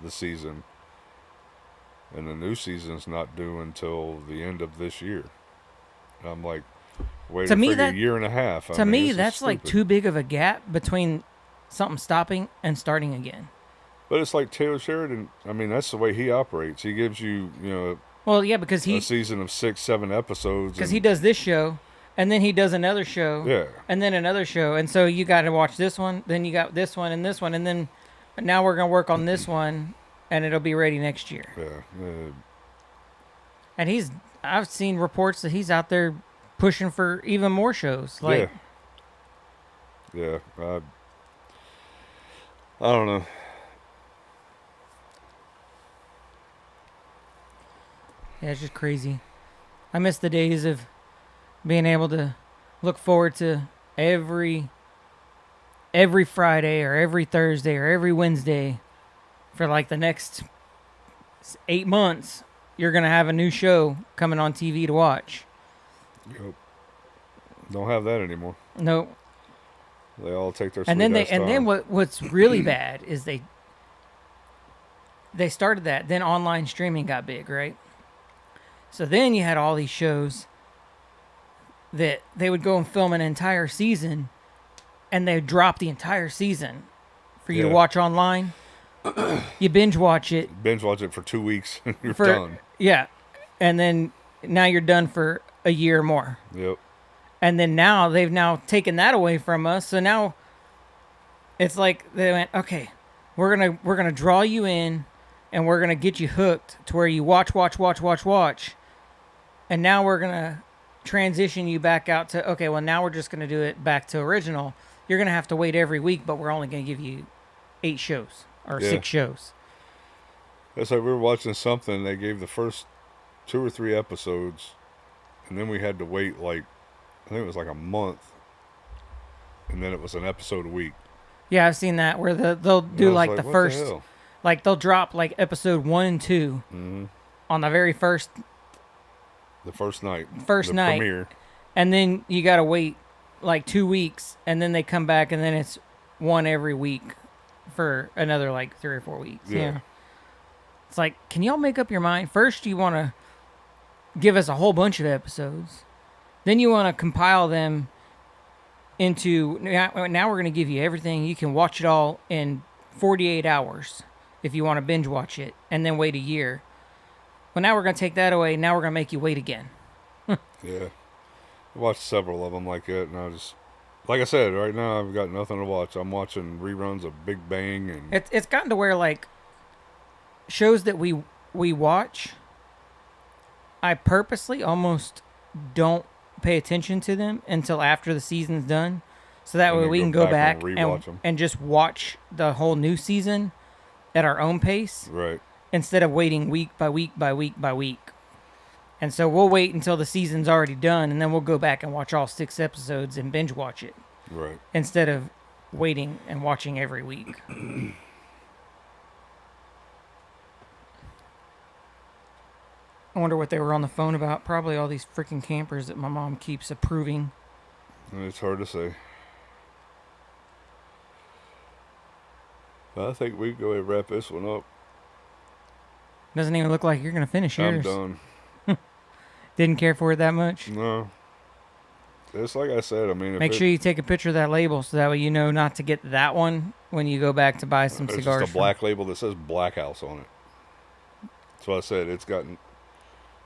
the season. And the new season's not due until the end of this year. And I'm like, waiting for a year and a half. To me, that's like too big of a gap between something stopping and starting again. But it's like Taylor Sheridan. I mean, that's the way he operates. He gives you, well, yeah, because a season of 6, 7 episodes. Because he does this show. And then he does another show. Yeah. And then another show. And so you got to watch this one. Then you got this one and this one. And then now we're going to work on this one. And it'll be ready next year. Yeah. And I've seen reports that he's out there pushing for even more shows. Like, yeah. I don't know. Yeah, it's just crazy. I miss the days of being able to look forward to every Friday or every Thursday or every Wednesday for like the next 8 months. You're going to have a new show coming on TV to watch. Yep. Don't have that anymore. No. They all take their and then what's really bad is they started that. Then online streaming got big, right? So then you had all these shows that they would go and film an entire season, and they would drop the entire season for you to watch online. You binge watch it. Binge watch it for 2 weeks, and you're done. Yeah, and then now you're done for a year or more. Yep. And then now they've taken that away from us. So now it's like they went, okay, we're gonna draw you in, and we're gonna get you hooked to where you watch, and now we're gonna transition you back out to, okay, well now we're just gonna do it back to original. You're gonna have to wait every week, but we're only gonna give you 8 shows or 6 shows. It's like we were watching something. They gave the first 2 or 3 episodes, and then we had to wait like, I think it was like a month, and then it was an episode a week. Yeah, I've seen that where they'll do like the first, like they'll drop like episode 1 and 2 on the very first. The first night. Premiere. And then you got to wait like 2 weeks, and then they come back, and then it's one every week for another like 3 or 4 weeks. Yeah. It's like, can y'all make up your mind? First, you want to give us a whole bunch of episodes. Then you want to compile them into, now we're going to give you everything. You can watch it all in 48 hours if you want to binge watch it, and then wait a year. Well, now we're going to take that away. Now we're going to make you wait again. Yeah. I watched several of them like that, and I just, like I said, right now I've got nothing to watch. I'm watching reruns of Big Bang. And It's gotten to where, like, shows that we watch, I purposely almost don't pay attention to them until after the season's done, so that way we can go back and just watch the whole new season at our own pace, right? Instead of waiting week by week by week by week. And so we'll wait until the season's already done, and then we'll go back and watch all 6 episodes and binge watch it, right? Instead of waiting and watching every week. I wonder what they were on the phone about. Probably all these freaking campers that my mom keeps approving. It's hard to say. I think we can go ahead and wrap this one up. Doesn't even look like you're going to finish yours. I'm done. Didn't care for it that much? No. It's like I said, I mean... Make sure you take a picture of that label so that way you know not to get that one when you go back to buy some cigars. It's just a black label that says Black House on it. That's what I said. It's gotten...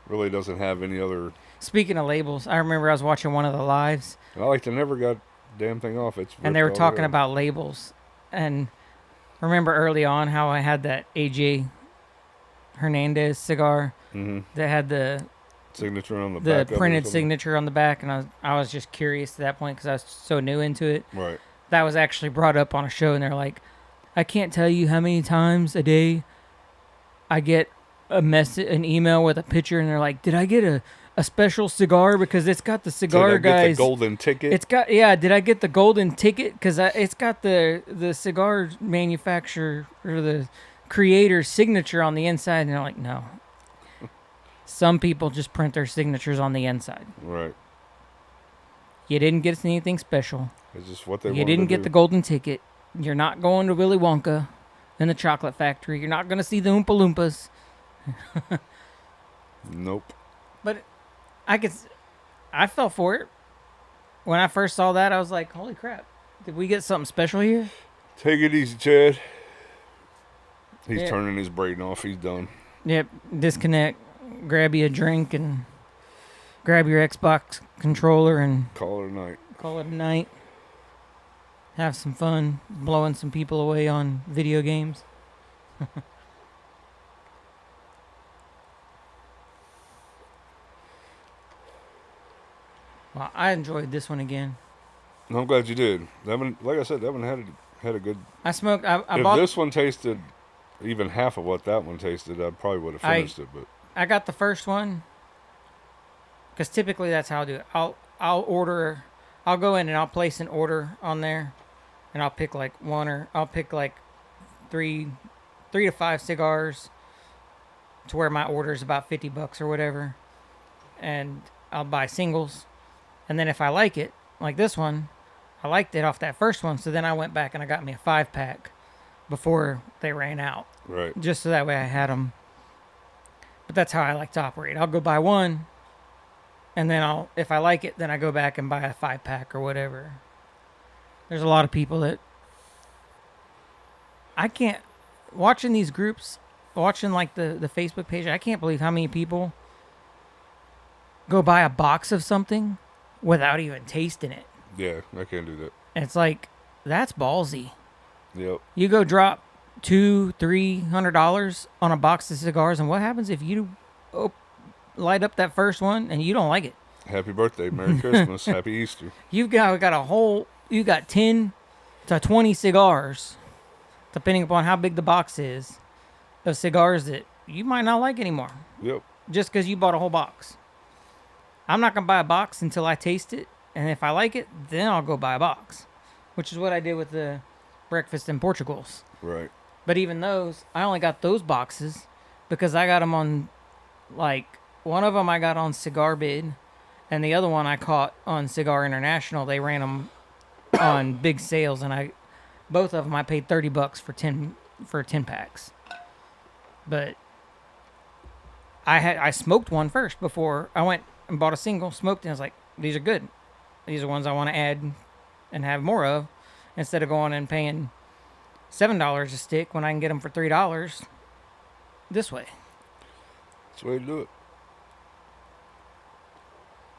Really doesn't have any other... Speaking of labels, I remember I was watching one of the lives. I like to never got damn thing off. And they were talking about labels. And remember early on how I had that AJ Hernandez cigar that had the signature on the back, the printed signature on the back, and I was just curious at that point because I was so new into it. Right. That was actually brought up on a show, and they're like, I can't tell you how many times a day I get an email with a picture, and they're like, did I get a special cigar because it's got the cigar guys. Get the golden ticket. It's got Did I get the golden ticket because it's got the cigar manufacturer or the creator's signature on the inside, and they're like, no. Some people just print their signatures on the inside. Right. You didn't get anything special. It's just what they You didn't get the golden ticket. You're not going to Willy Wonka and the chocolate factory. You're not going to see the Oompa Loompas. Nope. But I fell for it. When I first saw that, I was like, holy crap. Did we get something special here? Take it easy, Chad. He's turning his brain off. He's done. Yep. Disconnect. Grab you a drink and grab your Xbox controller and call it a night. Call it a night. Have some fun blowing some people away on video games. Well, I enjoyed this one again. I'm glad you did. That one, like I said, that one had a good. I smoked. I if bought this one tasted even half of what that one tasted, I probably would have finished it. But I got the first one because typically that's how I do it. I'll go in and I'll place an order on there, and I'll pick like three to five cigars to where my order is about $50 or whatever, and I'll buy singles, and then if I like it, like this one, I liked it off that first one, so then I went back and I got me a 5-pack before they ran out, Right. just so that way I had them. But that's how I like to operate. I'll go buy one, and then if I like it, then I go back and buy a 5-pack or whatever. There's a lot of people that I can't, watching these groups, watching like the Facebook page, I can't believe how many people go buy a box of something without even tasting it. Yeah, I can't do that. And it's like, that's ballsy. Yep. You go drop $200-$300 on a box of cigars, and what happens if you light up that first one and you don't like it? Happy birthday, Merry Christmas, Happy Easter. You got 10 to 20 cigars, depending upon how big the box is, of cigars that you might not like anymore. Yep. Just because you bought a whole box. I'm not going to buy a box until I taste it, and if I like it, then I'll go buy a box, which is what I did with the Breakfast in Portugals. Right. But even those, I only got those boxes because I got them on, like, one of them I got on Cigar Bid, and the other one I caught on Cigar International. They ran them on big sales, and both of them I paid $30 for 10 packs. But I smoked one first before I went and bought a single, smoked it, and I was like, these are good. These are ones I want to add and have more of, instead of going and paying $7 a stick when I can get them for $3 this way. That's the way to do it.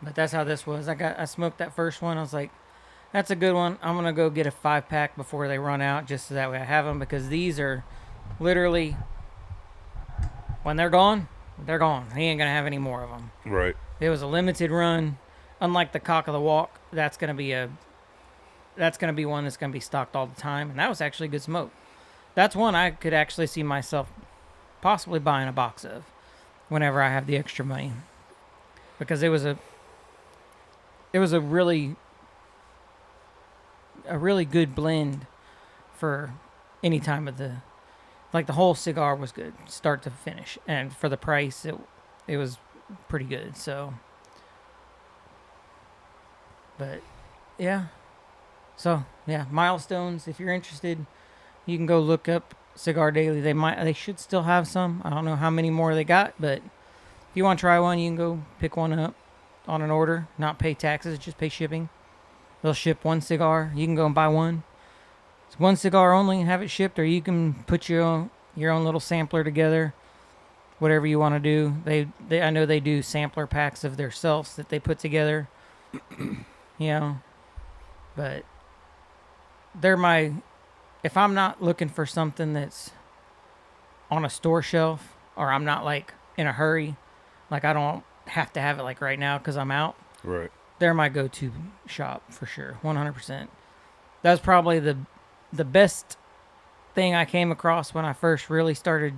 But that's how this was. I smoked that first one. I was like, that's a good one. I'm going to go get a 5-pack before they run out, just so that way I have them, because these are literally, when they're gone, they're gone. He ain't going to have any more of them. Right. It was a limited run. Unlike the Cock of the Walk, that's going to be one that's going to be stocked all the time, and that was actually good smoke. That's one I could actually see myself possibly buying a box of whenever I have the extra money, because it was a really good blend for any time of the, like, the whole cigar was good start to finish, and for the price it was pretty good. So, but yeah. So, yeah, milestones. If you're interested, you can go look up Cigar Daily. They should still have some. I don't know how many more they got, but if you want to try one, you can go pick one up on an order, not pay taxes, just pay shipping. They'll ship one cigar. You can go and buy one. It's one cigar only and have it shipped, or you can put your own little sampler together, whatever you want to do. I know they do sampler packs of their selves that they put together. But if I'm not looking for something that's on a store shelf, or I'm not like in a hurry, like I don't have to have it like right now because I'm out. Right. They're my go-to shop for sure, 100%. That's probably the best thing I came across when I first really started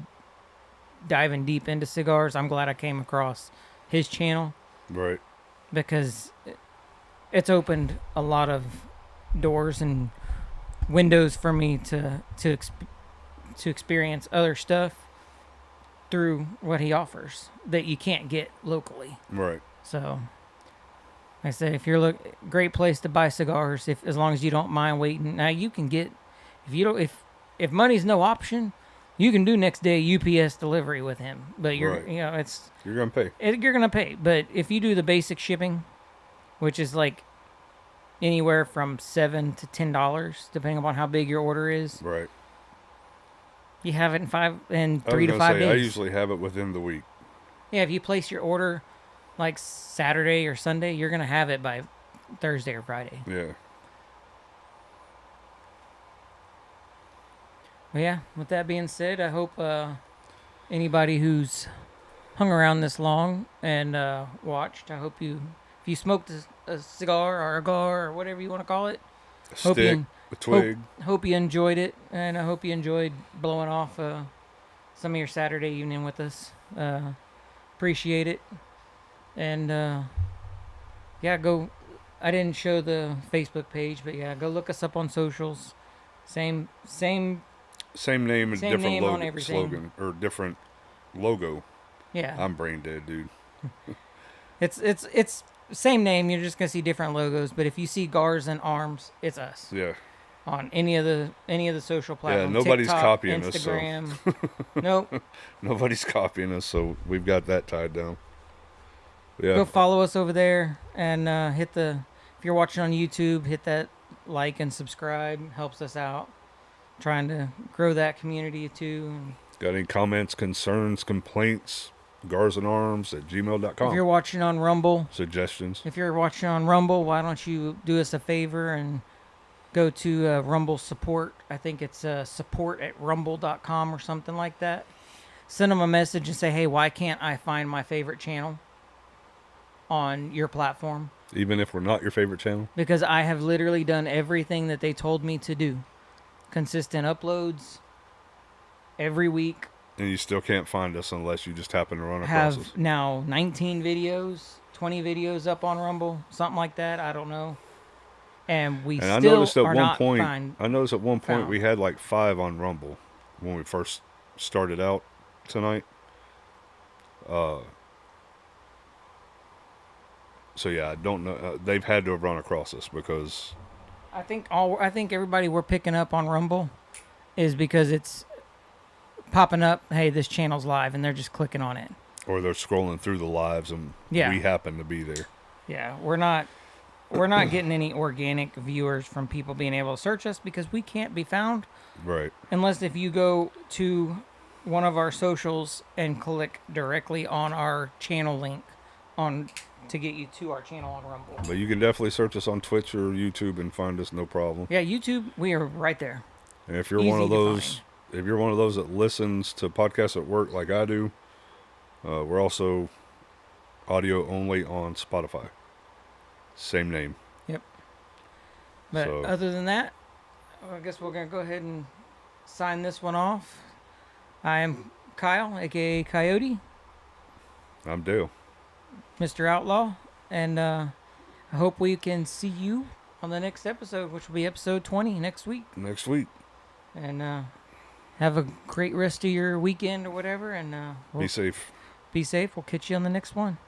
diving deep into cigars. I'm glad I came across his channel. Right. Because it's opened a lot of doors and windows for me to experience other stuff through what he offers that you can't get locally. Right. So, like I say, if you're great place to buy cigars, as long as you don't mind waiting. Now you can get, if money's no option, you can do next day UPS delivery with him. But you're gonna pay. You're gonna pay. But if you do the basic shipping, which is like anywhere from $7 to $10, depending upon how big your order is. Right. You have it in 3 to 5 days. I usually have it within the week. Yeah, if you place your order like Saturday or Sunday, you're gonna have it by Thursday or Friday. Yeah. Well, yeah. With that being said, I hope anybody who's hung around this long and watched, I hope if you smoked a cigar or a gar or whatever you want to call it, A twig. Hope you enjoyed it, and I hope you enjoyed blowing off some of your Saturday evening with us. Appreciate it. And yeah, go. I didn't show the Facebook page, but yeah, go look us up on socials. Same name and different name on logo, everything. slogan or different logo. Yeah, I'm brain dead, dude. it's same name. You're just gonna see different logos. But if you see Gars and Arms, it's us. Yeah. On any of the social platforms. Yeah, nobody's TikTok, copying Instagram. us. So. Nope. Nobody's copying us, so we've got that tied down. Yeah. Go follow us over there and hit the. If you're watching on YouTube, hit that like and subscribe. Helps us out. Trying to grow that community too. Got any comments, concerns, complaints? GarsandArms@gmail.com. If you're watching on Rumble, suggestions. If you're watching on Rumble, why don't you do us a favor and go to Rumble support. I think it's support@rumble.com or something like that. Send them a message and say, hey, why can't I find my favorite channel on your platform? Even if we're not your favorite channel? Because I have literally done everything that they told me to do. Consistent uploads every week. And you still can't find us unless you just happen to run across us. Have now 19 videos, 20 videos up on Rumble, something like that. I don't know. And we I still noticed at are one not point. found. I noticed at one point found. we had like 5 on Rumble when we first started out tonight. So yeah, I don't know. They've had to have run across us because I think everybody we're picking up on Rumble is because it's popping up. Hey, this channel's live, and they're just clicking on it. Or they're scrolling through the lives, and Yeah. we happen to be there. Yeah, we're not getting any organic viewers from people being able to search us because we can't be found. Right. Unless if you go to one of our socials and click directly on our channel link to get you to our channel on Rumble. But you can definitely search us on Twitch or YouTube and find us, no problem. Yeah, YouTube, we are right there. And if you're Easy one of to those, if you're one of those that listens to podcasts at work like I do, we're also audio only on Spotify. Same name. Yep. But So- other than that, I guess we're going to go ahead and sign this one off. I am Kyle, a.k.a. Coyote, I'm Dale. Mr. Outlaw, and I hope we can see you on the next episode, which will be episode 20 next week. Next week. And have a great rest of your weekend or whatever, and Be safe. Be safe. We'll catch you on the next one.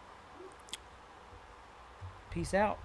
Peace out.